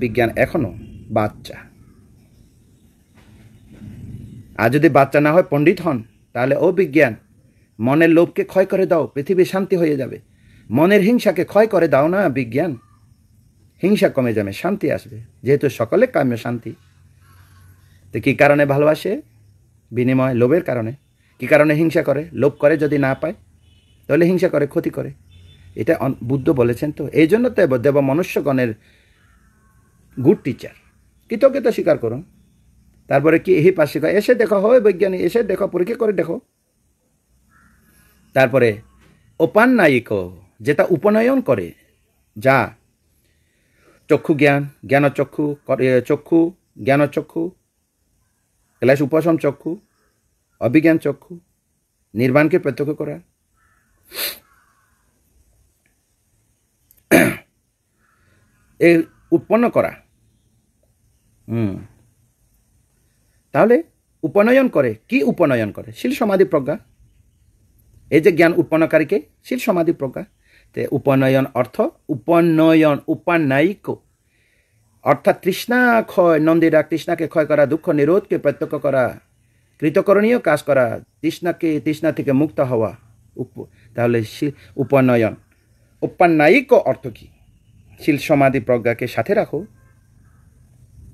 বিজ্ঞান এখনো বাচ্চা। আর যদি বাচ্চা না হয় পণ্ডিত হন, তাহলে ও বিজ্ঞান মনের লোভকে ক্ষয় করে দাও, পৃথিবী শান্তি হয়ে যাবে। মনের হিংসাকে ক্ষয় করে দাও না বিজ্ঞান, হিংসা কমে যাবে, শান্তি আসবে, যেহেতু সকলে কাম্য শান্তি। তো কী কারণে ভালোবাসে? বিনিময়, লোভের কারণে। কী কারণে হিংসা করে? লোভ করে যদি না পায়, তাহলে হিংসা করে, ক্ষতি করে। এটা বুদ্ধ বলেছেন। তো এই জন্য তো দেব মনুষ্যগণের গুড টিচার, কৃতজ্ঞতা স্বীকার করুন। তারপরে কি এই পাশে এসে দেখো, হয় বৈজ্ঞানিক, এসে দেখো, পরীক্ষা করে দেখো। তারপরে উপান্নায়িক, যেটা উপনয়ন করে, যা চক্ষু জ্ঞান, জ্ঞানচক্ষু, চক্ষু, জ্ঞানচক্ষু, ক্লেশ উপশম চক্ষু, অভিজ্ঞান চক্ষু, নির্বাণকে প্রত্যক্ষ করা, এই উৎপন্ন করা। তাহলে উপনয়ন করে, কি উপনয়ন করে? শীল সমাধি প্রজ্ঞা। এই যে জ্ঞান উৎপন্নকারীকে শীল সমাধি প্রজ্ঞা। তে উপনয়ন অর্থ উপনয়ন, উপান্নায়িক অর্থাৎ তৃষ্ণা ক্ষয়, নন্দীরা তৃষ্ণাকে ক্ষয় করা, দুঃখ নিরোধকে প্রত্যক্ষ করা, কৃতকরণীয় কাজ করা, তৃষ্ণা থেকে মুক্ত হওয়া। তাহলে উপনয়ন। উপান্নায়িক অর্থ কি? শীল সমাধি প্রজ্ঞাকে সাথে রাখো।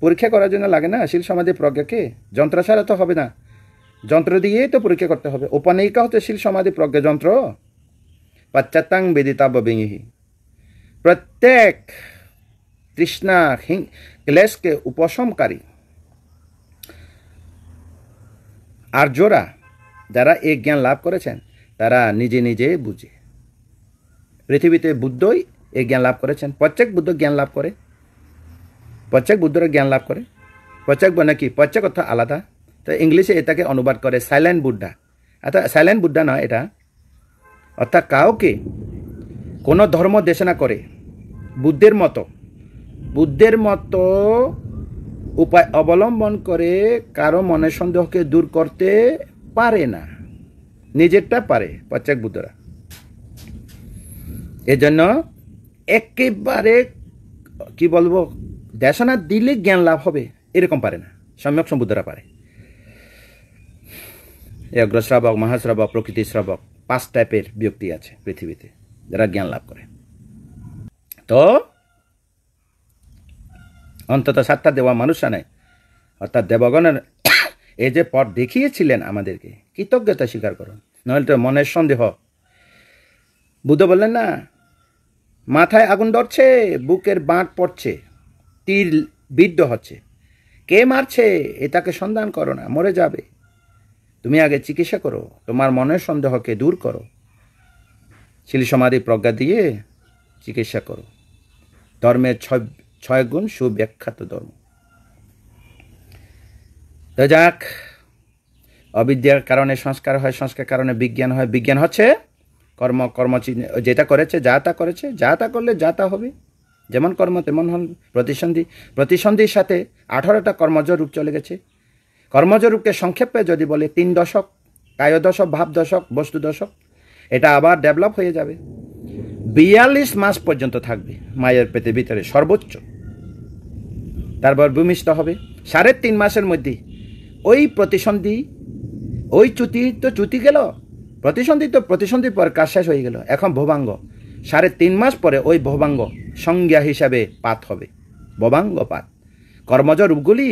পরীক্ষা করার জন্য লাগে না শীল সমাধি প্রজ্ঞাকে, যন্ত্র ছাড়া তো হবে না, যন্ত্র দিয়েই তো পরীক্ষা করতে হবে। উপান্নায়িকা হচ্ছে শীল সমাধি প্রজ্ঞা যন্ত্র। পাশ্চাত্যাং বেদিতাব্য বিঙিহি, প্রত্যেক তৃষ্ণা ক্লেশকে উপশমকারী আর্যরা যারা এই জ্ঞান লাভ করেছেন, তারা নিজে নিজে বুঝে। পৃথিবীতে বুদ্ধই এই জ্ঞান লাভ করেছেন। প্রত্যেক বুদ্ধ জ্ঞান লাভ করে, প্রত্যেক বুদ্ধরা জ্ঞান লাভ করে। প্রত্যেক মানে কি? প্রত্যেক অর্থ আলাদা। তো ইংলিশে এটাকে অনুবাদ করে সাইলেন্ট বুদ্ধা। অর্থাৎ সাইলেন্ট বুদ্ধা নয় এটা, অর্থাৎ কাউকে কোনো ধর্ম দেশনা করে বুদ্ধের মতো উপায় অবলম্বন করে কারো মনের সন্দেহকে দূর করতে পারে না, নিজেরটা পারে প্রত্যেক বুদ্ধরা। এজন্য একেবারে কি বলবো, দেশনা দিলে জ্ঞান লাভ হবে এরকম পারে না, সম্যক সম্বুদ্ধরা পারে। অগ্রশ্রাবক, মহাশ্রাবক, প্রকৃতি শ্রাবক, 5 টাইপের ব্যক্তি আছে পৃথিবীতে যারা জ্ঞান লাভ করে। তো অন্তত 7টা দেওয়া মানুষরা নেয়, অর্থাৎ দেবগণের এই যে পথ দেখিয়েছিলেন আমাদেরকে, কৃতজ্ঞতা স্বীকার করুন, নইলে তো মনের সন্দেহ। বুদ্ধ বললেন না, মাথায় আগুন ধরছে, বুকের বাঁট পড়ছে, তীর বিদ্ধ হচ্ছে, কে মারছে এটাকে সন্ধান করো না, মরে যাবে। তুমি আগে চিকিৎসা করো, তোমার মনের সন্দেহকে দূর করো, শীল সমাধি প্রজ্ঞা দিয়ে চিকিৎসা করো। ধর্মের 6 গুণ সুব্যাখ্যাত ধর্ম। তো যাক, অবিদ্যার কারণে সংস্কার হয়, সংস্কার কারণে বিজ্ঞান হয়। বিজ্ঞান হচ্ছে কর্ম যেটা করেছে, যা তা করেছে, যা তা করলে যা তা হবে, যেমন কর্ম তেমন হন। প্রতিসন্ধির সাথে 18টা কর্মজ রূপ চলে গেছে। কর্মজ রূপকে সংক্ষেপে যদি বলে 3 দশক, কায় দশক, ভাব দশক, বস্তু দশক। এটা আবার ডেভেলপ হয়ে যাবে, 42 মাস পর্যন্ত থাকবে মায়ের পেটের ভিতরে সর্বোচ্চ। তারপর ভূমিষ্ঠ হবে 3.5 মাসের মধ্যে। ওই প্রতিসন্ধি, ওই চ্যুতি গেল, প্রতিসন্ধির পর কাজ শেষ হয়ে গেল। এখন ভবাঙ্গ, 3.5 মাস পরে ওই ভবাঙ্গ সংজ্ঞা হিসাবে পাত হবে, ভবাঙ্গ পাত। কর্মজ রূপগুলি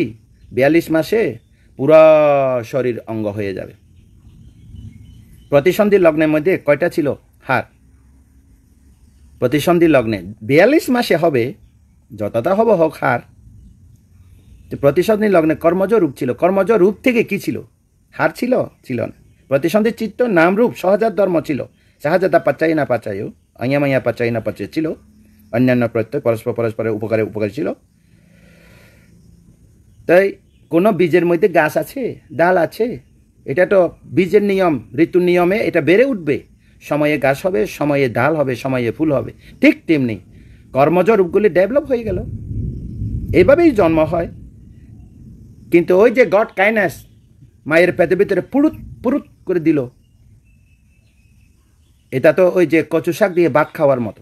42 মাসে পুরো শরীর অঙ্গ হয়ে যাবে। প্রতিসন্ধি লগ্নের মধ্যে কয়টা ছিল? হার। প্রতিসন্ধি লগ্নে 42 মাসে হবে, যতটা হবে হোক হার। প্রতিসন্ধি লগ্নে কর্মজ রূপ ছিল, কর্মজ রূপ থেকে কি ছিল? হার ছিল? ছিল না। প্রতিসন্ধি চিত্ত নাম রূপ সহজাত ধর্ম ছিল, সহজাতা পাচাই না পাচাই, অয়ামাইয়া পাচাই না পাচাই ছিল, অন্যান্য প্রত্যয় পরস্পরের উপকারী ছিল। তাই কোনো বীজের মধ্যে গাছ আছে, ডাল আছে, এটা তো বীজের নিয়ম, ঋতুর নিয়মে এটা বেড়ে উঠবে, সময়ে গাছ হবে, সময়ে ডাল হবে, সময়ে ফুল হবে। ঠিক তেমনি কর্মজ রূপগুলি ডেভেলপ হয়ে গেল, এইভাবেই জন্ম হয়। কিন্তু ওই যে গড কাইন্ডনেস মায়ের পেটের ভিতরে পুরুত পুরুত করে দিল, এটা তো ওই যে কচু শাক দিয়ে ভাত খাওয়ার মতো।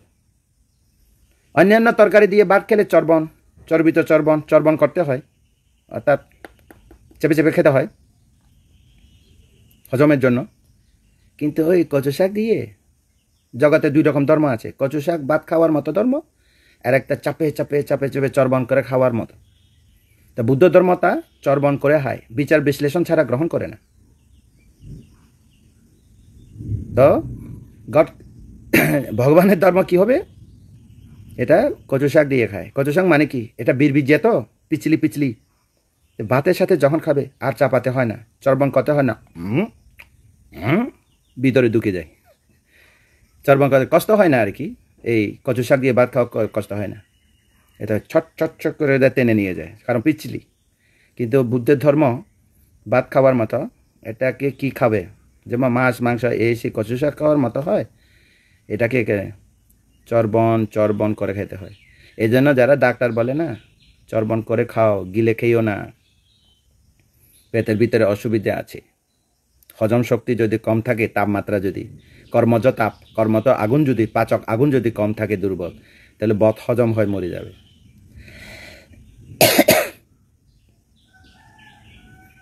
অন্যান্য তরকারি দিয়ে ভাত খেলে চর্বণ, চর্বিত চর্বণ চর্বণ করতে হয়, অর্থাৎ চেপে চেপে খেতে হয় হজমের জন্য। কিন্তু ওই কচু শাক দিয়ে, জগতে দুই রকম ধর্ম আছে, কচু শাক ভাত খাওয়ার মতো ধর্ম, আর একটা চাপে চাপে চাপে চাপে চর্বণ করে খাওয়ার মতো। তা বুদ্ধ ধর্মটা চর্বণ করে খায়, বিচার বিশ্লেষণ ছাড়া গ্রহণ করে না। তো গড ভগবানের ধর্ম কি হবে? এটা কচু শাক দিয়ে খায়। কচু শাক মানে কি? এটা বীরবীজে তো পিছলি পিছলি, ভাতের সাথে যখন খাবে আর চাপাতে হয় না, চর্বণ করতে হয় না, ভিতরে ঢুকে যায়। চর্বণ করতে কষ্ট হয় না আর কি, এই কচু শাক দিয়ে ভাত খাওয়া কষ্ট হয় না, এটা ছট ছট ছট করে টেনে নিয়ে যায়, কারণ পিছলি। কিন্তু বুদ্ধের ধর্ম ভাত খাওয়ার মতো, এটাকে কি খাবে? যেমন মাছ মাংস এসে কচু শাক খাওয়ার মতো হয়, এটাকে চর্বণ চর্বণ করে খেতে হয়। এই জন্য যারা ডাক্তার বলে না, চর্বণ করে খাও, গিলে খেয়েও না, পেটের ভিতরে অসুবিধা আছে। হজম শক্তি যদি কম থাকে, তাপমাত্রা যদি, কর্মজ তাপ, কর্মত আগুন যদি, পাচক আগুন যদি কম থাকে, দুর্বল, তাহলে বদ হজম হয়ে মরে যাবে।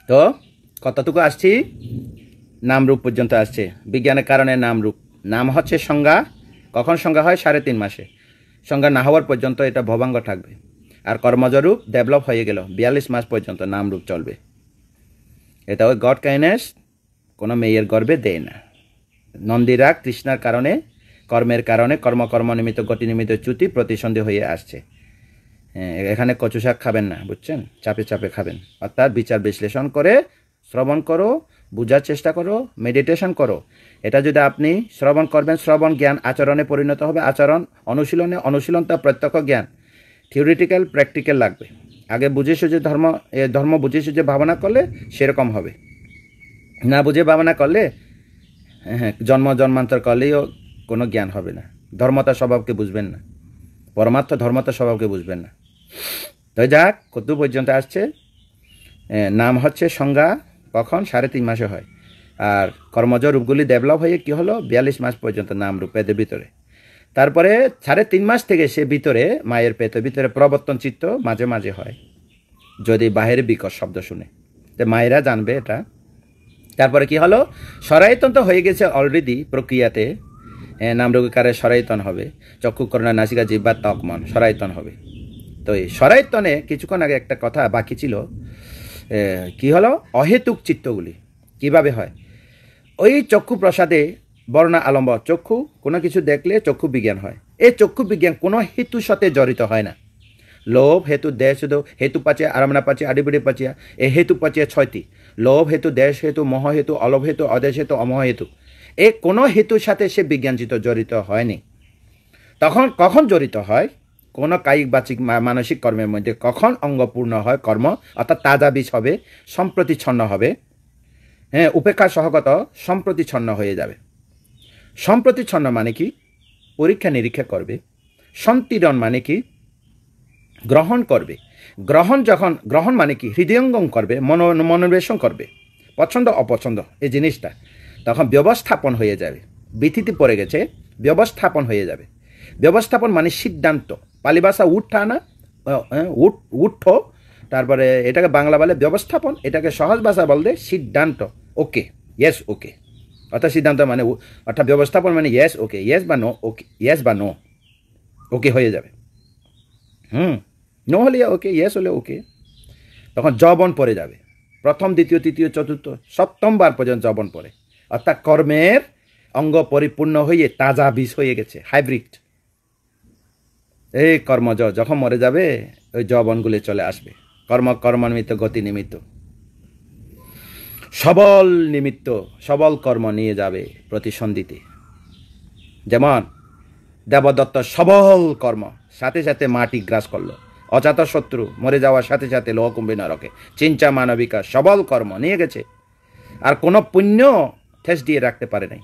তো কতটুকু আসছি? নামরূপ পর্যন্ত আসছে। বিজ্ঞানের কারণে নামরূপ, নাম হচ্ছে সংজ্ঞা। কখন সংজ্ঞা হয়? 3.5 মাসে। সংজ্ঞা না হওয়ার পর্যন্ত এটা ভবাঙ্গ থাকবে। আর কর্মজরূপ ডেভেলপ হয়ে গেল 42 মাস পর্যন্ত নামরূপ চলবে। এটা ওই গড কাইন্ডনেস কোনো মেয়ের গর্ভে দেয় না। নন্দীরা কৃষ্ণার কারণে, কর্মের কারণে, কর্ম নিমিত্ত গতি নিমিত্ত চ্যুতি প্রতিসন্ধি হয়ে আসছে। এখানে কচু শাক খাবেন না, বুঝছেন? চাপে চাপে খাবেন, অর্থাৎ বিচার বিশ্লেষণ করে শ্রবণ করো, বোঝার চেষ্টা করো, মেডিটেশন করো। এটা যদি আপনি শ্রবণ করবেন, শ্রবণ জ্ঞান আচরণে পরিণত হবে, আচরণ অনুশীলনে, অনুশীলনটা প্রত্যক্ষ জ্ঞান। থিওরিটিক্যাল প্র্যাকটিক্যাল লাগবে। আগে বুঝে সুঝে ধর্ম বুঝে সুঝে ভাবনা করলে সেরকম হবে, না বুঝে ভাবনা করলে জন্ম জন্মান্তর করলেও কোনো জ্ঞান হবে না। ধর্মতা স্বভাবকে বুঝবেন না, পরমার্থ ধর্মতা স্বভাবকে বুঝবেন না। তো যাক, কত পর্যন্ত আসছে? নাম হচ্ছে সংজ্ঞা কখন? 3.5 মাসে হয়। আর কর্মজ রূপগুলি ডেভেলপ হয়ে কি হলো? 42 মাস পর্যন্ত নাম রূপ পেটের ভিতরে। তারপরে 3.5 মাস থেকে সে ভিতরে, মায়ের পেটের ভিতরে প্রবর্তন চিত্ত মাঝে মাঝে হয়, যদি বাহিরে বিকট শব্দ শুনে। তো মায়েরা জানবে এটা। তারপরে কি হলো? সরায়তন তো হয়ে গেছে অলরেডি প্রক্রিয়াতে। নামরূপকারে সরায়তন হবে, চক্ষু করোনা নাসিকা জিহ্বা ত্বক মন সরায়তন হবে। তো এই সরায়তনে কিছুক্ষণ আগে একটা কথা বাকি ছিল, কি হলো? অহেতুক চিত্তগুলি কিভাবে হয়? ওই চক্ষু প্রসাদে বর্ণা আলম্ব, চক্ষু কোনো কিছু দেখলে চক্ষু বিজ্ঞান হয়। এই চক্ষু বিজ্ঞান কোনো হেতুর সাথে জড়িত হয় না। লোভ হেতু, দেশ হেতু, হেতু পাচিয়া, আরামনা পাচিয়া, আডিবিড়ি পাচিয়া, এই হেতু পাচিয়া 6টি। লোভ হেতু, দেশ হেতু, মোহ হেতু, অলোভ হেতু, অদেশ হেতু, অমোহ হেতু। এই কোনো হেতুর সাথে সে বিজ্ঞানচিত জড়িত হয়নি। তখন কখন জড়িত হয়? কোনো কায়িক বাচিক মানসিক কর্মের মধ্যে কখন অঙ্গপূর্ণ হয় কর্ম, অর্থাৎ তাজা বীজ হবে, সম্প্রতিচ্ছন্ন হবে, উপেক্ষা সহগত সম্প্রতিচ্ছন্ন হয়ে যাবে। সম্প্রতিচ্ছন্ন মানে কি? পরীক্ষা নিরীক্ষা করবে। সন্তিরণ মানে কি? গ্রহণ করবে। গ্রহণ মানে কি? হৃদয়ঙ্গম করবে, মনোনিবেশন করবে, পছন্দ অপছন্দ এই জিনিসটা। তখন ব্যবস্থাপন হয়ে যাবে। বিথিতে পড়ে গেছে, ব্যবস্থাপন হয়ে যাবে। ব্যবস্থাপন মানে সিদ্ধান্ত। পালি ভাষা উঠানা, উঠো, তারপরে এটাকে বাংলা বলে ব্যবস্থাপন, এটাকে সহজ ভাষা বলতে সিদ্ধান্ত। ওকে, ইয়েস ওকে, অর্থাৎ সিদ্ধান্ত মানে, অর্থাৎ ব্যবস্থাপন মানে ইয়েস ওকে, ইয়েস বা নো ওকে, ইয়েস বা নো ওকে হয়ে যাবে। নো হলে ওকে, ইয়েস হলে ওকে। তখন যবন পড়ে যাবে। প্রথম, দ্বিতীয়, তৃতীয়, চতুর্থ, সপ্তমবার পর্যন্ত যবন পড়ে, অর্থাৎ কর্মের অঙ্গ পরিপূর্ণ হয়ে তাজা বীজ হয়ে গেছে, হাইব্রিড। এই কর্মজ যখন মরে যাবে, ওই যবনগুলি চলে আসবে। কর্ম নিমিত্ত, গতি নিমিত্ত, সবল নিমিত্ত, সবল কর্ম নিয়ে যাবে প্রতিসন্ধিতে। যেমন দেবদত্ত সবল কর্ম, সাথে সাথে মাটি গ্রাস করলো। অজাত শত্রু মরে যাওয়ার সাথে সাথে লোহকুম্ভী নরকে। চিঞ্চা মানবিকা সবল কর্ম নিয়ে গেছে। আর কোনো পুণ্য ঠেস দিয়ে রাখতে পারে নাই,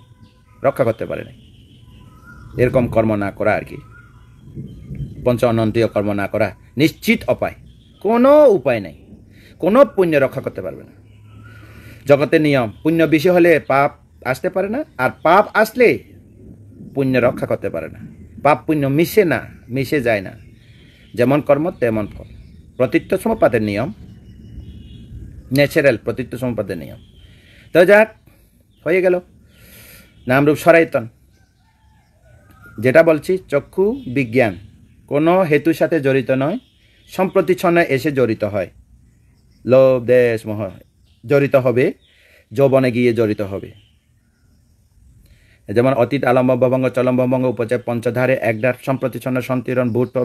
রক্ষা করতে পারে নাই। এরকম কর্ম না করা আর কি, পঞ্চ অনন্তীয় কর্ম না করা নিশ্চিত অপায়, কোনো উপায় নাই। কোনো পুণ্য রক্ষা করতে পারবে না। জগতের নিয়ম, পুণ্য বেশি হলে পাপ আসতে পারে না, আর পাপ আসলে পুণ্য রক্ষা করতে পারে না। পাপ পুণ্য মিশে যায় না। যেমন কর্ম তেমন ফল। প্রতীত্য সমপাতের নিয়ম, ন্যাচারাল প্রতীত্য সমপাতের নিয়ম। তো যাক, হয়ে গেল নামরূপ সরায়তন। যেটা বলছি, চক্ষু বিজ্ঞান কোনো হেতুর সাথে জড়িত নয়, সম্প্রতিচ্ছন্ন এসে জড়িত হয়। লোভ দেশ মোহ জড়িত হবে, যৌবনে গিয়ে জড়িত হবে। যেমন অতীত আলম্ব ভবঙ্গ চলম্ব ভবঙ্গ উপচয় পঞ্চধারে একদার সম্প্রতিচ্ছন্ন সন্তিরণ ভূত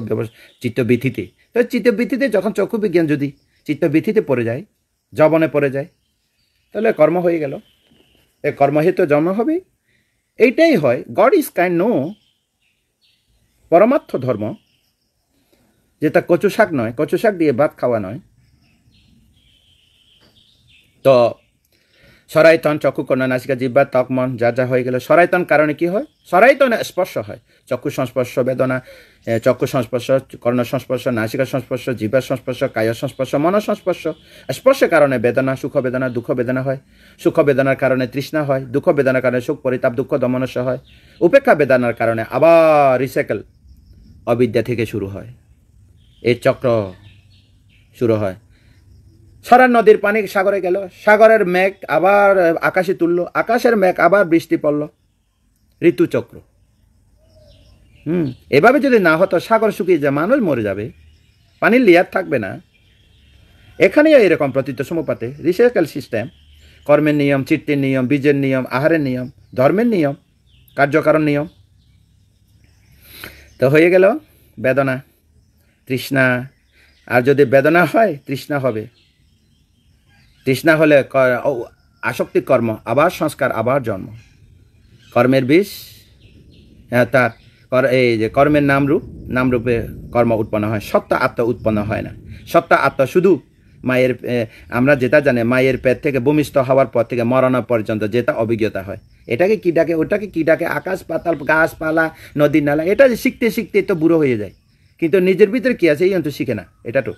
চিত্তবৃত্তিতে। তো চিত্তবৃত্তিতে যখন চক্ষু বিজ্ঞান যদি চিত্তবৃত্তিতে পড়ে যায়, যৌবনে পড়ে যায়, তাহলে কর্ম হয়ে গেল। এ কর্মহেতু জন্ম হবে। এইটাই হয় গড ইজ কাইন্ড। নো, পরমার্থ ধর্ম, যেটা কচু শাক নয়, কচু শাক দিয়ে ভাত খাওয়া নয়। তো সরায়তন চক্ষু কর্ণ নাসিকা জিহ্বা ত্বক মন যা যা হয়ে গেল। সরায়তন কারণে কি হয়? সরায়তনে স্পর্শ হয়। চক্ষু সংস্পর্শ বেদনা, চক্ষু সংস্পর্শ, কর্ণ সংস্পর্শ, নাসিকা সংস্পর্শ, জিহ্বার সংস্পর্শ, কায় সংস্পর্শ, মন সংস্পর্শ। স্পর্শের কারণে বেদনা, সুখ বেদনা, দুঃখ বেদনা হয়। সুখ বেদনার কারণে তৃষ্ণা হয়। দুঃখ বেদনার কারণে সুখ পরিতাপ দুঃখ দমনস্য হয়। উপেক্ষা বেদনার কারণে আবার রিসাইকেল অবিদ্যা থেকে শুরু হয়। এই চক্র শুরু হয়। সরার নদীর পানি সাগরে গেল, সাগরের মেঘ আবার আকাশে তুললো, আকাশের মেঘ আবার বৃষ্টি পড়ল। ঋতুচক্র। এভাবে যদি না হতো, সাগর শুকিয়ে যায়, মানুষ মরে যাবে, পানির লেয়ার থাকবে না। এখানেও এরকম প্রতীত্য সমপাতে রিসাইকেল সিস্টেম। কর্মের নিয়ম, চিত্তের নিয়ম, বীজের নিয়ম, আহারের নিয়ম, ধর্মের নিয়ম, কার্যকারণ নিয়ম। তো হয়ে গেল বেদনা, তৃষ্ণা। আর যদি বেদনা হয়, তৃষ্ণা হবে। তৃষ্ণা হলে আসক্তি কর্ম, আবার সংস্কার, আবার জন্ম। কর্মের বিষ, তার এই যে কর্মের নামরূপে কর্ম উৎপন্ন হয়। সত্তা আত্মা উৎপন্ন হয় না। সত্তা আত্মা শুধু মায়ের, আমরা যেটা জানি, মায়ের পেট থেকে ভূমিষ্ঠ হওয়ার পর থেকে মরণ পর্যন্ত যেটা অভিজ্ঞতা হয়, এটাকে কি ডাকে, ওটাকে কি ডাকে, আকাশ পাতাল, গাছপালা, নদী নালা, এটা শিখতে শিখতে তো বুড়ো হয়ে যায়। কিন্তু নিজের ভিতরে কি আছে, এই অন্ত শিখে না। এটা তো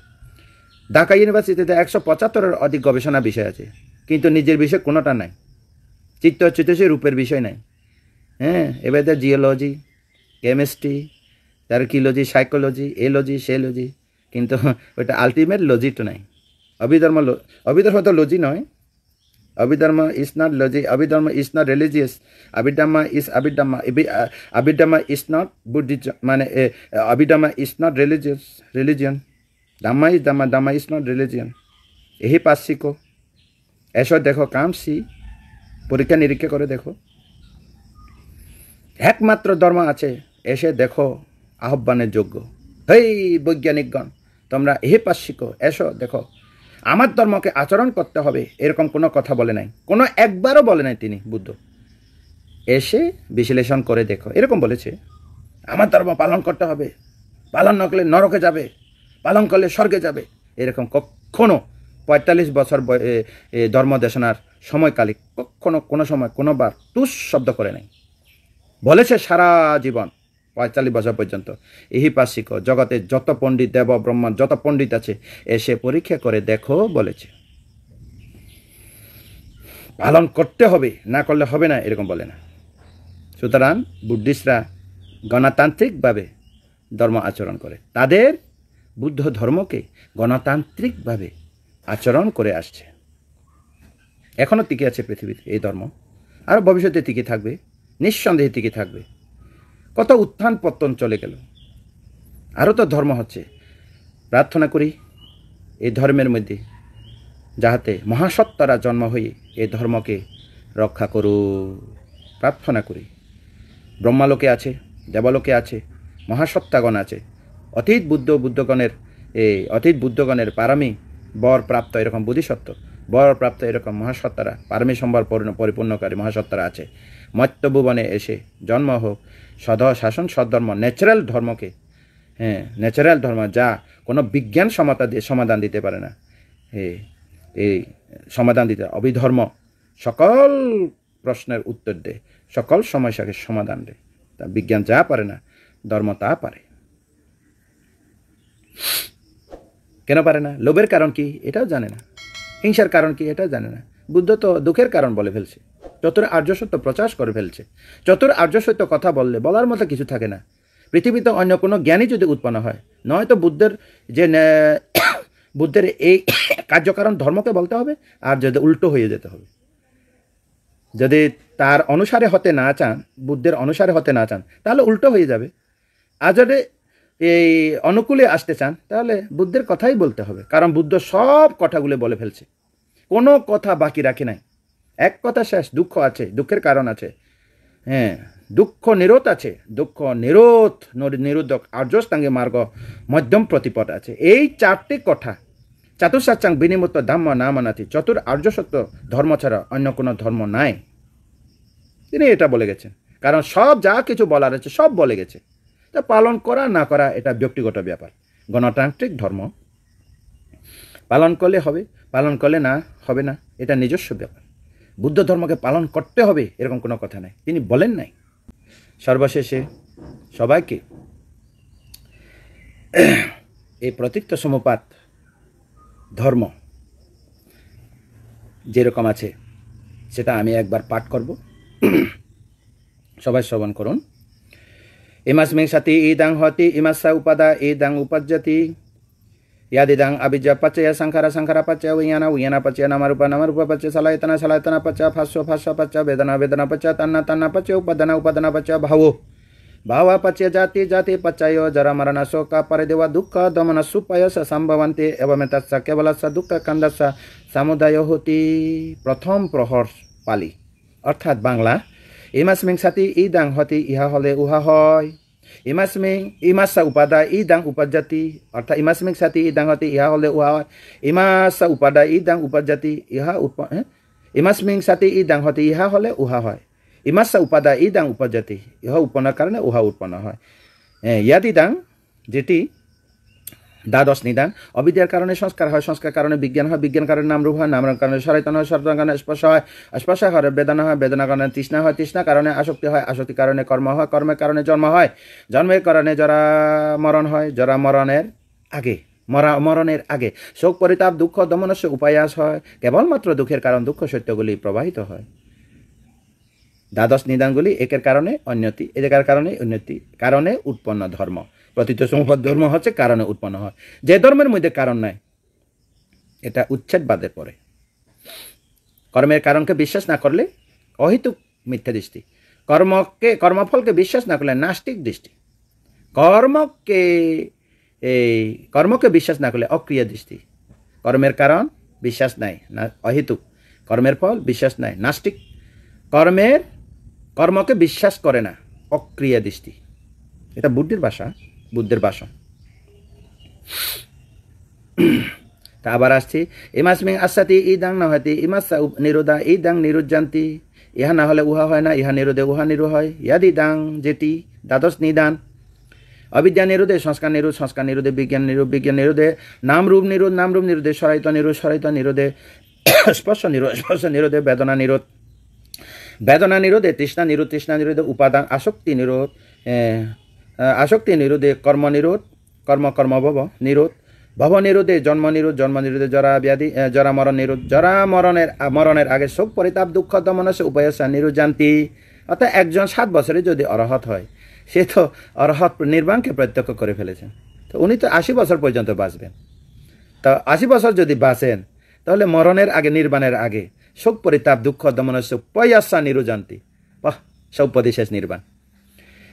ঢাকা ইউনিভার্সিটিতে 175-এর অধিক গবেষণা বিষয় আছে, কিন্তু নিজের বিষয় কোনোটা নাই। চিত্ত রূপের বিষয় নাই। হ্যাঁ, এবার জিওলজি, কেমিস্ট্রি, তার কিলজি, সাইকোলজি, এলজি, সেলজি, কিন্তু ওইটা আলটিমেট লজি তো নাই। অভিধর্ম তো লজি নয়। অভিধর্ম ইজ নট লজি, Abhidharma is not religious, Abhidharma is not Buddhism, মানে Abhidharma is not religion. Dhamma is Dhamma, Dhamma is not religion. यही पास सीखो, ऐसा देखो, काम सी পরীক্ষা নিরীক্ষা করে দেখো। একমাত্র ধর্ম আছে, এসে দেখো আহ্বানের যোগ্য। হেই বৈজ্ঞানিকগণ, তোমরা এই পাস শিখো, এসো দেখো। আমার ধর্মকে আচরণ করতে হবে, এরকম কোনো কথা বলে নাই, কোনো একবারও বলে নাই তিনি বুদ্ধ। এসে বিশ্লেষণ করে দেখো, এরকম বলেছে আমার ধর্ম পালন করতে হবে, পালন না করলে নরকে যাবে, পালন করলে স্বর্গে যাবে। এরকম কখনো 45 বছর ধর্ম দেশনার সময়কালে কখনো কোনো সময় কোনোবার তুস শব্দ করে নাই। বলেছে সারা জীবন 45 বছর পর্যন্ত এই পাস শিখো। জগতে যত পণ্ডিত, দেব ব্রহ্মা যত পণ্ডিত আছে, এসে পরীক্ষা করে দেখো বলেছে। পালন করতে হবে, না করলে হবে না, এরকম বলে না। সুতরাং বুদ্ধিস্টরা গণতান্ত্রিকভাবে ধর্ম আচরণ করে। তাদের বুদ্ধ ধর্মকে গণতান্ত্রিকভাবে আচরণ করে আসছে। এখনও টিকে আছে পৃথিবীতে এই ধর্ম, আর ভবিষ্যতে টিকে থাকবে, নিঃসন্দেহে টিকে থাকবে। কত উত্থান পতন চলে গেল, আরও তো ধর্ম হচ্ছে। প্রার্থনা করি এই ধর্মের মধ্যে যাহাতে মহাসত্তারা জন্ম হয়ে এই ধর্মকে রক্ষা করু। প্রার্থনা করি। ব্রহ্মালোকে আছে, দেবলোকে আছে, মহাসত্তাগণ আছে। অতীত বুদ্ধগণের পারমী বর প্রাপ্ত এরকম বোধিসত্ত্ব, বর প্রাপ্ত এরকম মহাসত্তারা, পারমী সম্বর পরিপূর্ণকারী মহাসত্তারা আছে। মর্ত্যভুবনে এসে জন্ম হোক, শাসন সদ্ধর্ম, ন্যাচারাল ধর্মকে, ন্যাচারাল ধর্ম, যা কোনো বিজ্ঞান সমাধান দিতে পারে না, এই সমাধান দিতে, অভিধর্ম সকল প্রশ্নের উত্তর দেয়, সকল সমস্যাকে সমাধান দেয়। তা বিজ্ঞান যা পারে না, ধর্ম তা পারে। কেন পারে না? লোভের কারণ কি এটাও জানে না, হিংসার কারণ কি এটাও জানে না। বুদ্ধ তো দুঃখের কারণ বলে ফেলছে, চতুর আর্য সত্য প্রচার করে ফেলছে। চতুর আর্য সত্য কথা বললে বলার মতো কিছু থাকে না। পৃথিবীতে অন্য কোনো জ্ঞানী যদি উৎপন্ন হয়, নয়তো বুদ্ধের এই কার্যকারণ ধর্মকে বলতে হবে, আর যদি উল্টো হয়ে যেতে হবে। যদি তার অনুসারে হতে না চান, বুদ্ধের অনুসারে হতে না চান, তাহলে উল্টো হয়ে যাবে। আর যদি এই অনুকূলে আসতে চান, তাহলে বুদ্ধের কথাই বলতে হবে, কারণ বুদ্ধ সব কথাগুলো বলে ফেলছে, কোনো কথা বাকি রাখে নাই। এক কথা শেষ। দুঃখ আছে, দুঃখের কারণ আছে, হ্যাঁ, দুঃখ নিরোধ আছে, দুঃখ নিরোধক আর্যষ্টাঙ্গে মার্গ মধ্যম প্রতিপদ আছে। এই চারটি কথা চাতুর্সাচাং বিনিমুক্ত ধাম্ম নামানাতি, চতুর আর্য সত্য ধর্ম ছাড়া অন্য কোনো ধর্ম নাই। তিনি এটা বলে গেছেন, কারণ সব যা কিছু বলার আছে সব বলে গেছে। তা পালন করা না করা এটা ব্যক্তিগত ব্যাপার। গণতান্ত্রিক ধর্ম পালন করলে হবে, পালন করলে না হবে না, এটা নিজস্ব ব্যাপার। বুদ্ধ ধর্মকে পালন করতে হবে এরকম কোনো কথা নাই, তিনি বলেন নাই। সর্বশেষে সবাইকে এই প্রতীক্ত সমপাত ধর্ম যেরকম আছে সেটা আমি একবার পাঠ করব, সবাই শ্রবণ করুন। ইমাস্মিং সাতি ইদাং হতি ইমাসা উপাদা ইদাং উপজ্জতি ইয়াদিদাং আবিজ্জা পাচ্চয়া সংখারা সংখারা পাচ্চয়া উইয়ানা পাচ্চয়া নামারূপা পাচ্চয়া সালায়তনা পাচ্চয়া ভাষ্য পাচ্চয়া বেদনা পাচ্চয়া তান্না পাচ্চয়া উপাদানা পাচ্চয়া ভাবা পাচ্চয়া জাতি পাচ্চয় জরা মরণ শোকা পরিদেবা দুঃখ দমন সুপায়স সম্ভবন্তে এবং তৎসা কেবলস্য দুঃখ কাণ্ডস্য সমুদায় হতি। প্রথম প্রহর পালি, অর্থাৎ বাংলা। ইমাস্মিং সাতি ইদাং হতি, ইহা হলে উহা হয়। ইমাসা উপাদা ইদাং উপজাতি, অর্থাৎ ইমাস্মিং সাতি ইদাং হতি, ইহা হলে উহা হয়। ইমাসা উপাদা ইদাং উপজাতি, ইমাস্মিং সাতি ইদাং হতি, ইহা হলে উহা হয়। ইমাসা উপাদা ইদাং উপজাতি, ইহা উৎপন্নের কারণে উহা উৎপন্ন হয়। ইয়াদিদাং যেটি দ্বাদশ নিদান, অবিদ্যার কারণে সংস্কার হয়, সংস্কার কারণে বিজ্ঞান হয়, বিজ্ঞান কারণে নামরূপ হয়, নামের কারণে সরায়তন হয়, সরায়তন কারণে স্পর্শ হয়, স্পর্শ কারণে বেদনা হয়, বেদনা কারণে তৃষ্ণা হয়, তৃষ্ণা কারণে আসক্তি হয়, আসক্তি কারণে কর্ম হয়, কর্মের কারণে জন্ম হয়, জন্মের কারণে জরা মরণ হয়, জরা মরণের আগে শোক পরিতাপ দুঃখ দমনস্য উপায়াস হয়। কেবলমাত্র দুঃখের কারণ দুঃখ সত্যগুলি প্রবাহিত হয়। দ্বাদশ নিদানগুলি একের কারণে অন্যতি, এদের কারণে উন্নতি, কারণে উৎপন্ন ধর্ম। প্রতীত সমপাত ধর্ম হচ্ছে কারণে উৎপন্ন হয়। যে ধর্মের মধ্যে কারণ নাই, এটা উচ্ছেদবাদের পরে। কর্মের কারণকে বিশ্বাস না করলে অহেতুক মিথ্যা দৃষ্টি, কর্মফলকে বিশ্বাস না করলে নাস্তিক দৃষ্টি, কর্মকে বিশ্বাস না করলে অক্রিয়া দৃষ্টি। কর্মের কারণ বিশ্বাস নাই, অহেতুক। কর্মের ফল বিশ্বাস নাই, নাস্তিক। কর্মকে বিশ্বাস করে না, অক্রিয়া দৃষ্টি। এটা বুদ্ধের ভাষা। তা আবার আসছি, ইমাস্মিং আসাতি ইদাং না হয়তি, ইমাসা নিরোধা ইদাং নিরুজ্জান্তি, ইহা না হলে উহা হয় না, ইহা নিরোধে উহা নিরোধ হয়। ইয়াদি দাং যেটি দ্বাদশ নিদান, অবিদ্যা নিরোধে সংস্কার নিরোধে বিজ্ঞান নিরোধে নামরূপ নিরোধে সরায়ত নিরোধে স্পর্শ নিরোধে বেদনা নিরোধে তৃষ্ণা নিরোধে উপাদান আসক্তি নিরোধে ভব নিরোধে জন্ম নিরোধে জরা মরণের আগে শোক পরিতাপ দুঃখ দমনস্য উপায়স্য নিরুজান্তি। অর্থাৎ একজন 7 বছরে যদি অরহত হয়, সে তো অরহত নির্বাণকে প্রত্যক্ষ করে ফেলেছেন, তো উনি তো 80 বছর পর্যন্ত বাঁচবেন। তো 80 বছর যদি বাঁচেন, তাহলে মরণের আগে, নির্বাণের আগে শোক পরিতাপ দুঃখ দমনস্য উপায়স্য নিরুজান্তি, সৌপদী শেষ নির্বাণ।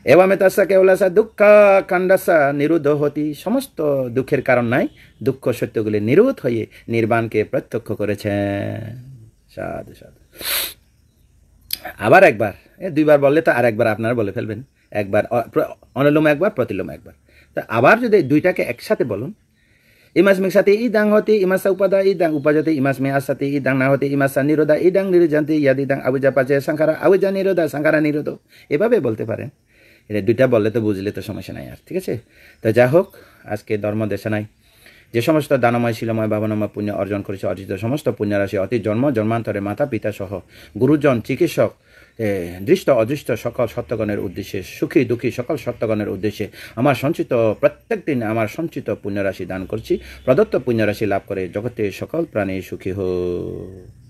এবামেতাসা কেবলাসা দুঃখ কাণ্ডাসা নিরুদ্ধ হতি, সমস্ত দুঃখের কারণ নাই, দুঃখ সত্যগুলি নিরোধ হয়ে নির্বাণকে প্রত্যক্ষ করেছেন। সাধু সাধু। আবার একবার, 2বার বললে তো আর একবার আপনারা বলে ফেলবেন, একবার অনুলোম একবার, প্রতিলোম একবার। তা আবার যদি দুইটাকে একসাথে বলুন, ইমাস্মিং সাথে ইদাং হতি, ইমাসা উপাদা ইদাং উপজাতি, ইমাস্মি আসাতে ইদাং না হতে, ইমাসা নিরোধা ইদাং নিরুজান্তি, ইয়াদিদাং আবুজা পাচে সংখারা আবুজা নিরোধা সংখারা নিরোধ। এভাবে বলতে পারেন। এটা দুইটা বললে তো বুঝলে তো সমস্যা নাই আর, ঠিক আছে। তো যা হোক, আজকে ধর্ম দেশনায় যে সমস্ত দানময় শিলময় ভাবনাময় পুণ্য অর্জন করেছে, অর্জিত সমস্ত পুণ্যরাশি অতি জন্ম জন্মান্তরে মাতা পিতা সহ গুরুজন, চিকিৎসক, দৃষ্ট অদৃষ্ট সকল সত্যগণের উদ্দেশ্যে, সুখী দুঃখী সকল সত্যগণের উদ্দেশ্যে আমার সঞ্চিত প্রত্যেক দিন আমার সঞ্চিত পুণ্যরাশি দান করছি। প্রদত্ত পুণ্যরাশি লাভ করে জগতে সকল প্রাণী সুখী হোক।